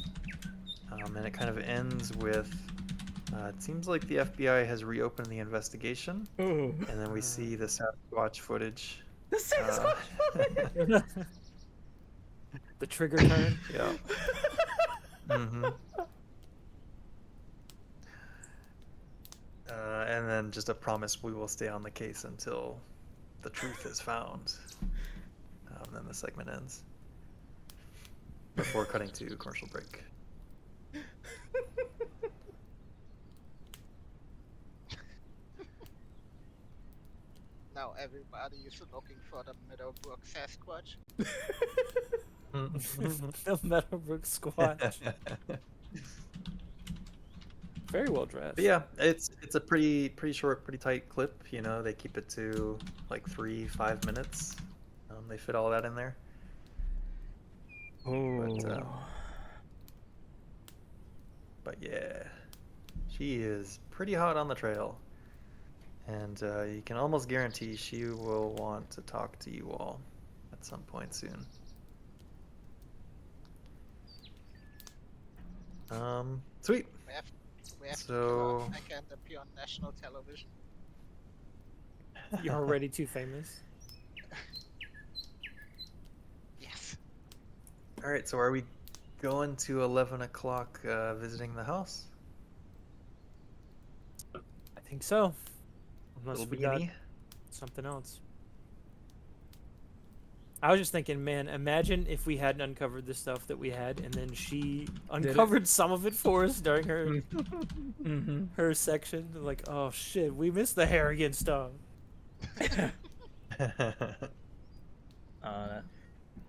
And it kind of ends with, it seems like the FBI has reopened the investigation, Ooh. and then we see the Sasquatch footage. The Uh, The trigger turn. yeah. Mm-hmm. And then just a promise we will stay on the case until the truth is found. Then the segment ends. Before cutting to commercial break. Now everybody is looking for the Meadowbrook Sasquatch. The Meadowbrook Squatch. Very well dressed. But yeah, it's a pretty short, pretty tight clip. You know, they keep it to like 3-5 minutes. They fit all that in there. But yeah, she is pretty hot on the trail, and you can almost guarantee she will want to talk to you all at some point soon. Sweet. We have to So- kill her back and appear on national television. You're already too famous. Yes. All right, so are we going to 11 o'clock visiting the house? I think so. Unless Little we got beanie? something else. I was just thinking, man, imagine if we hadn't uncovered the stuff that we had, and then she uncovered some of it for us during her Mm-hmm. her section. Like, oh shit, we missed the Harrigan stuff.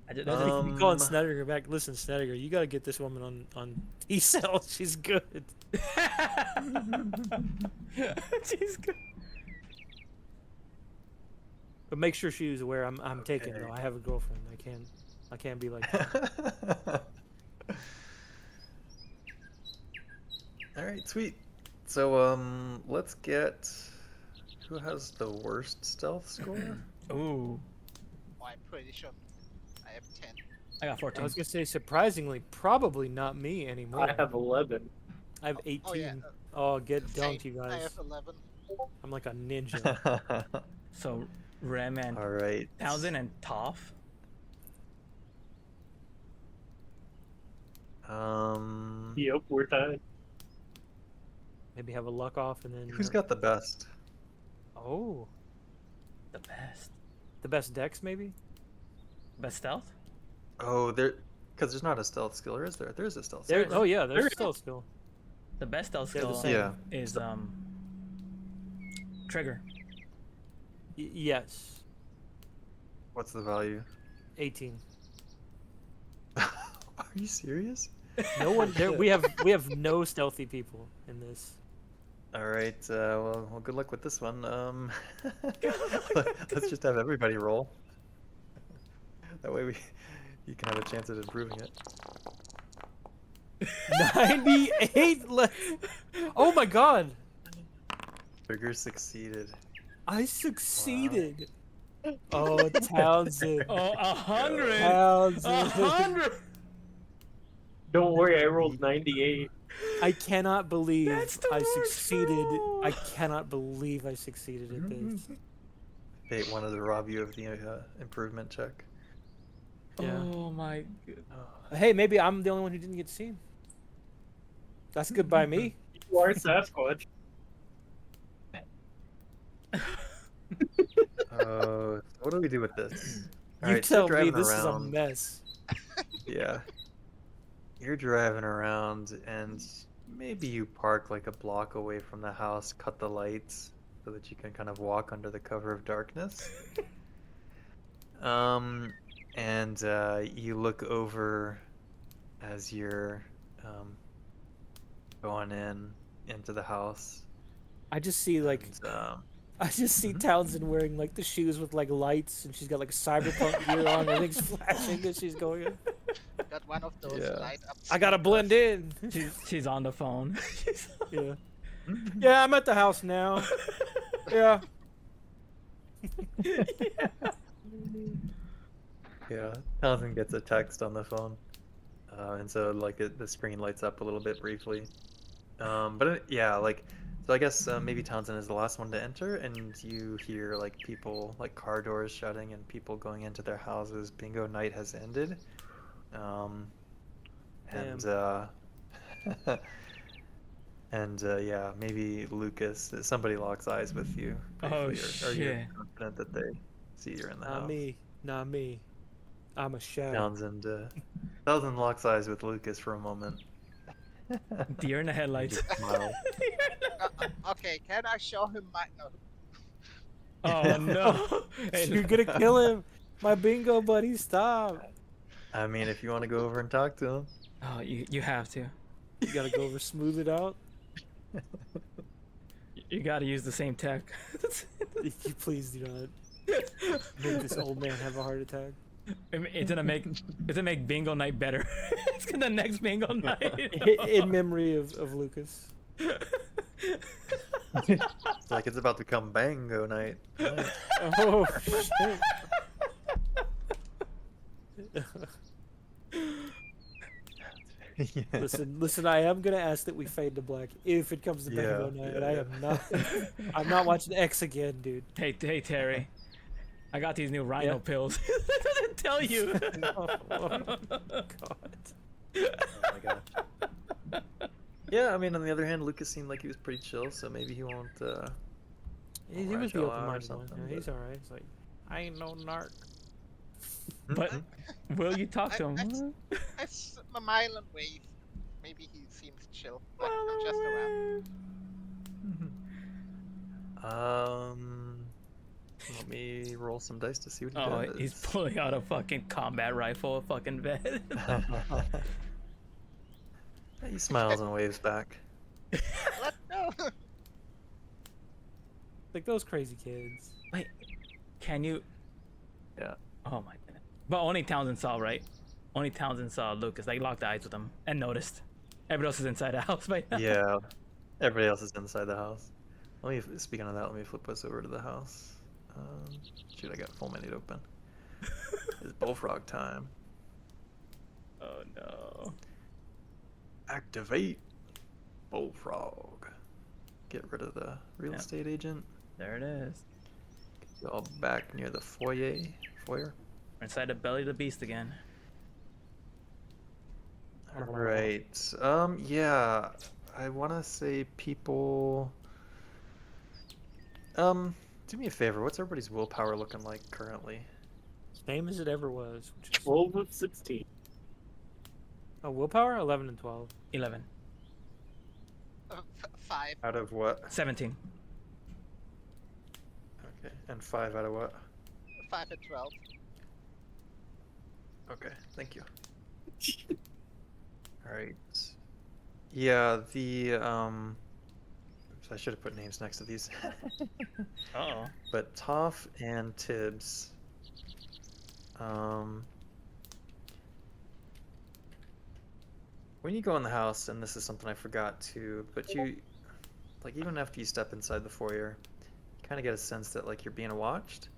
I just, We calling Snedeker back. Listen, Snedeker, you gotta get this woman on T-cell. She's good. She's good. But make sure she's aware I'm taken though. I have a girlfriend. I can't be like that. All right, sweet. So let's get, who has the worst stealth score? Ooh, Oh, I'm pretty sure I have 10. I got I 14. was gonna say surprisingly, probably not me anymore. I have 11. I have 18. Oh, yeah. Oh, get Same. dunked, you I guys. have 11. I'm like a ninja. So Rem and All right. Townsend and Toph. Yep, we're tied. Maybe have a luck off and then. Who's got the best? Oh, The best. the best decks maybe. Best stealth? Oh, because there's not a stealth skill, or is there? There's a stealth There. skill. Oh yeah, there's There still skill. The best stealth They're the skill same. Yeah. is trigger. Yes, What's the value? 18. Are you serious? No one. There. We have no stealthy people in this. All right. Well, good luck with this one. Let's just have everybody roll. That way you can have a chance at improving it. 98 left. Oh my god! Trigger succeeded. I succeeded. Oh, Townsend. Oh, 100. Townsend. 100. Don't worry, I rolled 98. I cannot believe That's the I worst succeeded. roll. I cannot believe I succeeded at this. Fate wanted to rob you of the improvement check. Yeah. Oh my god. Hey, maybe I'm the only one who didn't get seen. That's good by me. You are Sasquatch. What do we do with this? You Alright, so tell you're me driving this is a around. mess. Yeah. You're driving around and maybe you park like a block away from the house, cut the lights so that you can kind of walk under the cover of darkness. And you look over as you're going into the house. I just see like And, I just see Mhm. Townsend wearing like the shoes with like lights, and she's got like cyberpunk gear on. Everything's flashing as she's going in. Got one of those Yeah. light up. I gotta blend in. She's on the phone. Yeah. Yeah, I'm at the house now. Yeah. Yeah, Townsend gets a text on the phone, and so like the screen lights up a little bit briefly. Yeah, like so I guess maybe Townsend is the last one to enter, and you hear like people like car doors shutting and people going into their houses. Bingo night has ended, and yeah, maybe Lucas, somebody locks eyes with you Oh, briefly, or you're shit. confident that they see you're in the Not house. me. Not me. I'm a shadow. Townsend locks eyes with Lucas for a moment. Deer in the He headlights. just smiles. Okay, can I show him my? No. Oh no. Hey, You're gonna kill him. My bingo buddy, stop. I mean, if you want to go over and talk to him. oh, you have to. You gotta go over, smooth it out. You gotta use the same tech. You please do not make this old man have a heart attack. It's gonna make bingo night better. It's gonna next bingo night. In memory of Lucas. It's like it's about to come bango night. Nice. Oh shit. Yeah. Listen. I am gonna ask that we fade to black if it comes to bingo night. I am not. I'm not watching X again, dude. Hey Terry, I got these new rhino Yeah? pills. It doesn't tell you. Oh, God. Oh my gosh. Yeah, I mean, on the other hand, Lucas seemed like he was pretty chill, so maybe he won't. He Alright, was the chill out or open-minded one. something, Yeah, he's but- alright. He's like, I ain't no narc. But will you talk to him? I smile and wave. Maybe he seems chill. Like I'm just around. Let me roll some dice to see what he Oh, does. he's pulling out a fucking combat rifle, a fucking vet. He smiles and waves back. Let's go. Like those crazy kids. Wait, can you? Yeah. Oh my goodness. But only Townsend saw, right? Only Townsend saw Lucas. Like locked eyes with him and noticed. Everybody else is inside the house right now. Yeah. Everybody else is inside the house. Speaking of that, let me flip us over to the house. Shoot, I got full menu open. It's Bullfrog time. Oh no. Activate Bullfrog. Get rid of the real Yep. estate agent. There it is. Get you all back near the foyer. We're inside the belly of the beast again. Alright. Yeah. I wanna say people do me a favor, what's everybody's willpower looking like currently? Same as it ever was. Which is, 12 of 16. oh, willpower? 11 and 12. 11. 5. Out of what? 17. Okay. And 5 out of what? 5 and 12. Okay, thank you. Alright. Yeah, the oops, I should have put names next to these. Oh. But Toph and Tibbs when you go in the house, and this is something I forgot to, but you, like, even after you step inside the foyer, you kind of get a sense that like you're being watched,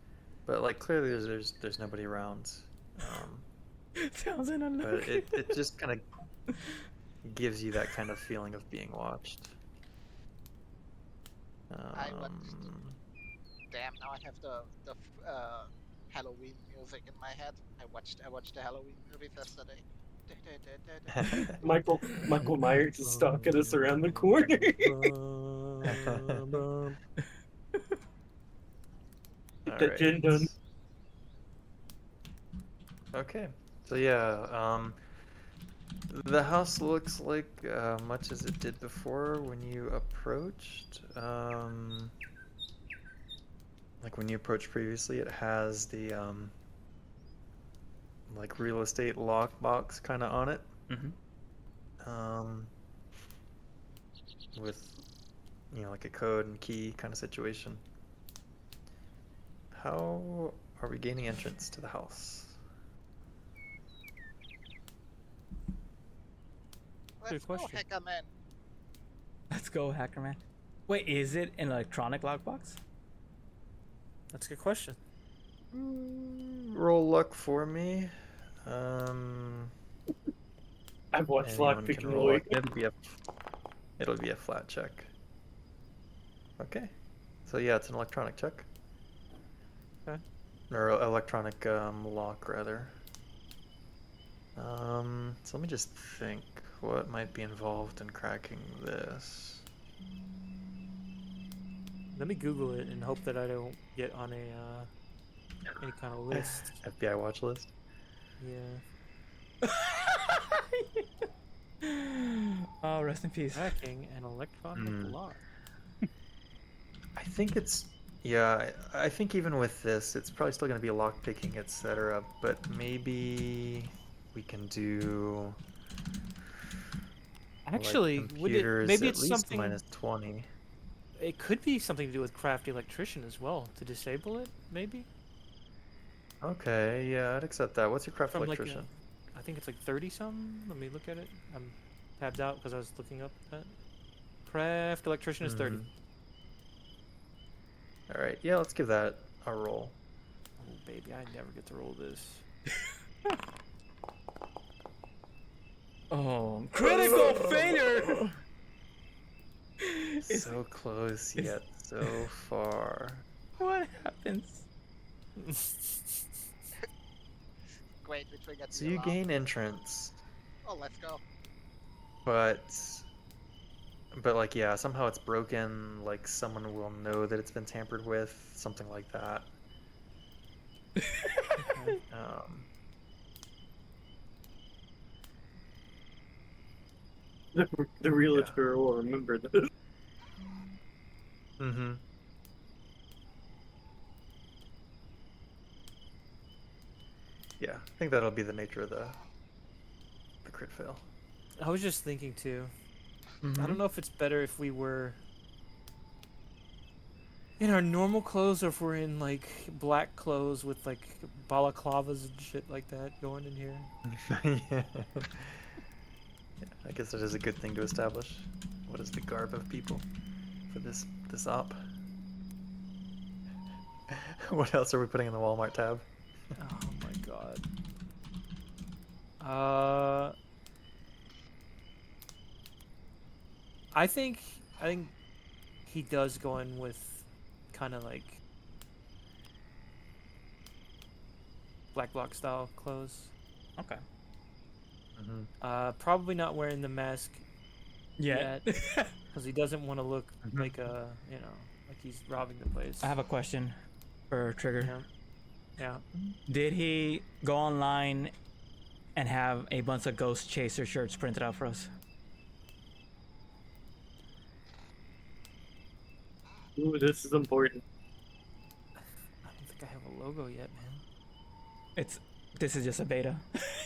but like clearly there's nobody around. Sounds in a But look. it just kind of gives you that kind of feeling of being watched. I watched. Um, Damn, now I have the Halloween music in my head. I watched the Halloween movies yesterday. Michael Myers is stalking us around the corner. Get that gin done. Okay, so yeah, the house looks like much as it did before when you approached. Like when you approached previously, it has the like real estate lockbox kind of on it. Um, with like a code and key kind of situation. How are we gaining entrance to the house? Let's go, question. Hacker Man. Let's go, Hacker Man. Wait, is it an electronic lockbox? That's a good question. Roll luck for me. I've watched Anyone can lockpicking roll away. luck. It'll be a flat check. Okay. So yeah, it's an electronic check. Okay. Or electronic lock rather. So let me just think what might be involved in cracking this. Let me Google it and hope that I don't get on a any kind of list. FBI watch list. Yeah. Oh, rest in peace. Hacking an electronic lock. I think it's yeah. I think even with this, it's probably still going to be lock picking, etc. But maybe we can do Actually, like would it, computers maybe at it's least something. minus 20. It could be something to do with crafty electrician as well to disable it. Maybe Okay, yeah, I'd accept that. What's your craft from electrician? I think it's like 30 something. Let me look at it. I'm tabbed out because I was looking up that. Craft electrician is 30. All right, yeah, let's give that a roll. Oh baby, I never get to roll this. Oh, critical failure! So close yet so far. What happens? Great, we triggered So the you alarm. gain entrance, Oh, let's go. but like yeah, somehow it's broken. Like someone will know that it's been tampered with, something like that. The realtor will remember this. Mm-hmm. Yeah, I think that'll be the nature of the crit fail. I was just thinking too. I don't know if it's better if we were in our normal clothes or if we're in like black clothes with like balaclavas and shit like that going in here. Yeah. I guess that is a good thing to establish. What is the garb of people for this op? What else are we putting in the Walmart tab? Oh my god. I think he does go in with kind of like black bloc style clothes. Okay. Probably not wearing the mask Yeah. yet because he doesn't want to look like like he's robbing the place. I have a question for Trigger. Yeah. Did he go online and have a bunch of Ghost Chaser shirts printed out for us? Ooh, this is important. I don't think I have a logo yet, man. This is just a beta.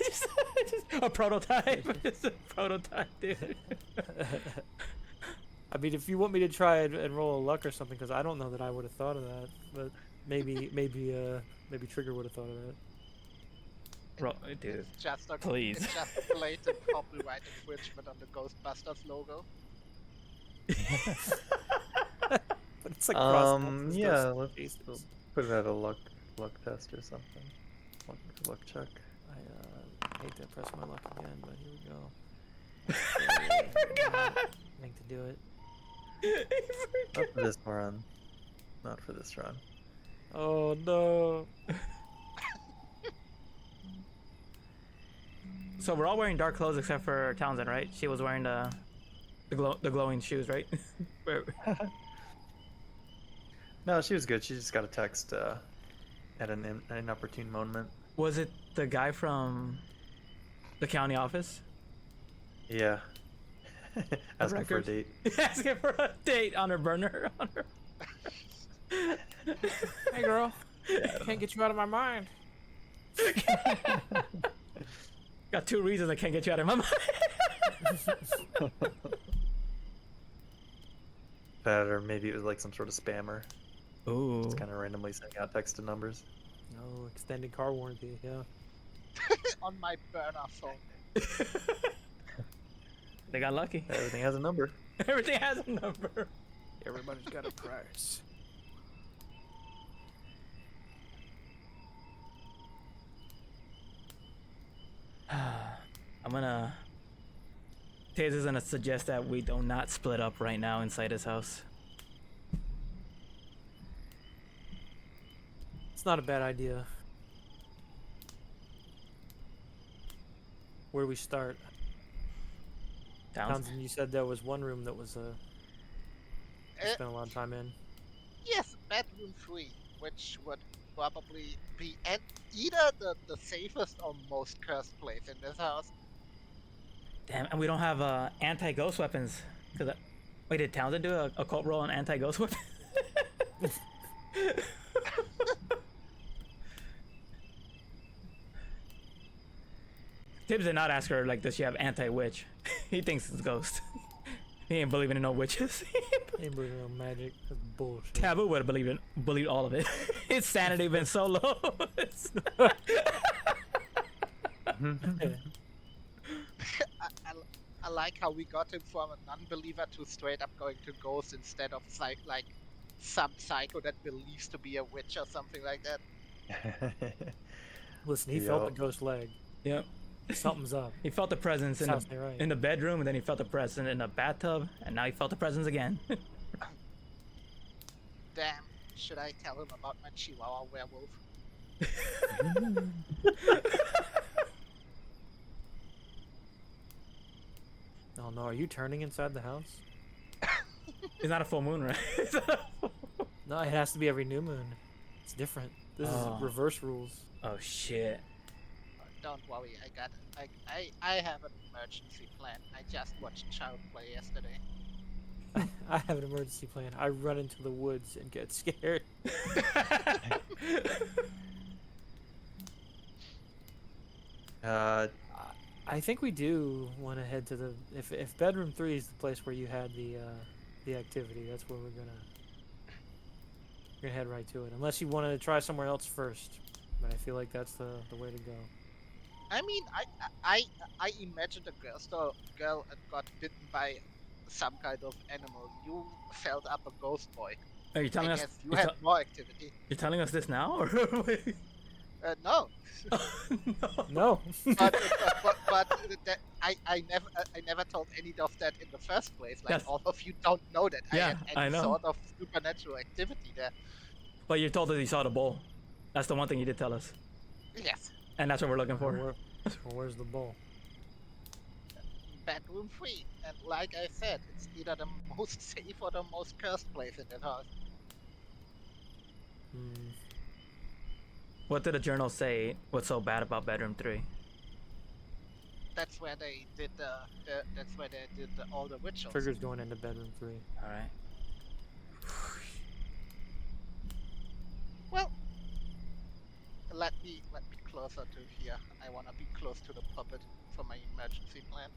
just a prototype. It's a prototype, dude. I mean, if you want me to try and roll a luck or something, because I don't know that I would have thought of that, but maybe Trigger would have thought of that. Dude, It's just a please. It's just a blatant copyright infringement on the Ghostbusters logo. But it's like cross Yeah, let's put it at a luck test or something. Luck check. I hate to press my luck again, but here we go. I think to do it. Not for this run. Not for this run. Oh no. So we're all wearing dark clothes except for Townsend, right? She was wearing the glowing shoes, right? No, she was good. She just got a text at an inopportune moment. Was it the guy from the county office? Yeah. Asking for a record. date. Asking for a date on her burner. Hey girl, can't get you out of my mind. Got 2 reasons I can't get you out of my mind. That, or maybe it was like some sort of spammer. Ooh. Just kind of randomly sending out text to numbers. No extended car warranty. Yeah. On my burner phone. They got lucky. Everything has a number. Everything has a number. Everybody's got a price. I'm gonna. Taser's gonna suggest that we do not split up right now inside his house. It's not a bad idea. Where do we start? Townsend, you said there was one room that was you spent a lot of time in. Yes, bedroom 3, which would probably be either the safest or most cursed place in this house. Damn, and we don't have anti-ghost weapons. Wait, did Townsend do a cult roll on anti-ghost weapons? Tibbs did not ask her, like, does she have anti-witch? He thinks it's ghost. He ain't believing in no witches. He ain't believing in no magic. That's bullshit. Taboo would have believed all of it. His sanity been so low. I like how we got him from a non-believer to straight up going to ghost instead of like some psycho that believes to be a witch or something like that. Listen, he felt the ghost leg. Yep. Something's up. He felt the presence in Sounds right. the bedroom, and then he felt the presence in the bathtub, and now he felt the presence again. Damn, should I tell him about my Chihuahua werewolf? Oh no, are you turning inside the house? It's not a full moon, right? No, it has to be every new moon. It's different. This is reverse rules. Oh shit. Don't worry, I have an emergency plan. I just watched Child Play yesterday. I have an emergency plan. I run into the woods and get scared. I think we do want to head to the if bedroom 3 is the place where you had the activity. That's where we're gonna head right to it. Unless you wanted to try somewhere else first, but I feel like that's the way to go. I mean, I imagined a girl and got bitten by some kind of animal. You felt up a ghost boy. Are you telling I us? guess you had more activity. You're telling us this now, or? No. No. but I never told any of that in the first place. Like Yes. all of you don't know that Yeah, I I had know. any sort of supernatural activity there. But you told us you saw the bowl. That's the one thing you did tell us, Yes. and that's what we're looking for. Where's the bowl? Bedroom 3, and like I said, it's either the most safe or the most cursed place in that house. Hmm. What did the journal say? What's so bad about bedroom 3? That's where they did all the rituals. Trigger's going into bedroom 3. All right. Well, let me closer to here. I want to be close to the puppet for my emergency plan.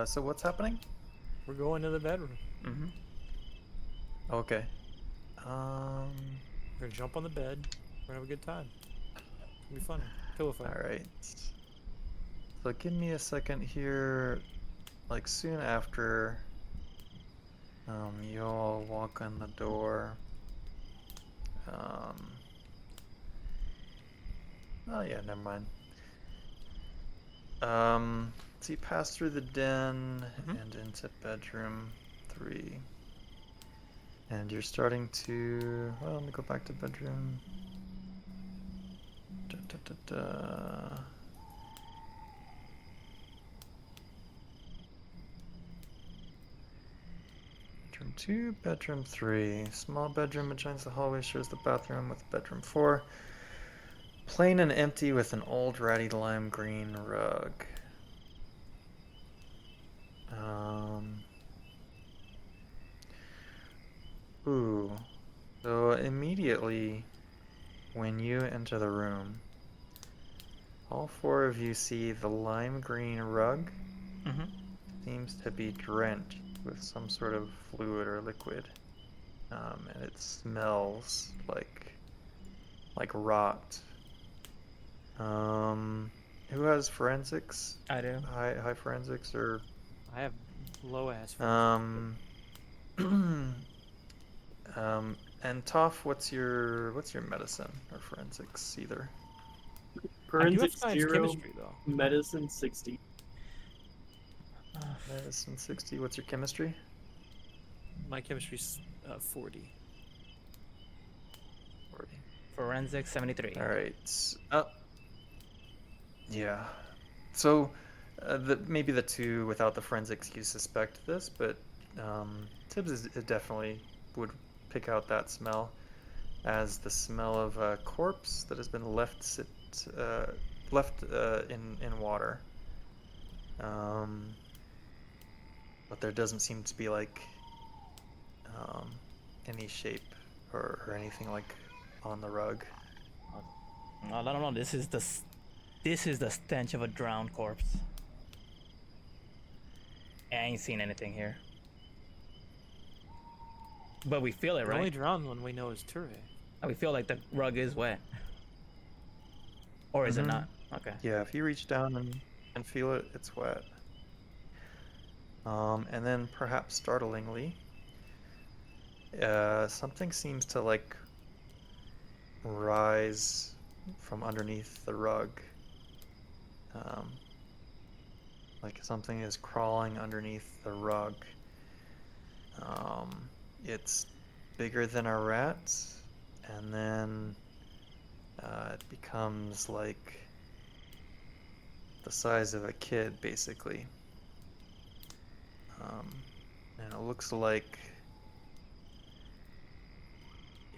So what's happening? We're going to the bedroom. Mm-hmm. Okay. We're gonna jump on the bed. We're gonna have a good time. It'll be fun. Pillow fight. All right. So give me a second here. Like soon after, you all walk on the door. Oh yeah, never mind. So you pass through the den and into bedroom 3. And you're starting to, well, let me go back to bedroom. Da, da, da, da. Bedroom 2, bedroom 3. Small bedroom adjoins the hallway, shares the bathroom with bedroom 4. Plain and empty with an old ratty lime green rug. Ooh. So immediately when you enter the room, all 4 of you see the lime green rug seems to be drenched with some sort of fluid or liquid. And it smells like rot. Who has forensics? I do. High forensics or I have low ass. And Toph, what's your medicine or forensics either? I do have Forensics science 0, chemistry though. medicine 60. Medicine 60. What's your chemistry? My chemistry's 40. 40. Forensics 73. All right. Yeah. So, maybe the 2 without the forensics you suspect this, but Tibbs is definitely would pick out that smell as the smell of a corpse that has been left in water. But there doesn't seem to be like any shape or anything like on the rug. I don't know. This is the stench of a drowned corpse. I ain't seen anything here. But we feel it, The only right? drowned one we know is Ture. We feel like the rug is wet. Or is it not? Okay. Yeah, if you reach down and feel it, it's wet. And then perhaps startlingly, something seems to like rise from underneath the rug. Like something is crawling underneath the rug. It's bigger than a rat, and then it becomes like the size of a kid, basically. And it looks like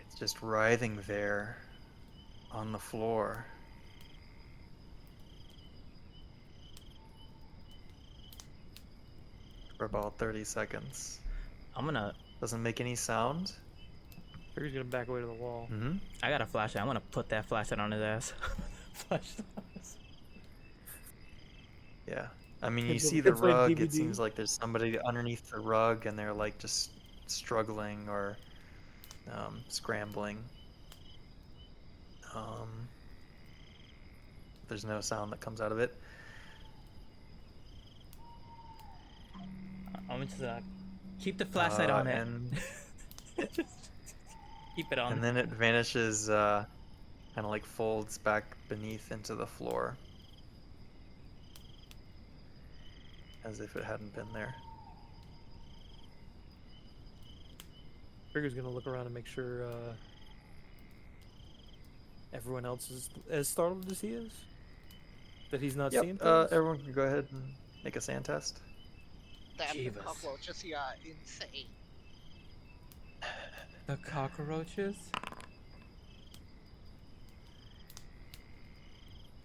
it's just writhing there on the floor. For about 30 seconds. I'm gonna. Doesn't make any sound. Figure's gonna back away to the wall. Mm-hmm. I got a flashlight. I'm gonna put that flashlight on his ass. Flashlight. Yeah. I mean, you It's see the it's like rug, it DVD. seems like there's somebody underneath the rug and they're like just struggling or scrambling. There's no sound that comes out of it. I'm just keep the flashlight on it. And, Keep it on. and then it vanishes, kind of like folds back beneath into the floor. As if it hadn't been there. Figure's gonna look around and make sure everyone else is as startled as he is. That he's not seeing Yep, things. everyone can go ahead and make a sand test. Damn the Jeebus. cockroaches, you are insane. The cockroaches?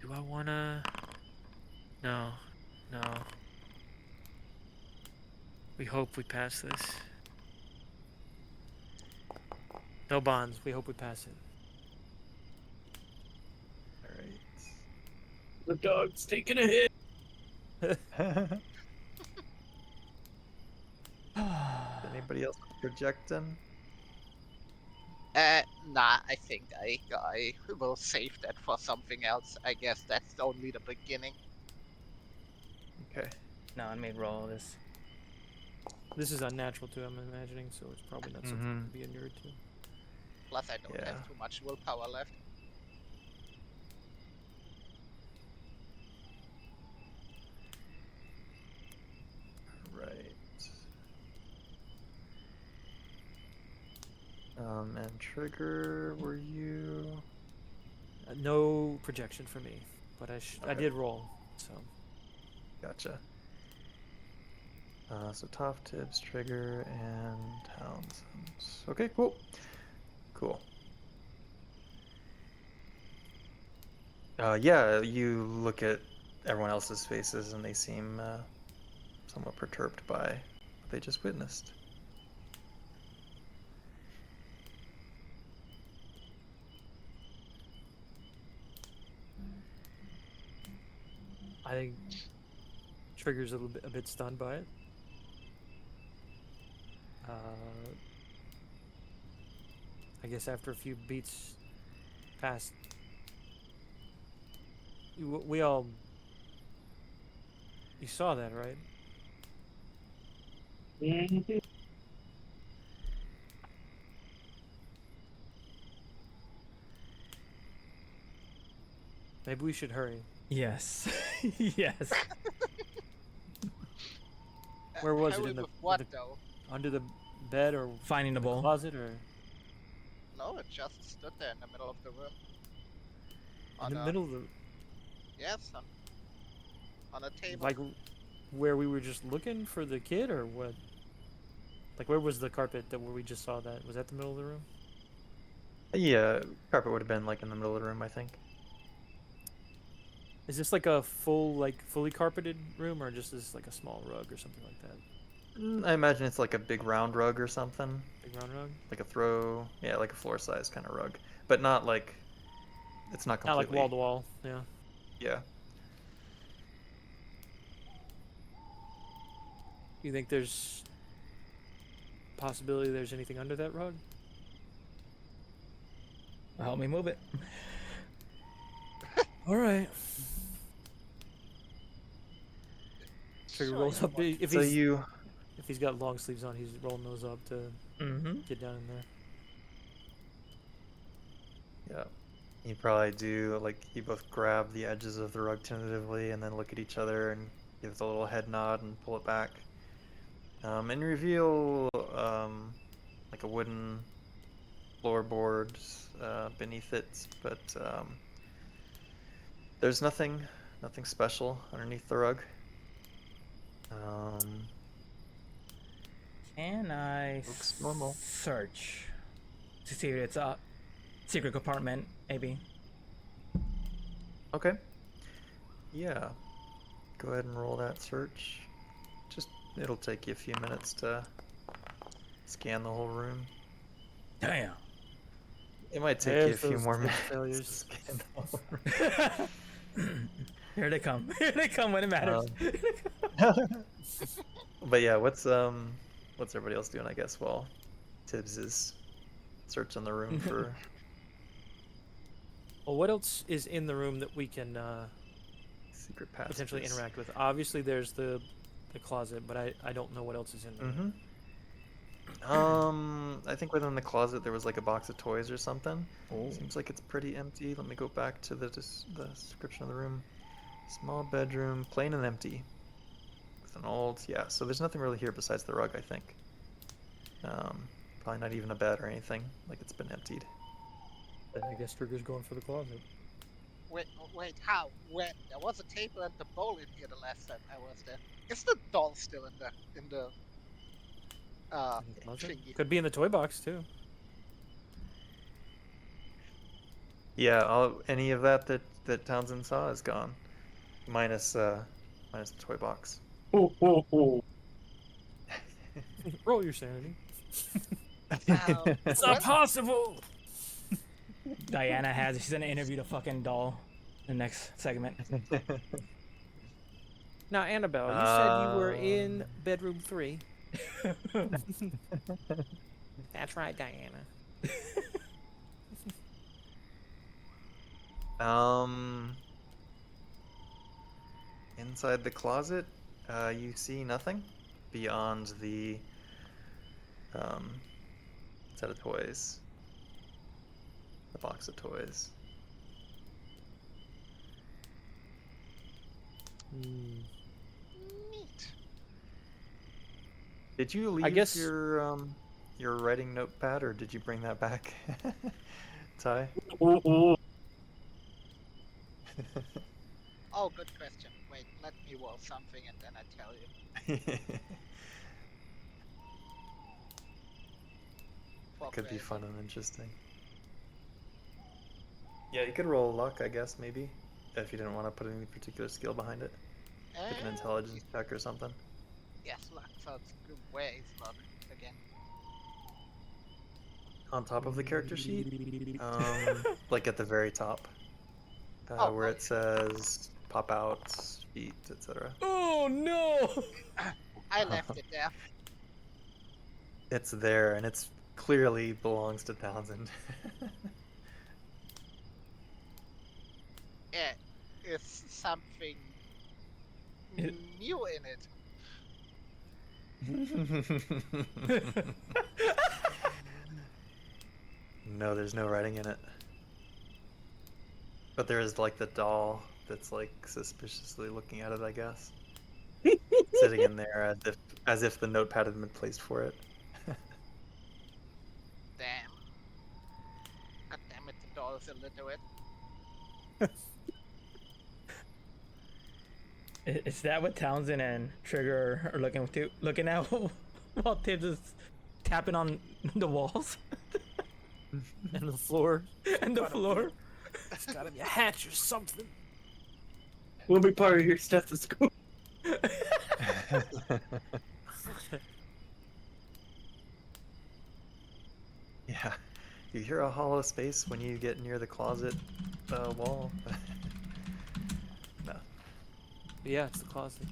Do I wanna? No. We hope we pass this. No bonds. We hope we pass it. The dog's taking a hit. Alright. Anybody else projecting? Nah, I think I will save that for something else. I guess that's only the beginning. Okay. No, I made roll this. This is unnatural too, I'm imagining, so it's probably not something to be inured to. Plus, I don't Yeah. have too much willpower left. Right. And Trigger, were you? No projection for me, but I Okay. did roll, so. Gotcha. So Top Tips, Trigger, and Townsend. Okay, cool. Cool. Yeah, you look at everyone else's faces and they seem somewhat perturbed by what they just witnessed. I think Trigger's a bit stunned by it. I guess after a few beats passed, we all. You saw that, right? Mhm. Maybe we should hurry. Yes. Yes. Where was it? Hurry In the, with what in the though? under the bed or Finding the the bowl. closet or No, it just stood there in the middle of the room. in the middle of the Yes, on a table. like where we were just looking for the kid or what? Like where was the carpet that where we just saw that? Was that the middle of the room? Yeah, carpet would have been like in the middle of the room, I think. Is this like a fully carpeted room or just is like a small rug or something like that? I imagine it's like a big round rug or something, Big round rug? like a like a floor size kind of rug, but not like it's not Not completely. like wall to wall. Yeah. Yeah. You think there's possibility there's anything under that rug? Help me move it. All right. Trigger Sure, rolls you up. want- If So he's you. if he's got long sleeves on, he's rolling those up to Mm-hmm. get down in there. Yeah. You probably do, like, you both grab the edges of the rug tentatively and then look at each other and give it a little head nod and pull it back. And reveal, like a wooden floorboard beneath it, but there's nothing special underneath the rug. Can I Looks normal. search to see if it's a secret compartment, maybe? Okay. Yeah. Go ahead and roll that search. It'll take you a few minutes to scan the whole room. Damn. It might take you a There's few those more good minutes to failures. scan the whole room. Here they come. Here they come when it matters. But yeah, what's everybody else doing? I guess while Tibbs is searching the room for. Well, what else is in the room that we can Secret passages. potentially interact with? Obviously, there's the closet, but I don't know what else is in there. I think within the closet there was like a box of toys or something. Oh. Seems like it's pretty empty. Let me go back to the description of the room. Small bedroom, plain and empty. With an old, yeah. So there's nothing really here besides the rug, I think. Probably not even a bed or anything. Like it's been emptied. Then I guess Trigger's going for the closet. Wait, how? When? There was a table and the bowl in here the last time I was there. Is the doll still in the In the closet? thingy? Could be in the toy box too. Yeah, any of that Townsend saw is gone. Minus the toy box. Ooh, ooh, ooh. Roll your sanity. It's Not possible. Diana has it. She's gonna interview the fucking doll in the next segment. Now, Annabelle, you said you were in bedroom 3. That's right, Diana. Um, inside the closet, you see nothing beyond the um, set of toys, the box of toys. Hmm. Neat. Did you leave guess- your writing notepad, or did you bring that back, Ty? Ooh. Oh, good question. Wait, let me roll something and then I tell you. For Could be crazy. fun and interesting. Yeah, you could roll luck, I guess, maybe, if you didn't want to put any particular skill behind it, like an intelligence check or something. Yes, luck. So it's where is luck again? On top of the character sheet, like at the very top, Oh, where okay. it says pop out, feet, etc. Oh no! I left it there. It's there, and it's clearly belongs to Townsend. Yeah, it's something It- new in it. No, there's no writing in it. But there is like the doll that's like suspiciously looking at it, I guess. Sitting in there as if the notepad had been placed for it. Damn. God damn it, the doll is illiterate. Is that what Townsend and Trigger are looking at while Tibbs is tapping on the walls And the floor. and the floor? It's gotta be a hatch or something. We'll be part of your stethoscope. Yeah, you hear a hollow space when you get near the closet wall. No. Yeah, it's the closet.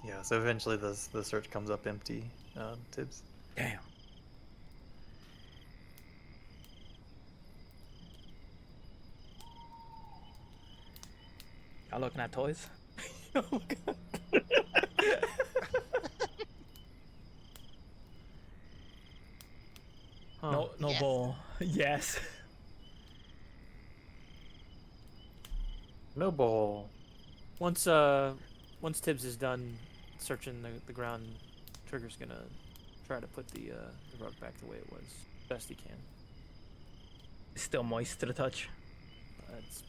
Yeah, so eventually the search comes up empty, Tibbs. Damn. Y'all looking at toys? Oh my god. Huh. No Yes. bowl. Yes. No bowl. Once Tibbs is done searching the ground, Trigger's gonna try to put the rug back the way it was, best he can. Still moist to the touch. That's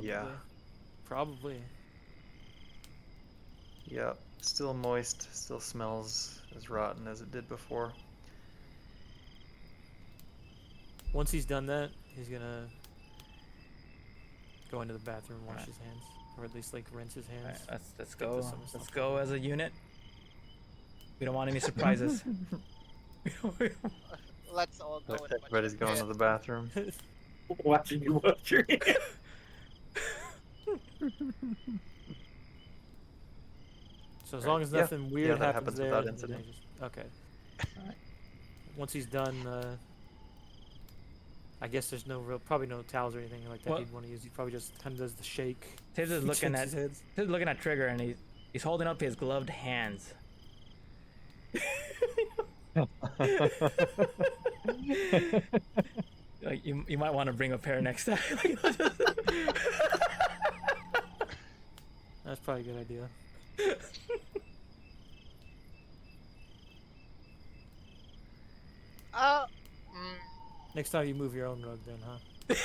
Yeah. probably. Yep. Still moist, still smells as rotten as it did before. Once he's done that, he's gonna go into the bathroom, wash Alright. his hands, or at least like rinse his hands. Alright, let's Get go. this on the Let's stuff. go as a unit. We don't want any surprises. Let's all go and watch Everybody's the going to bed. the bathroom. Watching you wash your hands. So as Right. long as Yeah. nothing weird that happens happens there, without then incident. okay. Once he's done, I guess there's probably no towels or anything like that Well- he'd want to use. He probably just kind of does the shake. Tibbs is looking shakes at his heads. Tibbs is looking at Trigger and he's holding up his gloved hands. Like you might want to bring a pair next time. That's probably a good idea. Uh, mm, Next time you move your own rug, then, huh?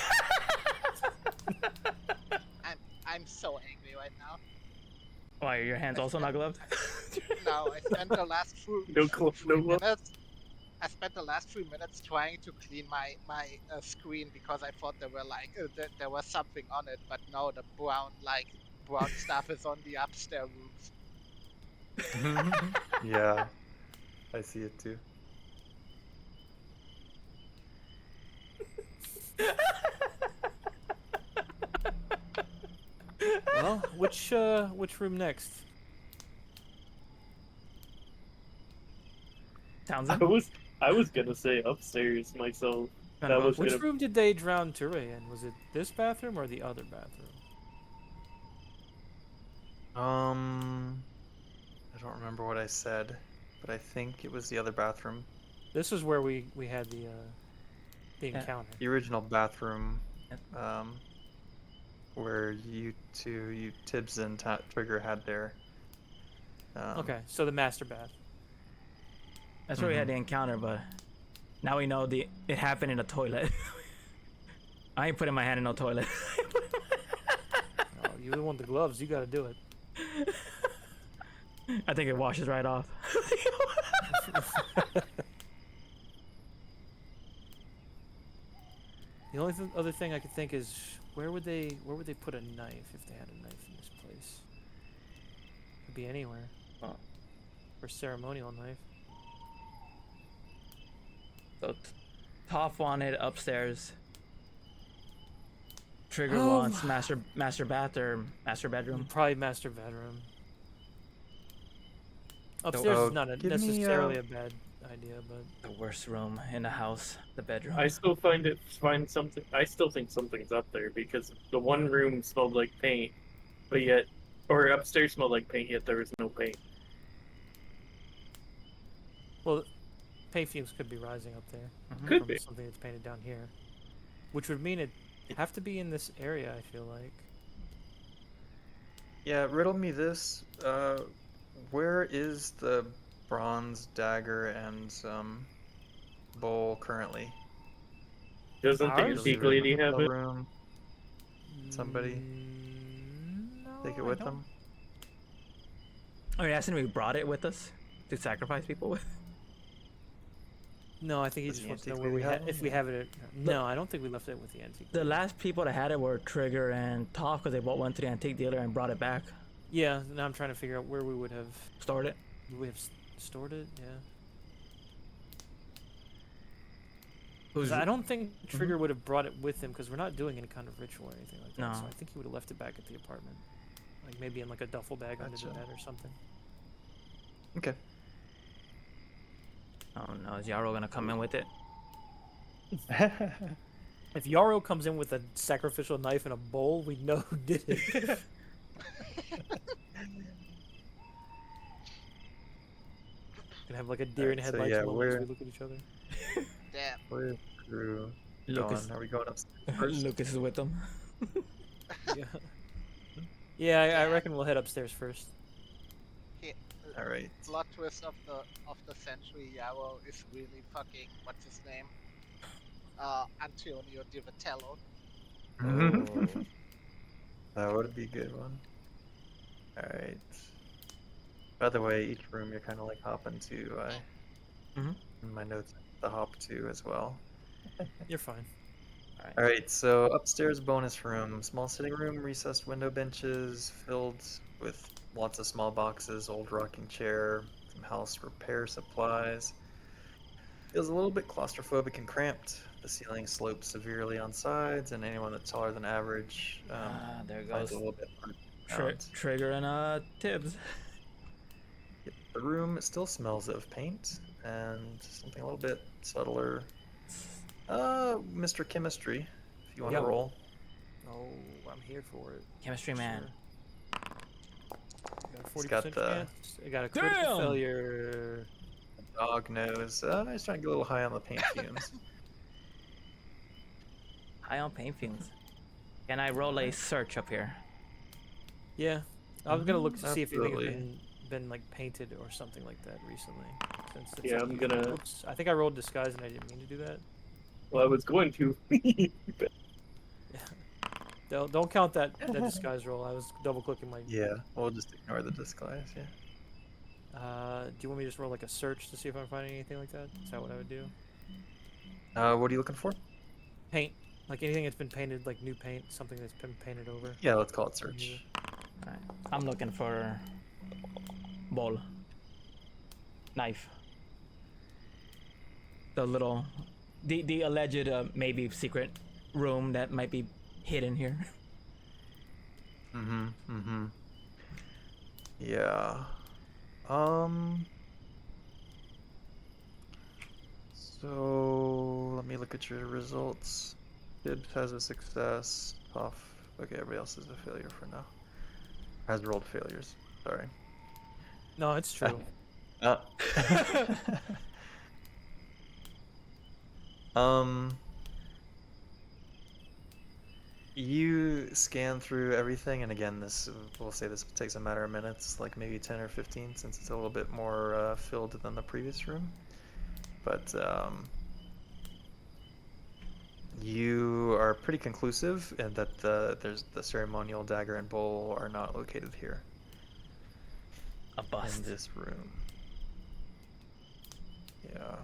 I'm so angry right now. Why are your hands also not gloved? No, I spent the last No glove, no glove. minutes. I spent the last 3 minutes trying to clean my screen because I thought there were like there was something on it, but no, the brown stuff is on the upstairs roof. Yeah, I see it too. Well, which room next? Townsend. I was gonna say upstairs myself. Kind That of was Which gonna. room did they drown Ture in? Was it this bathroom or the other bathroom? I don't remember what I said, but I think it was the other bathroom. This is where we had the Yeah. encounter. The original bathroom, Yep. where you Tibbs and Trigger had their. Okay, so the master bath. That's where we had Mhm. the encounter, but now we know it happened in a toilet. I ain't putting my hand in no toilet. Oh, you want the gloves? You got to do it. I think it washes right off. The only other thing I could think is where would they put a knife if they had a knife in this place? Could be anywhere. Oh. Or ceremonial knife. So Toph wanted upstairs. Trigger Oh. wants master bath or master bedroom. Probably master bedroom. Upstairs Oh, is not give me, necessarily a bad idea, but The worst room in the house, the bedroom. I still find something. I still think something's up there because the one room smelled like paint, but yet, or upstairs smelled like paint, yet there was no paint. well, paint fumes could be rising up there Could from be. something that's painted down here, which would mean it'd have to be in this area. I feel like. Yeah, riddle me this. Where is the bronze dagger and bowl currently? Doesn't the Ours? antique lady have Hotel it? room. Somebody No, take it I with don't. them. Are you asking if we brought it with us to sacrifice people with? No, I think he Does just the wants to know antique where we lady have if one? we have it. No, I don't think we left it with the antique. The last people that had it were Trigger and Toph because they both went to the antique dealer and brought it back, Yeah, now I'm trying to figure out where we would have stored it. stored it. Yeah. Who's 'Cause I don't think Trigger would have brought it with him because we're not doing any kind of ritual or anything like that. No. So I think he would have left it back at the apartment, like maybe in like a duffel bag under the Gotcha. bed or something. Okay. Oh no, is Yarrow gonna come in with it? If Yarrow comes in with a sacrificial knife and a bowl, we know who did it. Gonna have like a deer in Alright, so headlights yeah, moment as we're- we look at each other. Damn. Where's Drew Lucas, going? Are we going upstairs first? Lucas is with them. Yeah. Yeah, I reckon we'll head upstairs first. All right. Plot twist of the century. Yarrow is really fucking what's his name? Antonio Di Vitello. Oh. That would be a good one. All right. By the way, each room you're kind of like hopping to. Mhm. In my notes, the hop to as well. You're fine. All right, so upstairs bonus room, small sitting room, recessed window benches filled with lots of small boxes, old rocking chair, some house repair supplies. Feels a little bit claustrophobic and cramped. The ceiling slopes severely on sides, and anyone that's taller than average There finds goes it a little bit hard to count. Trigger and Tibbs. Yep, the room still smells of paint and something a little bit subtler. Mr. Chemistry, if you want to Yep. roll. Oh, I'm here for it. Chemistry man. Got a It's 40% got the- chance. I got a critical Damn! failure. Dog nose. He's trying to get a little high on the paint fumes. High on paint fumes. Can I roll a search up here? Yeah, I was gonna look to see if anything Absolutely. has been like painted or something like that recently. Since it's Yeah, like I'm usually- gonna- Oops, I think I rolled disguise and I didn't mean to do that. Well, I was going to. Don't count that disguise roll. I was double clicking my. Yeah, we'll just ignore the disguise, yeah. Do you want me to just roll like a search to see if I'm finding anything like that? Is that what I would do? What are you looking for? Paint, like anything that's been painted, like new paint, something that's been painted over. Yeah, let's call it search. Alright. I'm looking for bowl. Knife. The little the alleged maybe secret room that might be hidden here. Mm-hmm. Yeah. So let me look at your results. Tibbs has a success. Puff. Okay, everybody else is a failure for now. Has rolled failures. Sorry. No, it's true. Uh, you scan through everything, and again, we'll say this takes a matter of minutes, like maybe 10 or 15, since it's a little bit more filled than the previous room. But you are pretty conclusive in that there's the ceremonial dagger and bowl are not located here A bust. in this room. Yeah.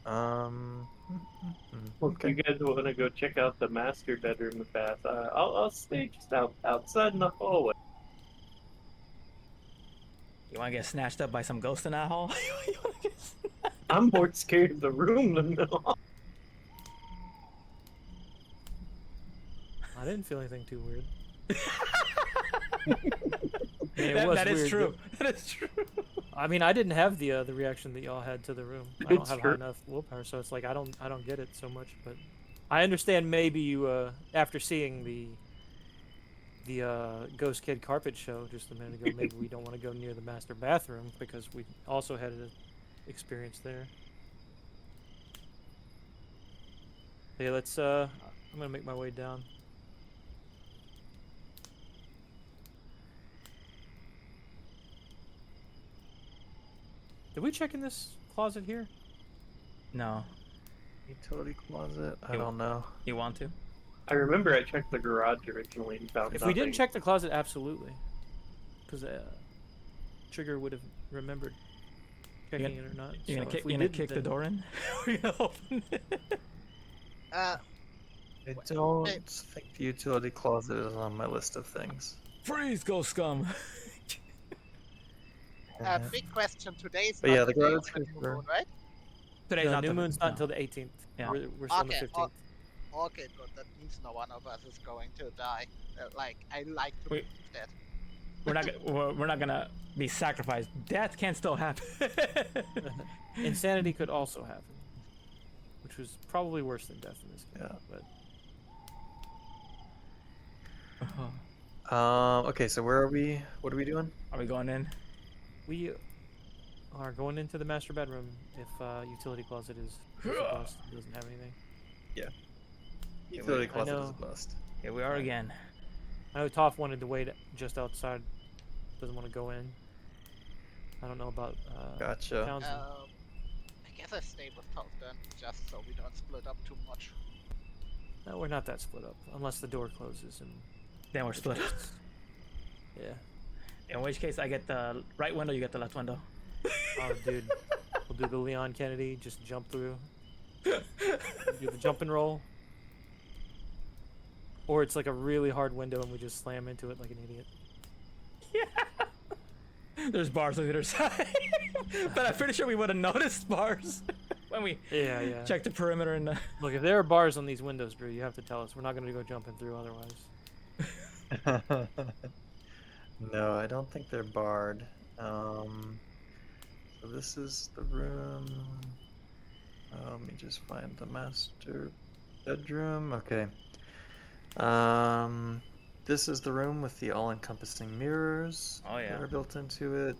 Well, if Okay. you guys want to go check out the master bedroom with that, I'll stay just outside in the hallway. You want to get snatched up by some ghost in that hall? You wanna get I'm more scared of the room than the hall. I didn't feel anything too weird. I mean, it That- was that is weird, true. That is true. I mean, I didn't have the reaction that y'all had to the room. I don't It's have true. high enough willpower, so it's like I don't get it so much. But I understand maybe you after seeing the Ghost Kid carpet show just a minute ago, maybe we don't want to go near the master bathroom because we also had an experience there. Okay, let's I'm gonna make my way down. Did we check in this closet here? No. Utility closet? I You- don't know. You want to? I remember I checked the garage originally and found If we didn't nothing. check the closet, absolutely. Because Trigger would have remembered checking it or not. You gonna So kick? if we You gonna didn't, kick the then- door in? Or you gonna open it? Uh, I don't Hey. think the utility closet is on my list of things. Freeze, ghost scum! big question. Today's But not yeah, the the day garage of the is new there. moon, right? Today's The not new the moon's no. not until the 18th. Yeah. We're still on the Okay, 15th. Okay, good. That means no one of us is going to die. I like to Wait. believe that. We're not gonna be sacrificed. Death can still happen. Insanity could also happen, which was probably worse than death in this game. Yeah. But Okay, so where are we? What are we doing? Are we going in? we are going into the master bedroom if utility closet is a bust. It doesn't have anything. Utility I closet is a know. bust. Here we are again. I know Toph wanted to wait just outside. Doesn't want to go in. I don't know about Gotcha. Townsend. I guess I stay with Top then, just so we don't split up too much. No, we're not that split up unless the door closes and Then we're split. yeah. In which case, I get the right window. You get the left window. Oh, dude, we'll do the Leon Kennedy. Just jump through. Do the jump and roll. Or it's like a really hard window and we just slam into it like an idiot. There's bars on the other side, but I'm pretty sure we would have noticed bars when we Yeah. checked the perimeter and. Look, if there are bars on these windows, Drew, you have to tell us. We're not going to go jumping through otherwise. No, I don't think they're barred. So this is the room. Let me just find the master bedroom. Okay. This is the room with the all-encompassing mirrors Oh, yeah. that are built into it.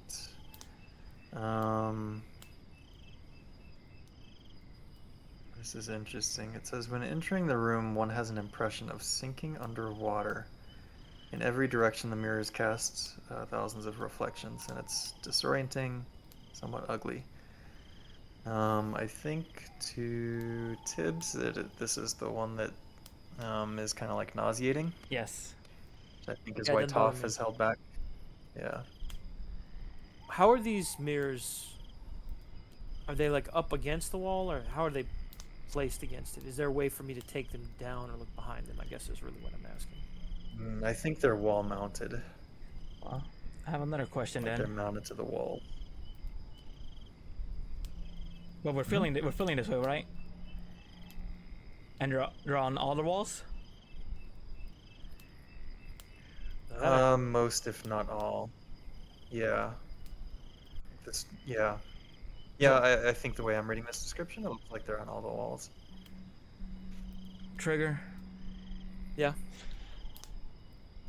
This is interesting. It says, when entering the room, one has an impression of sinking underwater. In every direction, the mirrors cast thousands of reflections, and it's disorienting, somewhat ugly. I think to Tibbs that this is the one that is kind of like nauseating, Yes. which I think is Yeah, why it doesn't bother Toph me. has held back. Yeah. How are these mirrors? Are they like up against the wall, or how are they placed against it? Is there a way for me to take them down or look behind them? I guess is really what I'm asking. I think they're wall mounted. Well, I have another question Like they're then. mounted to the wall. But we're feeling this way, right? And they're on all the walls. Most if not all. Yeah. Yeah. Yeah, I think the way I'm reading this description, it looks like they're on all the walls. Trigger. Yeah.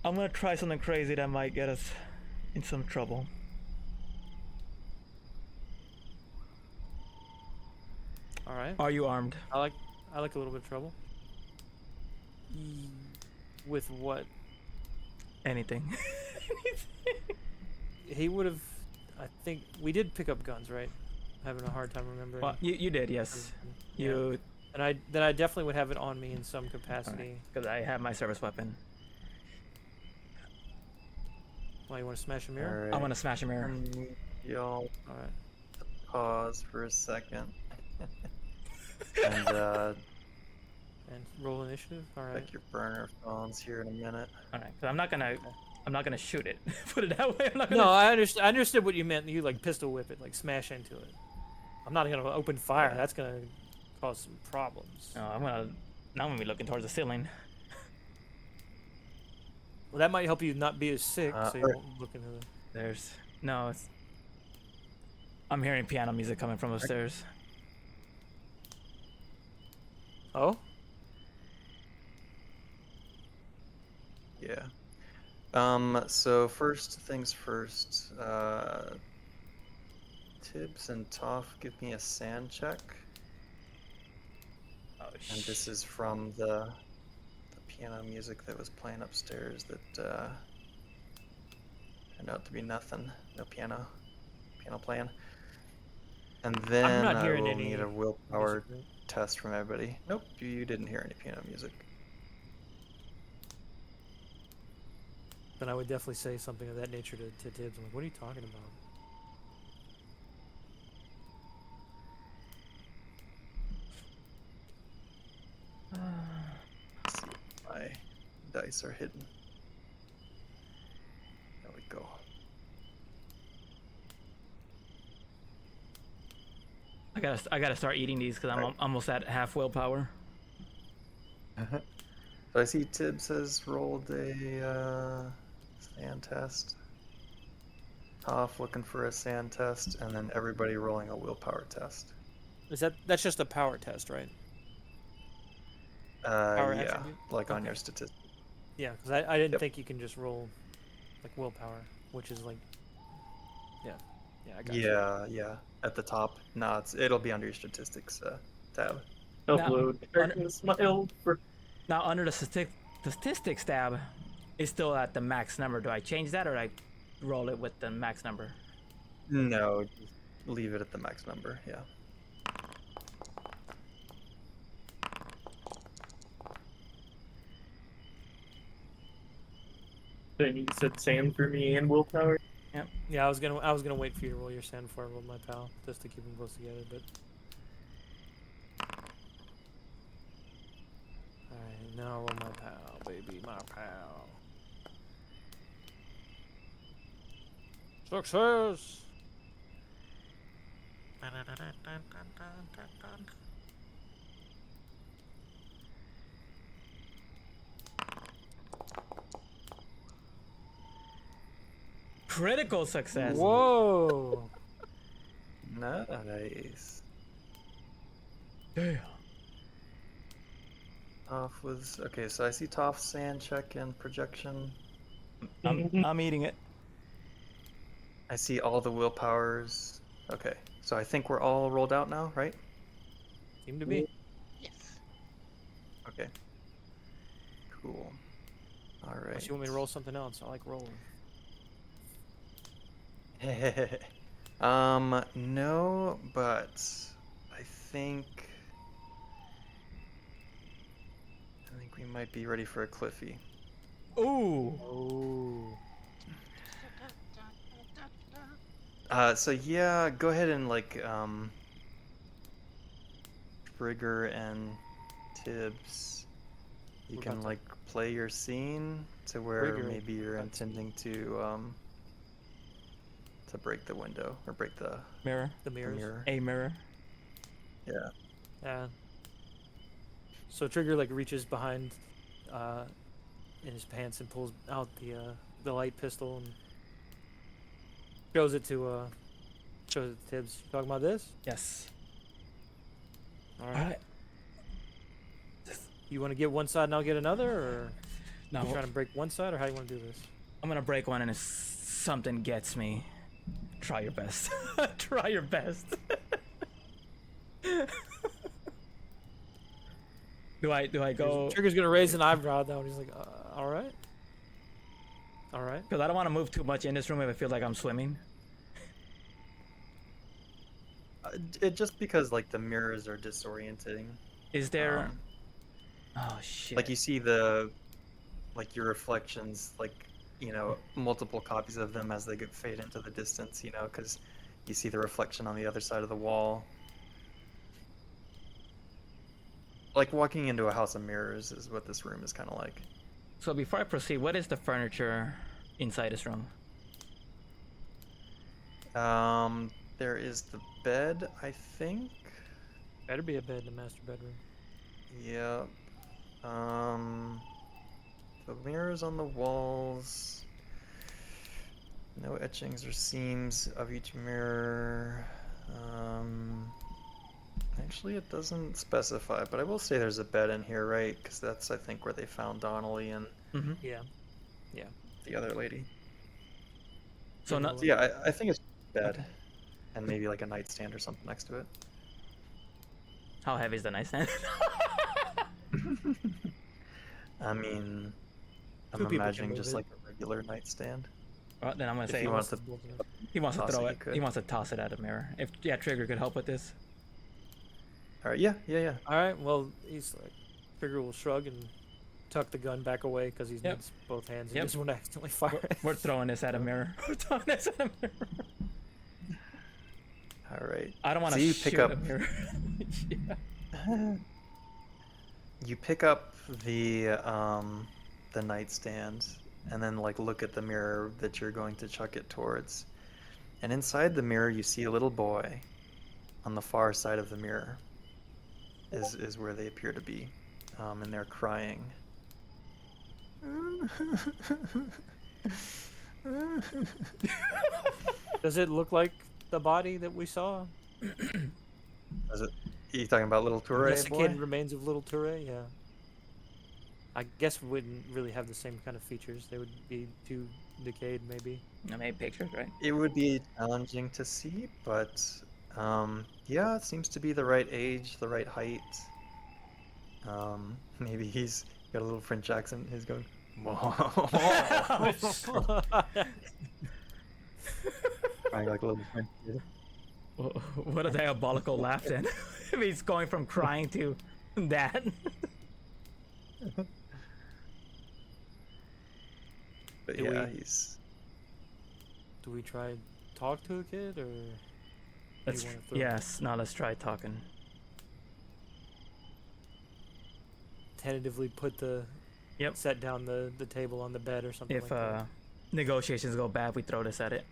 I'm gonna try something crazy that might get us in some trouble. All right. Are you armed? I like a little bit of trouble. With what? Anything? He would have. I think we did pick up guns, right? Having a hard time remembering. Well, you did, yes. Yeah. You, And I definitely would have it on me in some capacity. because I have my service weapon. Why, you want to smash a mirror? Alright. I'm gonna smash a mirror. Y'all All right. pause for a second. And And roll initiative. All right. check your burner phones here in a minute. All right, because I'm not gonna shoot it. Put it that way. I'm not gonna. No, I understood what you meant. You like pistol whip it, like smash into it. I'm not gonna open fire. Yeah. That's gonna cause some problems. No, now I'm gonna be looking towards the ceiling. Well, that might help you not be as sick, so you or- won't look into the. There's no. It's. I'm hearing piano music coming from upstairs. Oh. Yeah. So first things first, Tibbs and Toph, give me a sand check. Oh And this is from the piano music that was playing upstairs that turned out to be nothing. No piano playing. And then not I hearing will any need a willpower music. test from everybody. Nope, you didn't hear any piano music. Then I would definitely say something of that nature to Tibbs. I'm like, what are you talking about? Let's see if my dice are hidden. There we go. I gotta start eating these because I'm Right. almost at half willpower. So I see Tibbs has rolled a sand test. Toph looking for a sand test, and then everybody rolling a willpower test. That's just a power test, right? Yeah, attribute? like on Okay. your statistics. Yeah, because I didn't Yep. think you can just roll like willpower, which is like. Yeah, I got you. Yeah. At the top. No, it'll be under your statistics tab. Upload. Now, Darkness smiled for. Now under the statistics tab, it's still at the max number. Do I change that or I roll it with the max number? No, just leave it at the max number. Yeah. Then you said sand for me and willpower. Yeah, I was gonna wait for you to roll your sand before I rolled my pal, just to keep them close together. But all right, now I'll roll my pal, baby, my pal. Success. Critical success. Whoa. Nice. Damn. Toph was okay. So I see Toph's sand check and projection. I'm eating it. I see all the willpowers. Okay, so I think we're all rolled out now, right? Seem to be. Yes. Okay. Cool. All right. Unless you want me to roll something else, I like rolling. No, but I think we might be ready for a Cliffy. Ooh. Oh. So yeah, go ahead and like Trigger and Tibbs. You We're can about to- like play your scene to where Trigger. maybe you're intending to break the window or break the Mirror. The mirrors. mirror. A mirror. Yeah. Yeah. So Trigger like reaches behind in his pants and pulls out the light pistol and shows it to Shows it to Tibbs. You talking about this? Yes. All All right. right. You want to get one side and I'll get another, or No, you trying to break one side, or how do you want to do this? I'm gonna break one, and if something gets me, try your best. Try your best. Do I go? Trigger's gonna raise an eyebrow though, and he's like, "All right, all right." Because I don't want to move too much in this room if I feel like I'm swimming. It just because like the mirrors are disorienting. Is there? Um, Oh shit. Like you see like your reflections, like multiple copies of them as they get fade into the distance. Because you see the reflection on the other side of the wall. Like walking into a house of mirrors is what this room is kind of like. So before I proceed, what is the furniture inside this room? There is the bed, I think. Better be a bed in the master bedroom. Yeah. The mirrors on the walls. No etchings or seams of each mirror. Actually, it doesn't specify, but I will say there's a bed in here, right? Because that's, I think, where they found Donnelly and Yeah. the other lady. So not. So yeah, I think it's bed. Okay. And maybe like a nightstand or something next to it. How heavy is the nightstand? I mean, I'm Two people can imagining move just it. like a regular nightstand. Well, then I'm gonna If say you want to, he wants to toss throw it, it. you could. He wants to toss it at a mirror. If Trigger could help with this. all right, yeah. All right. Well, he's like, Trigger will shrug and tuck the gun back away because he Yep. needs both hands. He Yep. doesn't want to accidentally fire it. We're throwing this at a mirror. We're throwing this at a mirror. All right. I don't want to So you shoot pick up. a mirror. Yeah. You pick up the nightstand and then like look at the mirror that you're going to chuck it towards. And inside the mirror you see a little boy on the far side of the mirror is where they appear to be. And they're crying. Does it look like the body that we saw? Is it you talking about little Touré boy? Desiccated remains of little Touré. Yeah. I guess we wouldn't really have the same kind of features. They would be too decayed, maybe. I made pictures, right? It would be challenging to see, but yeah, it seems to be the right age, the right height. Maybe he's got a little French accent. He's going, crying like a little French kid. What a diabolical laugh then. If he's going from crying to that. But Do yeah, we- he's. Do we try and talk to a kid, or Let's, wanna throw- yes, now let's try talking. tentatively put the Yep. set down the table on the bed or something If like that? negotiations go bad, we throw this at it.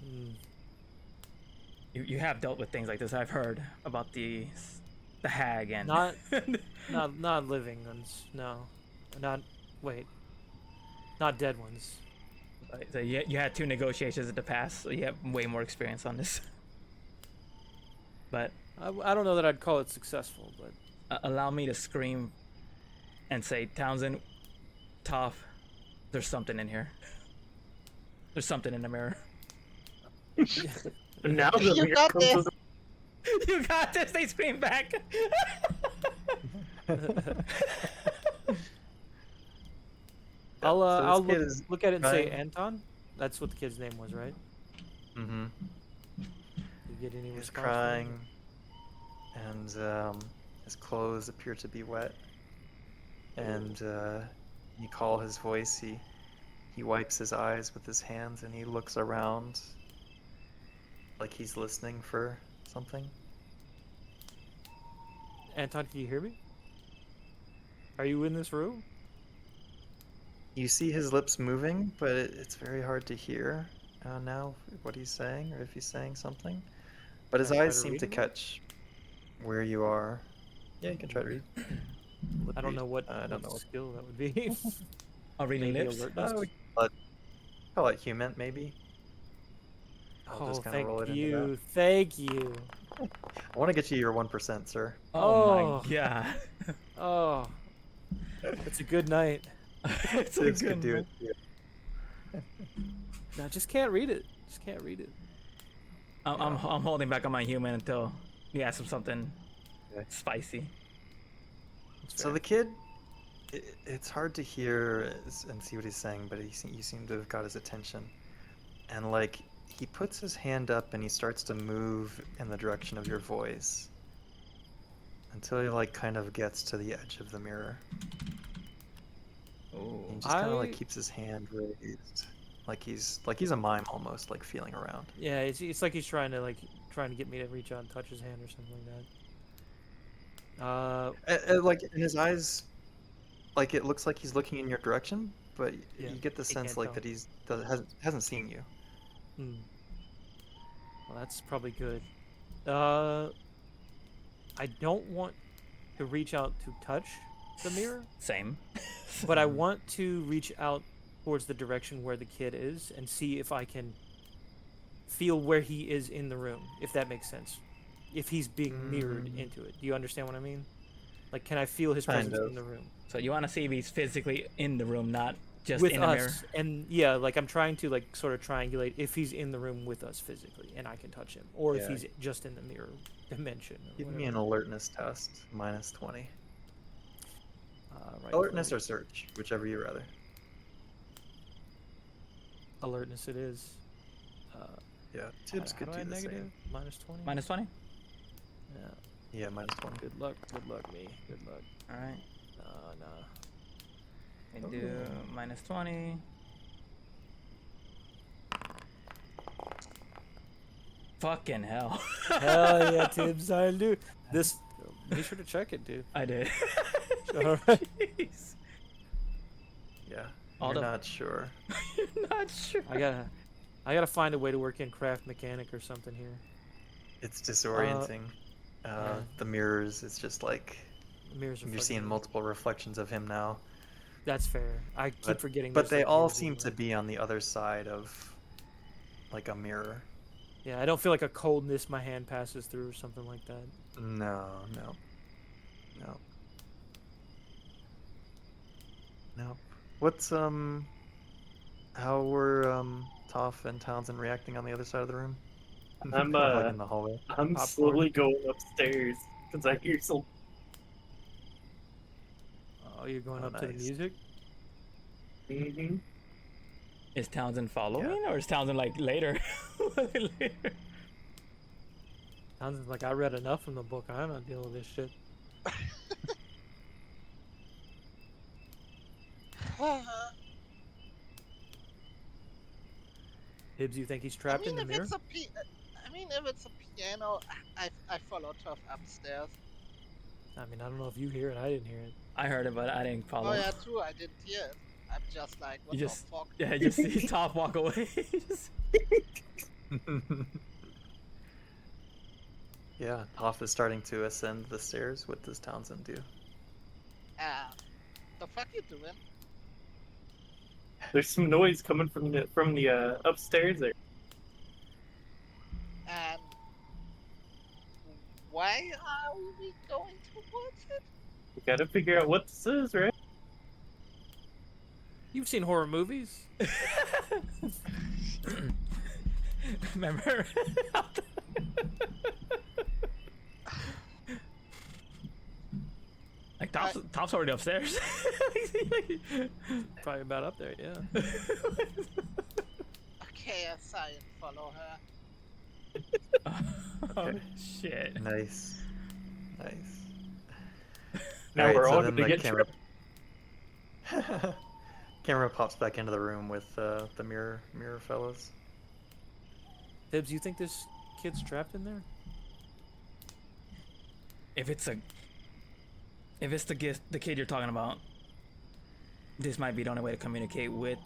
Hmm. You have dealt with things like this. I've heard about the hag and Not not living ones. No, not wait. Not dead ones. So you had 2 negotiations in the past, so you have way more experience on this. But I don't know that I'd call it successful, but allow me to scream and say, Townsend, Toph, there's something in here. There's something in the mirror. And now the You mirror got comes this. with You got this, they scream back. I'll So this I'll kid look, is look at it and say crying. Anton. That's what the kid's name was, right? Mm-hmm. You get any He's response from crying, and his clothes appear to be wet. And you call his voice. He wipes his eyes with his hands, and he looks around, like he's listening for something. Anton, can you hear me? Are you in this room? You see his lips moving, but it's very hard to hear now what he's saying, or if he's saying something. But his Can I try eyes to seem read to him? catch where you are. Yeah, you can try to read. I don't know what, I don't know what what. skill that would be. Oh, reading Maybe lips. alertness. We call it human, maybe. I'll Oh, just kind of thank roll it into you, thank you. that. I want to get you your 1%, sir. Oh, Oh. my god. Oh, it's a good night. It's a Tibbs could good do one. it. Too. No, just can't read it. Just can't read it. I'm holding back on my human until you ask him something Okay. spicy. It's So fair. the kid, it's hard to hear and see what he's saying, but you seem to have got his attention. And like, he puts his hand up and he starts to move in the direction of your voice until he like kind of gets to the edge of the mirror. Oh. He just kind of like I- keeps his hand raised, like he's a mime almost, like feeling around. Yeah, it's like he's trying to get me to reach out and touch his hand or something like that. Like in his eyes, like it looks like he's looking in your direction, but Yeah, you get the he sense can't like tell. that hasn't seen you. Well, that's probably good. I don't want to reach out to touch the mirror, Same. but I want to reach out towards the direction where the kid is and see if I can feel where he is in the room, if that makes sense. If he's being mirrored into it. Do you understand what I mean? Like, can I feel his Kind presence of. in the room? So you want to see if he's physically in the room, not just With in a us. mirror. And yeah, like I'm trying to like sort of triangulate if he's in the room with us physically and I can touch him. Or if Yeah. he's just in the mirror dimension. Or Give me an whatever. alertness test, -20. Right Alertness click. or search, whichever you rather. Alertness it is. Yeah, Tibbs How could do I do add the negative? same. -20? Minus 20? Yeah. Yeah, -20. Good luck, me. Good luck. Alright. Nah. We do minus 20. Fucking hell. Hell yeah, Tibbs, I'll do. This, be sure to check it, dude. I did. Alright. Jeez. Yeah, All you're the- not sure. You're not sure. I gotta find a way to work in craft mechanic or something here. It's disorienting. yeah. The mirrors, it's just like The mirrors are you're fucking seeing amazing. multiple reflections of him now. That's fair. I keep But, forgetting. but there's, they like, all mirrors seem to everywhere. be on the other side of like a mirror. Yeah, I don't feel like a coldness my hand passes through or something like that. No. What's how were Toph and Townsend reacting on the other side of the room? I'm Or, like in the hallway. I'm Popcorn. slowly going upstairs because I hear some. Oh, you're going Oh, up to the nice. music? Mm-hmm. Is Townsend following or is Townsend like later? Later. Sounds like I read enough from the book. I'm not dealing with this shit. Hibbs, you think he's trapped in the mirror? I mean, if it's a piano, I follow Tough upstairs. I mean, I don't know if you hear it. I didn't hear it. I heard it, but I didn't follow. Oh yeah, true. I didn't hear it. I'm just like, what You the just- fuck? Yeah, you see Top walk away. Yeah, Toph is starting to ascend the stairs. What does Townsend do? The fuck you doing? There's some noise coming from the upstairs there. And why are we going towards it? We gotta figure out what this is, right? You've seen horror movies. Remember? Like Top's already upstairs. Probably about up there, yeah. Okay, I saw and follow her. Oh Okay. shit. Nice. Now Alright, we're so all then gonna the get camera... camera pops back into the room with the mirror fellas. Hibbs, you think this kid's trapped in there? If it's the kid you're talking about, this might be the only way to communicate with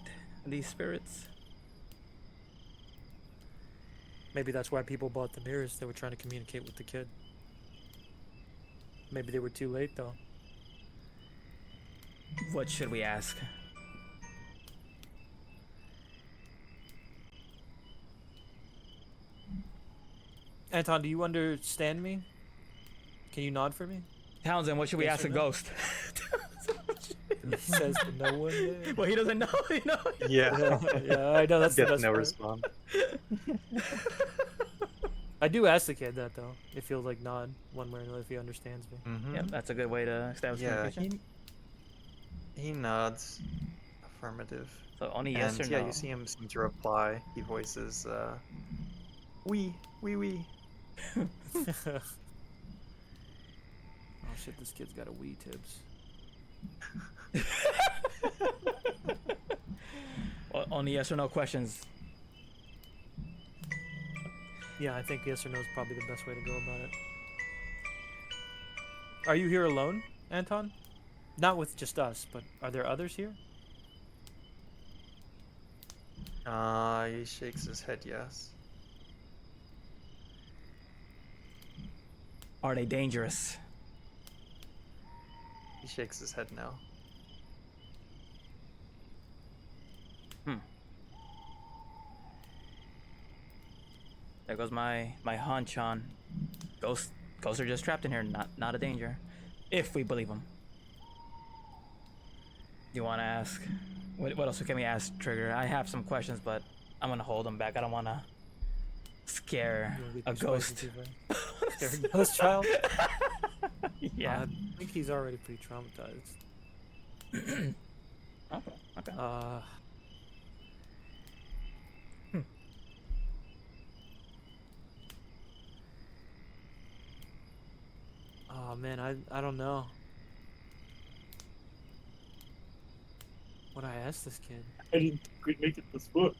these spirits. Maybe that's why people bought the mirrors. They were trying to communicate with the kid. Maybe they were too late, though. What should we ask? Anton, do you understand me? Can you nod for me? Townsend, what should we Yes ask or a no? ghost? He says to no one. Yeah, Well, he doesn't know, you know? Yeah. yeah, I know that's the Get best no part. response. I do ask the kid that though, if he'll like nod one way or another if he understands me. Mm-hmm. Yep, that's a good way to establish Yeah, communication. he nods. Affirmative. So only yes And or yeah, no. you see him seem to reply. He voices, "We." Oh shit, this kid's got a Wii Tibbs. Well, only yes or no questions. Yeah, I think yes or no is probably the best way to go about it. Are you here alone, Anton? Not with just us, but are there others here? He shakes his head yes. Are they dangerous? He shakes his head no. There goes my hunch on ghosts. Ghosts are just trapped in here, not a danger, if we believe them. You want to ask? What else can we ask Trigger? I have some questions, but I'm gonna hold them back. I don't want to scare You wanna a get too ghost. spicy too fast? Scare a ghost child? Yeah. I think he's already pretty traumatized. Okay. Okay. Oh man, I don't know. What I asked this kid? I didn't think we'd make it this far.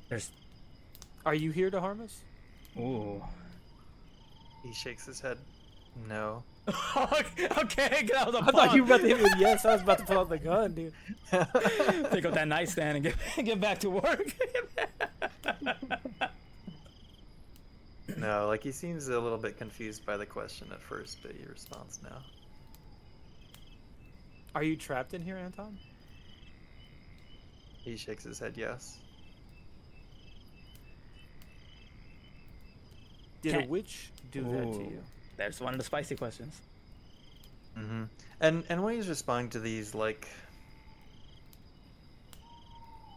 There's. Are you here to harm us? Ooh. He shakes his head no. Okay, get out of the I thought you were about to hit me with yes. I was about to pull out the gun, dude. Pick up that nightstand and get back to work. No, like he seems a little bit confused by the question at first, but he responds no. Are you trapped in here, Anton? He shakes his head yes. Did Can't- a witch do that to Ooh. you? There's one of the spicy questions. Mm-hmm. And when he's responding to these, like,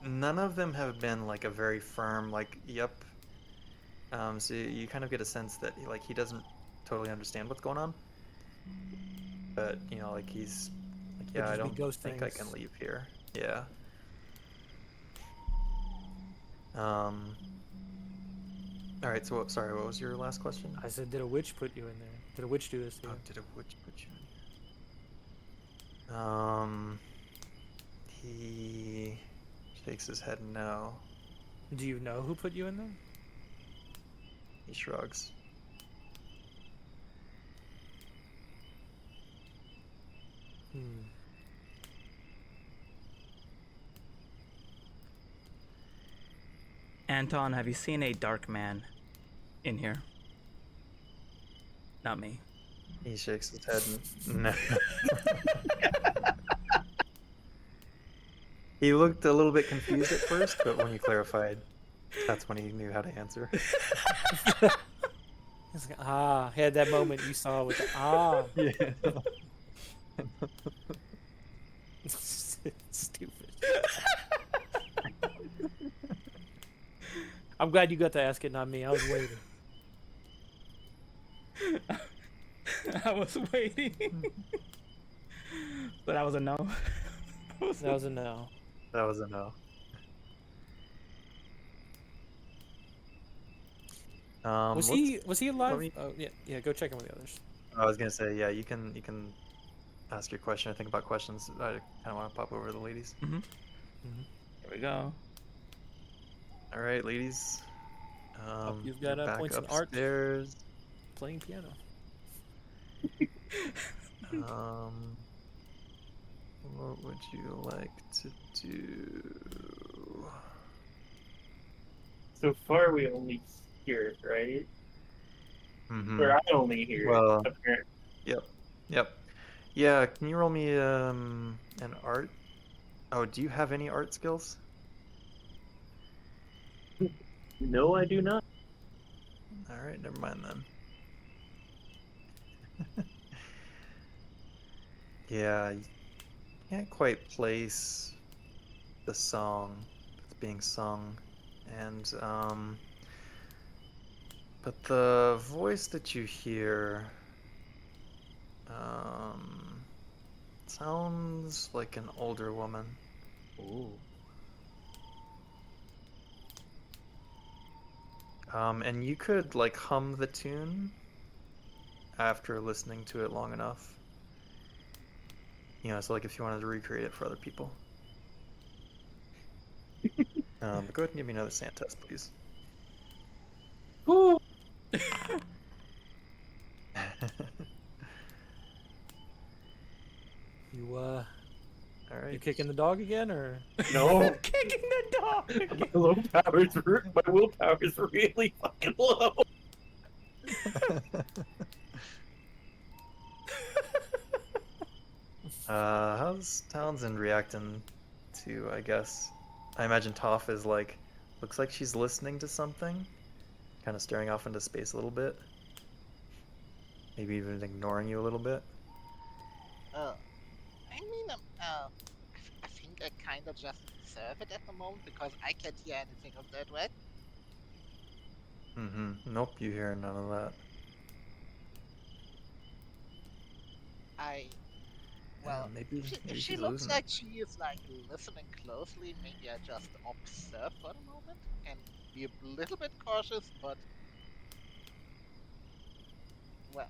none of them have been like a very firm, like, yep. So you kind of get a sense that he doesn't totally understand what's going on. But you know, like he's like, Could yeah, I just be don't ghost think I things. can leave here. Yeah. All right. So sorry, what was your last question? I said, did a witch put you in there? Did a witch do this to you? Oh, did a witch put you in here? He shakes his head no. Do you know who put you in there? He shrugs. Hmm. Anton, have you seen a dark man in here? Not me. He shakes his head no. He looked a little bit confused at first, but when you clarified, that's when he knew how to answer. He's like, ah, he had that moment you saw with the ah. Yeah. Stupid. I'm glad you got to ask it, not me. I was waiting. I was waiting. But that was a no. That was a no. That was a no. Was what's- he alive? me- Oh yeah. Go check in with the others. I was gonna say, yeah, you can ask your question or think about questions. I kind of want to pop over to the ladies. Mm-hmm. Here we go. All right, ladies. you've got, you're back points in art. upstairs. Playing piano. What would you like to do? So far, we only hear it, right? Mm-hmm. Or I only hear Well, it. Apparently. yep, yep. Yeah, can you roll me an art? Oh, do you have any art skills? No, I do not. All right, never mind then. Yeah, you can't quite place the song that's being sung, and but the voice that you hear um sounds like an older woman. Ooh. And you could like hum the tune after listening to it long enough. So like if you wanted to recreate it for other people. But go ahead and give me another sand test, please. Ooh. You All you right. kicking the dog again, or No. Kicking the dog. My willpower's really fucking low. How's Townsend reacting to, I guess? I imagine Toph is like, looks like she's listening to something, kind of staring off into space a little bit. Maybe even ignoring you a little bit. I mean, I think I kind of just observe it at the moment because I can't hear anything of that, right? Mm-hmm. Nope, you hear none of that. I Yeah, Well, maybe if she she's looks losing it. like she is like listening closely, maybe I just observe for the moment and be a little bit cautious. But well,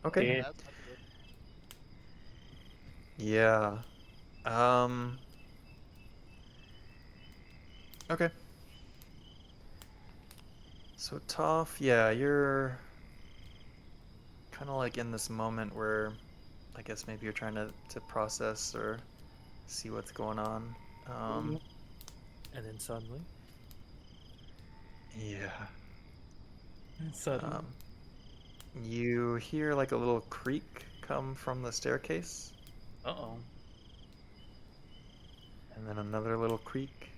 Okay. Yeah. that's not good. Yeah. Um. Okay. So Toph, yeah, you're kind of like in this moment where I guess maybe you're trying to process or see what's going on. Um, and then suddenly, yeah. Suddenly. Um, you hear like a little creak come from the staircase, uh-oh. and then another little creak,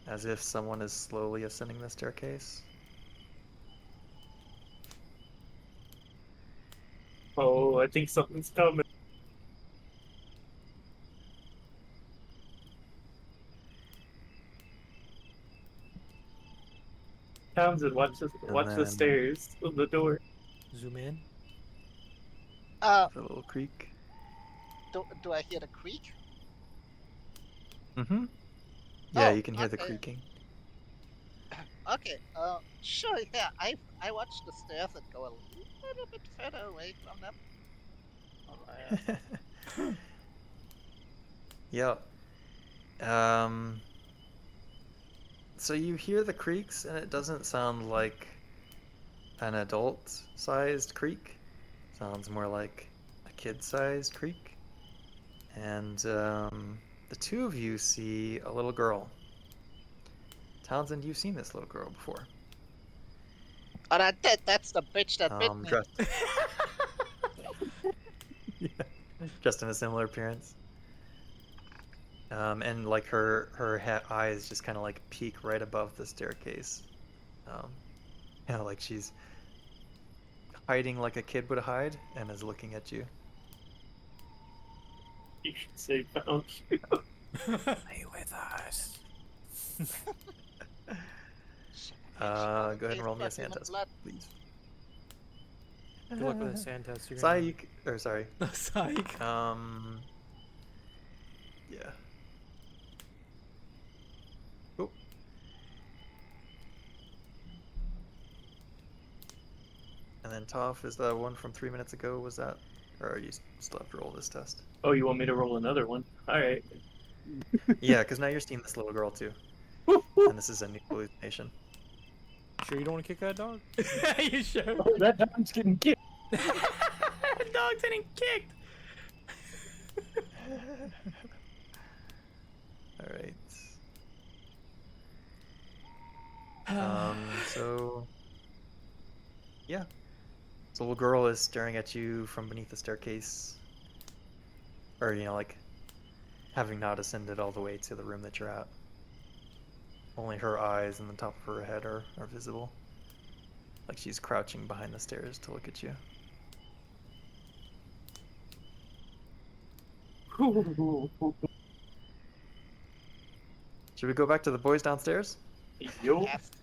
as if someone is slowly ascending the staircase. Oh, I think something's coming. Townsend, And watch the then stairs of the door. Zoom in. Uh, the little creak. do I hear the creak? Mm-hmm. Yeah, Oh, you can hear the okay, creaking. okay. Sure. Yeah, I watched the stairs and go a little bit further away from them. Yeah. Um, so you hear the creaks, and it doesn't sound like an adult-sized creak. Sounds more like a kid-sized creak. And the two of you see a little girl. Townsend, you've seen this little girl before. Oh, that's the bitch that bit me. Dressed, yeah, dressed in a similar appearance. And like her eyes just kind of like peek right above the staircase. Um, like she's hiding like a kid would hide, and is looking at you. You should say found you. Play with us. Shit, I actually want Go to ahead and taste roll me her a sand human test, blood. please. Good luck with a sand test. You're gonna. Psych, or sorry. Psych. Yeah. Oh. And then Toph is the one from 3 minutes ago. Was that, or are you still have to roll this test? Oh, you want me to roll another one? All right. Yeah, because now you're seeing this little girl too, and this is a new hallucination. Sure you don't want to kick that dog? You sure? Oh, that dog's getting kicked. Dog's getting kicked. All right. Yeah. The little girl is staring at you from beneath the staircase. Or, like, having not ascended all the way to the room that you're at. Only her eyes and the top of her head are visible. Like she's crouching behind the stairs to look at you. Should we go back to the boys downstairs? Yo. Has to.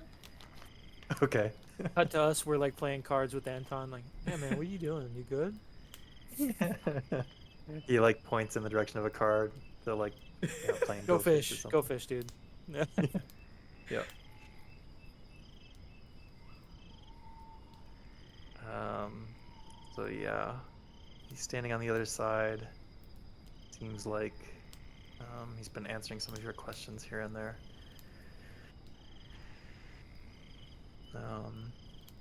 Okay. Cut to us. We're like playing cards with Anton. Like, yeah, man, what are you doing? You good? He like points in the direction of a card. They're like, playing Go or fish. something. Go fish, dude. Yeah. So yeah, he's standing on the other side. Seems like he's been answering some of your questions here and there.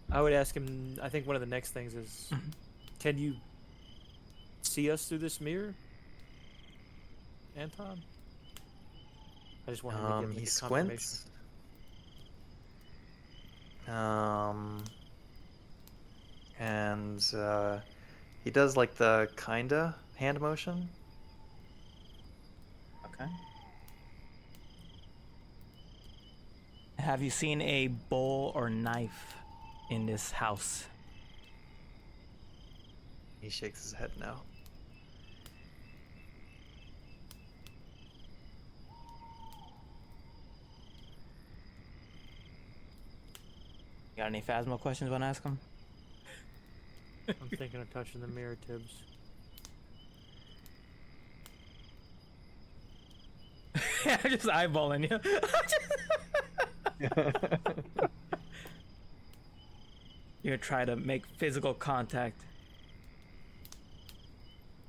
I would ask him. I think one of the next things is, can you see us through this mirror, Anton? I just wanted to get like, he a confirmation. squints. And he does like the kinda hand motion. Okay. Have you seen a bowl or knife in this house? He shakes his head no. Got any Phasma questions want to ask him? I'm thinking of touching the mirror, Tibbs. I'm just eyeballing you. You're gonna try to make physical contact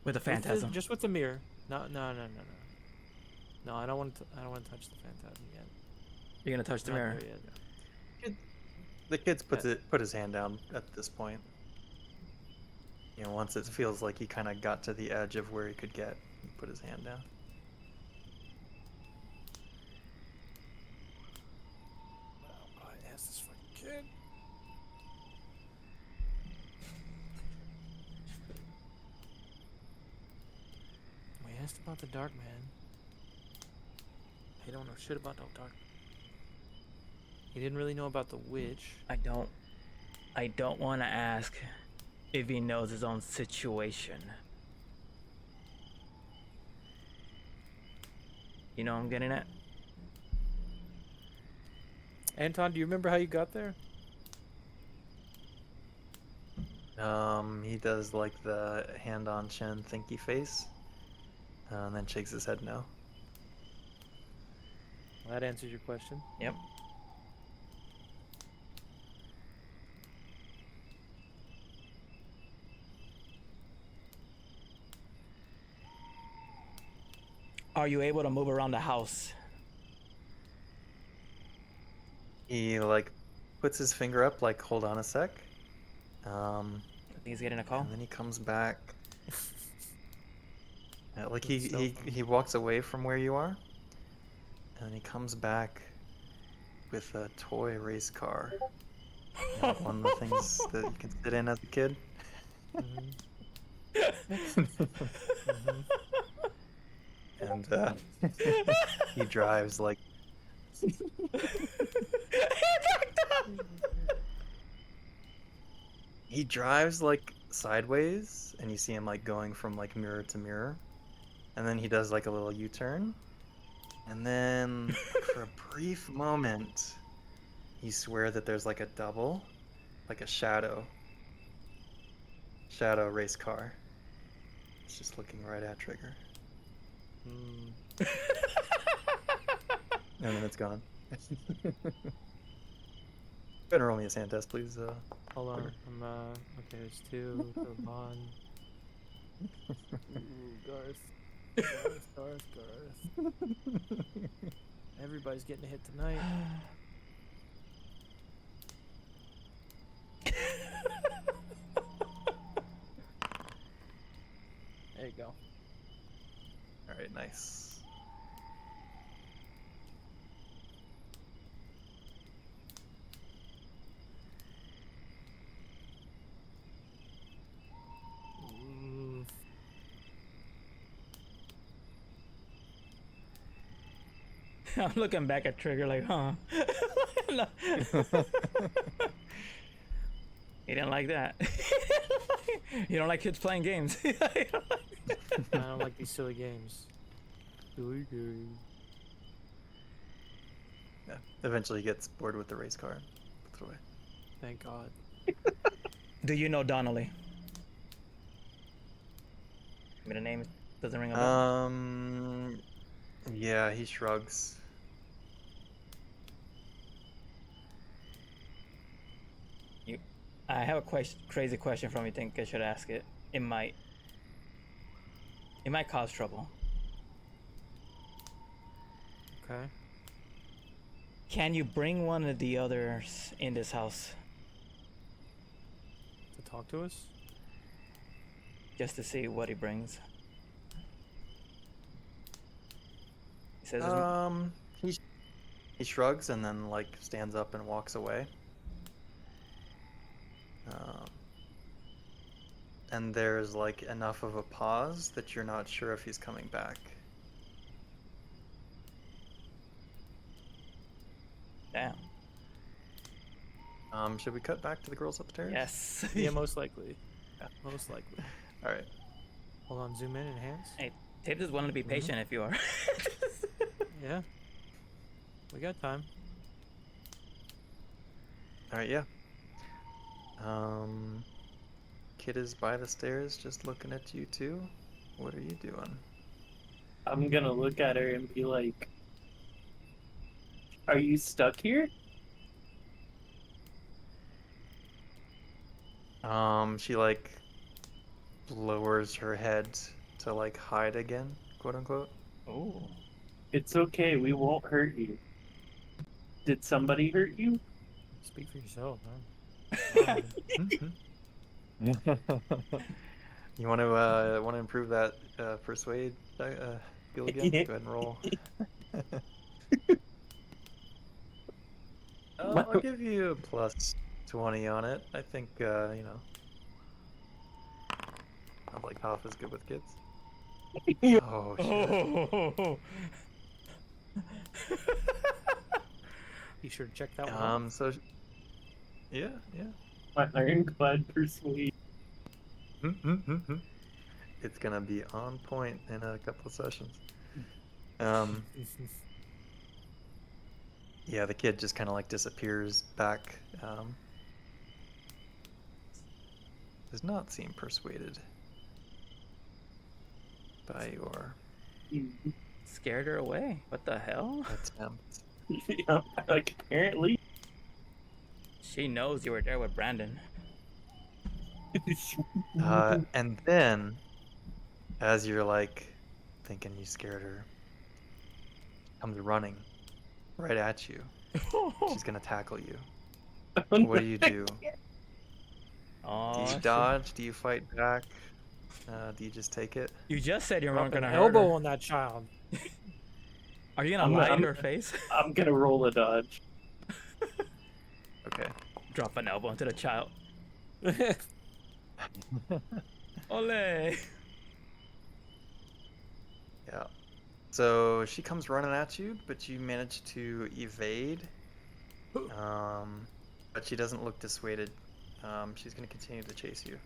with a phantasm. Just with the mirror. No. No, I don't want to. I don't want to touch the phantasm yet. You're gonna touch the Not mirror. there yet. The kid put his hand down at this point. Once it feels like he kind of got to the edge of where he could get, he put his hand down. Oh, I asked this fucking kid. We asked about the dark man. He don't know shit about no dark. He didn't really know about the witch. I don't want to ask if he knows his own situation. You know what I'm getting at? Anton, do you remember how you got there? He does like the hand on chin thinky face, and then shakes his head no. Well, that answers your question. Yep. Are you able to move around the house? He like puts his finger up, like hold on a sec. I think he's getting a call. And then he comes back. Like That's so he walks away from where you are, and he comes back with a toy race car. One of the things that you can sit in as a kid. And he drives like. He drives like sideways, and you see him like going from like mirror to mirror, and then he does like a little U-turn, and then for a brief moment, you swear that there's like a double, like a shadow race car. It's just looking right at Trigger, and then it's gone. Better roll me a sand test, please. Hold on. I'm okay, there's two. Vaughn. Ooh, Garth. Everybody's getting a hit tonight. There you go. All right, nice. I'm looking back at Trigger like, huh? No. He didn't like that. You don't like kids playing games. I don't like these silly games. Silly games. Yeah. Eventually, he gets bored with the race car. Puts it away. Thank God. Do you know Donnelly? I mean, the name doesn't ring a bell. Yeah, he shrugs. I have a crazy question from you. Think I should ask it? It might cause trouble. Okay. Can you bring one of the others in this house To talk to us? just to see what he brings? He says, He shrugs and then like stands up and walks away. And there's like enough of a pause that you're not sure if he's coming back. "Damn, Should we cut back to the girls upstairs? yes." Yeah, most likely. Most likely. All right. Hold on, zoom in, enhance. Hey, Tate is willing to be patient if you are. Yeah. We got time. All right. Yeah. Kid is by the stairs, just looking at you two. What are you doing? I'm gonna look at her and be like, "Are you stuck here?" She like lowers her head to like hide again, quote unquote. Oh, It's okay, we won't hurt you. Did somebody hurt you? Speak for yourself, man. You want to improve that persuade skill again? Yeah. Go ahead and roll. I'll give you a plus 20 on it. I think you know. Not like Hoff is good with kids. Oh shit. Be sure to check that one out. So yeah. My ironclad persuade. It's gonna be on point in a couple of sessions. Yeah, the kid just kind of like disappears back. Does not seem persuaded by your scared her away. What the hell? attempt. Yeah, like apparently. She knows you were there with Brandon. And then, as you're like thinking you scared her, comes running right at you. She's gonna tackle you. What do you do? Do Oh, you shit. dodge? Do you fight back? Do you just take it? You just said you Drop weren't an gonna hurt elbow her. on that child. Are you gonna I'm lie not- in her face? I'm gonna roll a dodge. Okay. Drop an elbow into the child. Ole! Yeah. So she comes running at you, but you manage to evade. But she doesn't look dissuaded. She's gonna continue to chase you.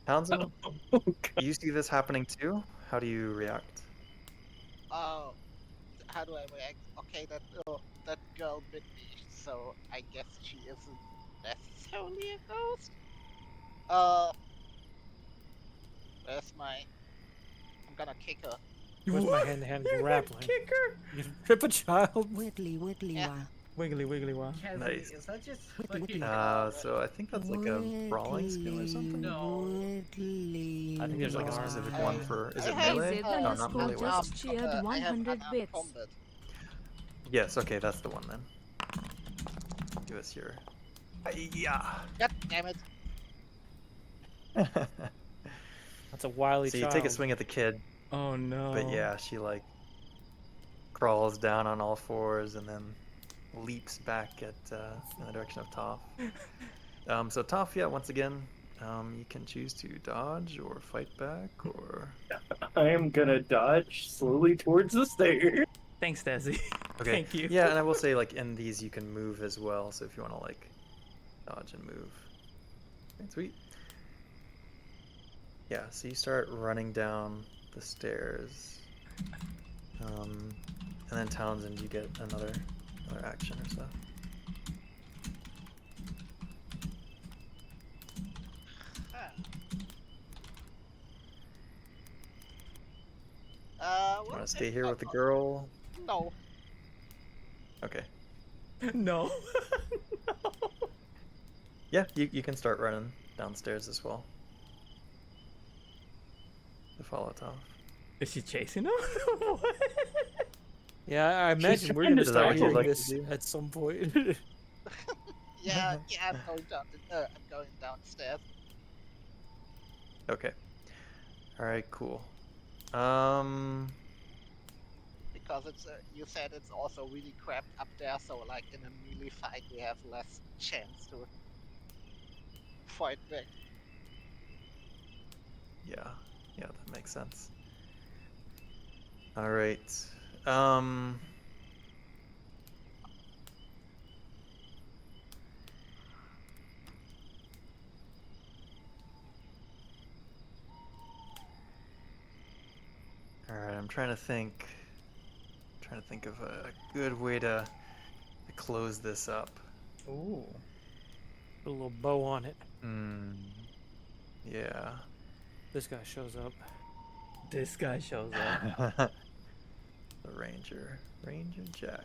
Townsend, Oh, God. you see this happening too? How do you react? Oh, how do I react? Okay, that girl bit me, so I guess she isn't necessarily a ghost. Where's my? I'm gonna kick her. Where's my hand-to-hand grappling? Kicker! You trip a child. Wiggly wiggly Yeah. wah. Wiggly wiggly wow. Nice. Is that just Wiggly fucking... wiggly. So I think that's like a brawling skill or something. No. Wiggly I think there's like a wah. specific one for. Is it I have, melee? Zed No, not underscore melee. just weapon. cheered I have 100 unarmed bits. combat. Yes. Okay, that's the one then. Give us your. Yeah. God damn it! That's a wily So you child. take a swing at the kid, Oh no. but yeah, she like crawls down on all fours and then leaps back at in the direction of Toph. So Toph, yeah, once again, you can choose to dodge or fight back or. I am gonna dodge slowly towards the stairs. Thanks, Desi. Okay. Thank you. Yeah, and I will say, like, in these you can move as well, so if you want to, like, dodge and move. Okay, sweet. Yeah, so you start running down the stairs. And then Townsend, you get another action or so. You Well, want to stay it's here not with the wrong. girl? No. Okay. No. No. Yeah, you can start running downstairs as well. To follow Toph. Is she chasing him? What? Yeah, I imagine we're trying gonna to start what you'd hearing like to this do? at some point. Yeah, I'm going down. I'm going downstairs. Okay. All right, cool. Because it's you said it's also really cramped up there, so like in a melee fight we have less chance to fight back. Yeah, that makes sense. All right. Um. All right, I'm trying to think. Of a good way to close this up. Ooh. Put a little bow on it. Hmm. Yeah. This guy shows up. This guy shows up. The Ranger Jack.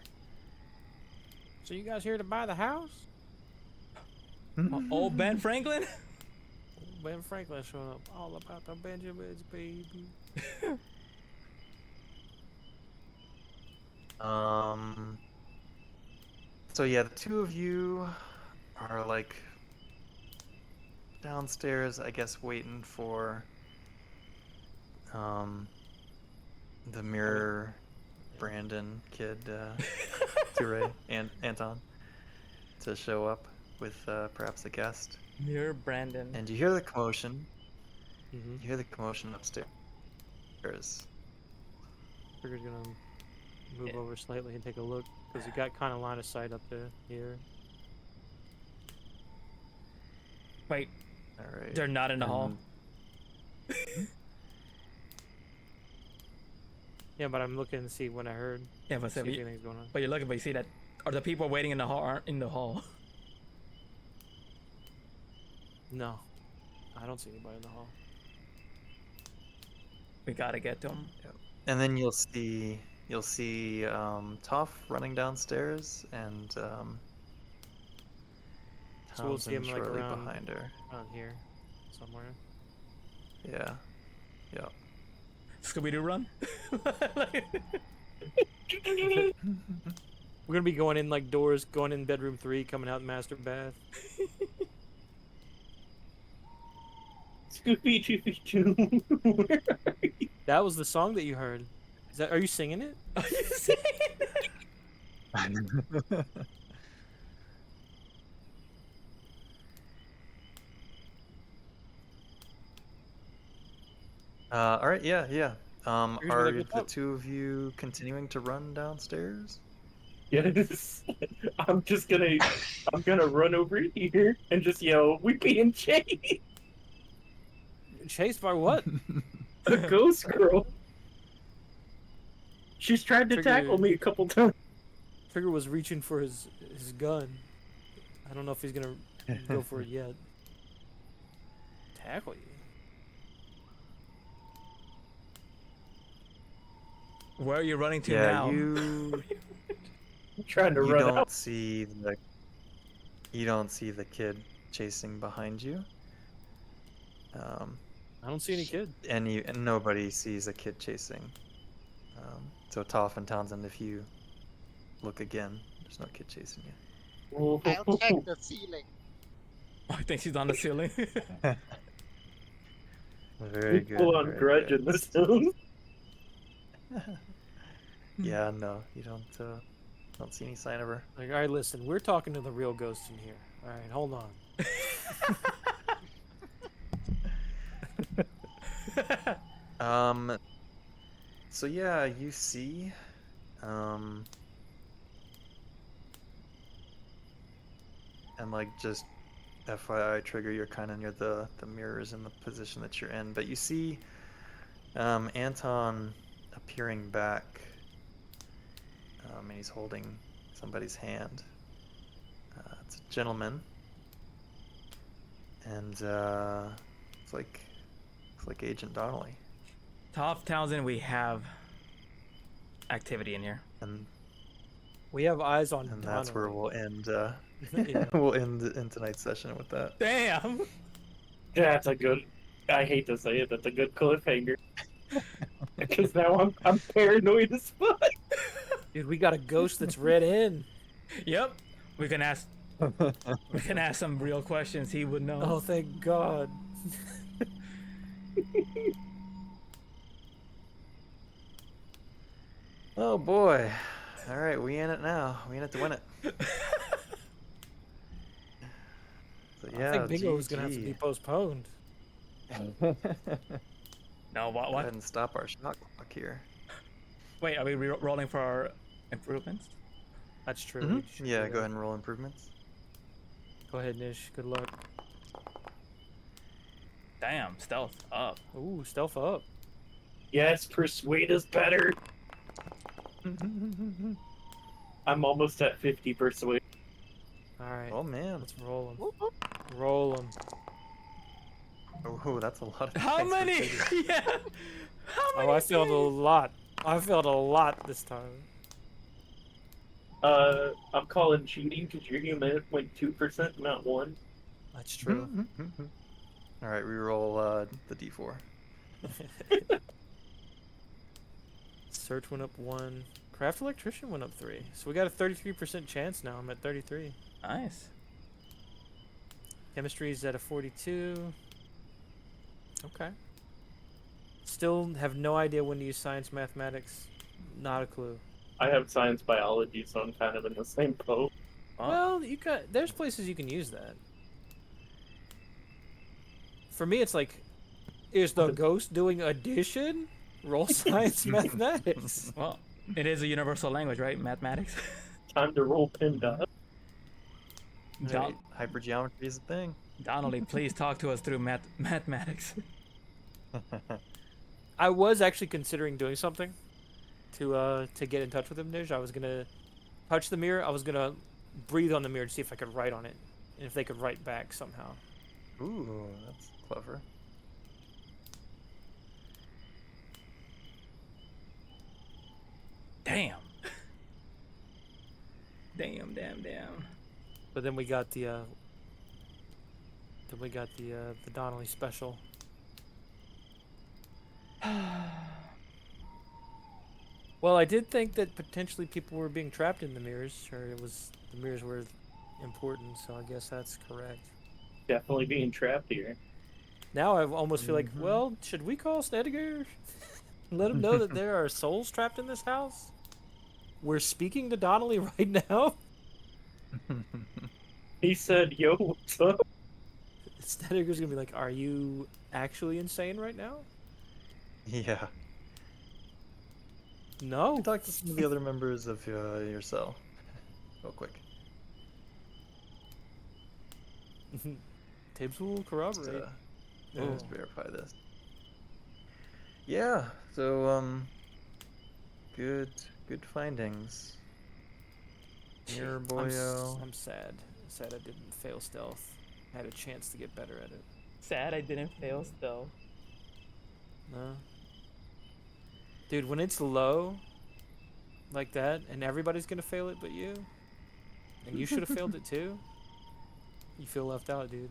So you guys here to buy the house? Old Ben Franklin? Ben Franklin showing up. All about the Benjamins, baby. So yeah, the two of you are like downstairs, I guess, waiting for the mirror Brandon kid, Toure and Anton to show up with perhaps a guest. Mirror Brandon. And you hear the commotion. Mm-hmm. You hear the commotion upstairs. Trigger's gonna move Yeah. over slightly and take a look because he got kind of line of sight up there here. Wait, All right. they're not in the hall. Yeah, but I'm looking to see what I heard. Yeah, but, See if you, anything's going on. but you're looking, but you see that. Are the people waiting in the hall aren't in the hall? No, I don't see anybody in the hall. We gotta get to them. And then you'll see Toph running downstairs and So we'll see him, Townsend like, shortly around- behind her. Around here, somewhere. Yeah. Yeah. Scooby Doo run? We're gonna be going in like doors, going in bedroom 3, coming out in master bath. Scooby Doo. Where are you? That was the song that you heard. Are you singing it? Are you serious? All right. Yeah. Yeah. You're gonna be Are like, the "What's up?" two of you continuing to run downstairs? Yes. I'm gonna run over here and just yell, "We being chased!" Chased by what? The ghost girl. She's tried to Trigger- tackle me a couple times. Trigger was reaching for his gun. I don't know if he's gonna go for it yet. Tackle you. Where are you running to Yeah. now? You I'm trying to you run don't out. see the kid chasing behind you. I don't see any kid. And nobody sees a kid chasing. So Toph and Townsend, if you look again, there's no kid chasing you. I'll check the ceiling. I think she's on the ceiling. Very good. Full on very grudge good. in this zone. Yeah, no, you don't see any sign of her. Like, all right, listen, we're talking to the real ghosts in here. All right, hold on. So yeah, you see Um, and like just FYI, Trigger, you're kind of near the mirrors in the position that you're in, but you see Anton appearing back, and he's holding somebody's hand. It's a gentleman, and it's like Agent Donnelly, Top Townsend, we have activity in here. and We have eyes on that's where Donnelly. we'll end. Yeah. We'll end in tonight's session with that. Damn. That's a good. I hate to say it, that's a good cliffhanger. Because now I'm paranoid as fuck. Dude, we got a ghost that's read in. Yep. We can ask some real questions. He would know. Oh, thank God. Oh boy! All right, we in it now. We in it to win it. So yeah, I think Bingo was gonna have to GG. be postponed. Go No, what? ahead and stop our shot clock here. Wait, are we rolling for our improvements? That's true. Mhm. we should do Yeah, that. go ahead and roll improvements. Go ahead, Nish. Good luck. Damn, stealth up. Ooh, stealth up. Yes, persuade is better. I'm almost at 50 persuade. All right, Oh man! let's roll them. Roll them. Oh, that's a lot of. How dice for many? Trigger. Yeah. How many? Oh, I failed a lot. I failed a lot this time. I'm calling cheating because your human went 2%, not 1. That's true. All right, re-roll the d4. Search went up 1. Craft electrician went up 3. So we got a 33% chance now. I'm at 33. Nice. Chemistry's at a 42. Okay. Still have no idea when to use science, mathematics. Not a clue. I have science biology, so I'm kind of in the same boat. Oh. Well, you got there's places you can use that. For me, it's like, is the ghost doing addition? Roll science, mathematics. Well, it is a universal language, right? Mathematics. Time to roll PIMDOT. Don- Hypergeometry is a thing. Donnelly, please talk to us through mathematics. I was actually considering doing something to get in touch with him, Nij. I was gonna touch the mirror. I was gonna breathe on the mirror to see if I could write on it, and if they could write back somehow. Ooh, that's clever. Damn. Damn. But then we got the Donnelly special. Well, I did think that potentially people were being trapped in the mirrors, or the mirrors were important. So I guess that's correct. Definitely being trapped here. Now I almost feel like, well, should we call Snediger? Let him know that there are souls trapped in this house? We're speaking to Donnelly right now? He said, yo, what's up? Snediger's gonna be like, are you actually insane right now? Yeah. No. Talk to some of the other members of your cell, real quick. Tibbs will corroborate. Let's verify this. Yeah. So good findings. Mirror boyo. I'm sad. Sad I didn't fail stealth. I had a chance to get better at it. Sad I didn't fail stealth. No. Dude, when it's low like that, and everybody's gonna fail it but you, and you should have failed it too, you feel left out, dude.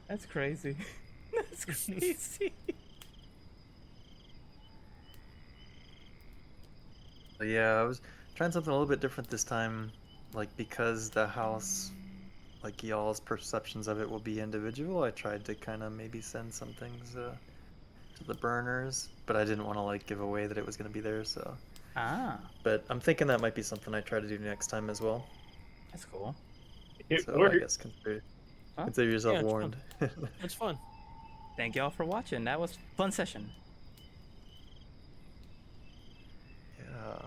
That's crazy. That's crazy. But yeah, I was trying something a little bit different this time, like because the house, like y'all's perceptions of it will be individual. I tried to kind of maybe send some things to the burners, but I didn't want to like give away that it was going to be there. So, but I'm thinking that might be something I try to do next time as well. That's cool. It So I worked. guess consider. Huh? Consider yourself Yeah, it's warned. It's fun. Thank y'all for watching. That was fun session. Yeah.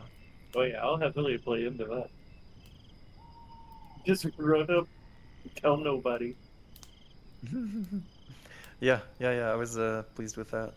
Oh yeah, I'll heavily play into that. Just run up, tell nobody. Yeah, yeah, yeah. I was pleased with that.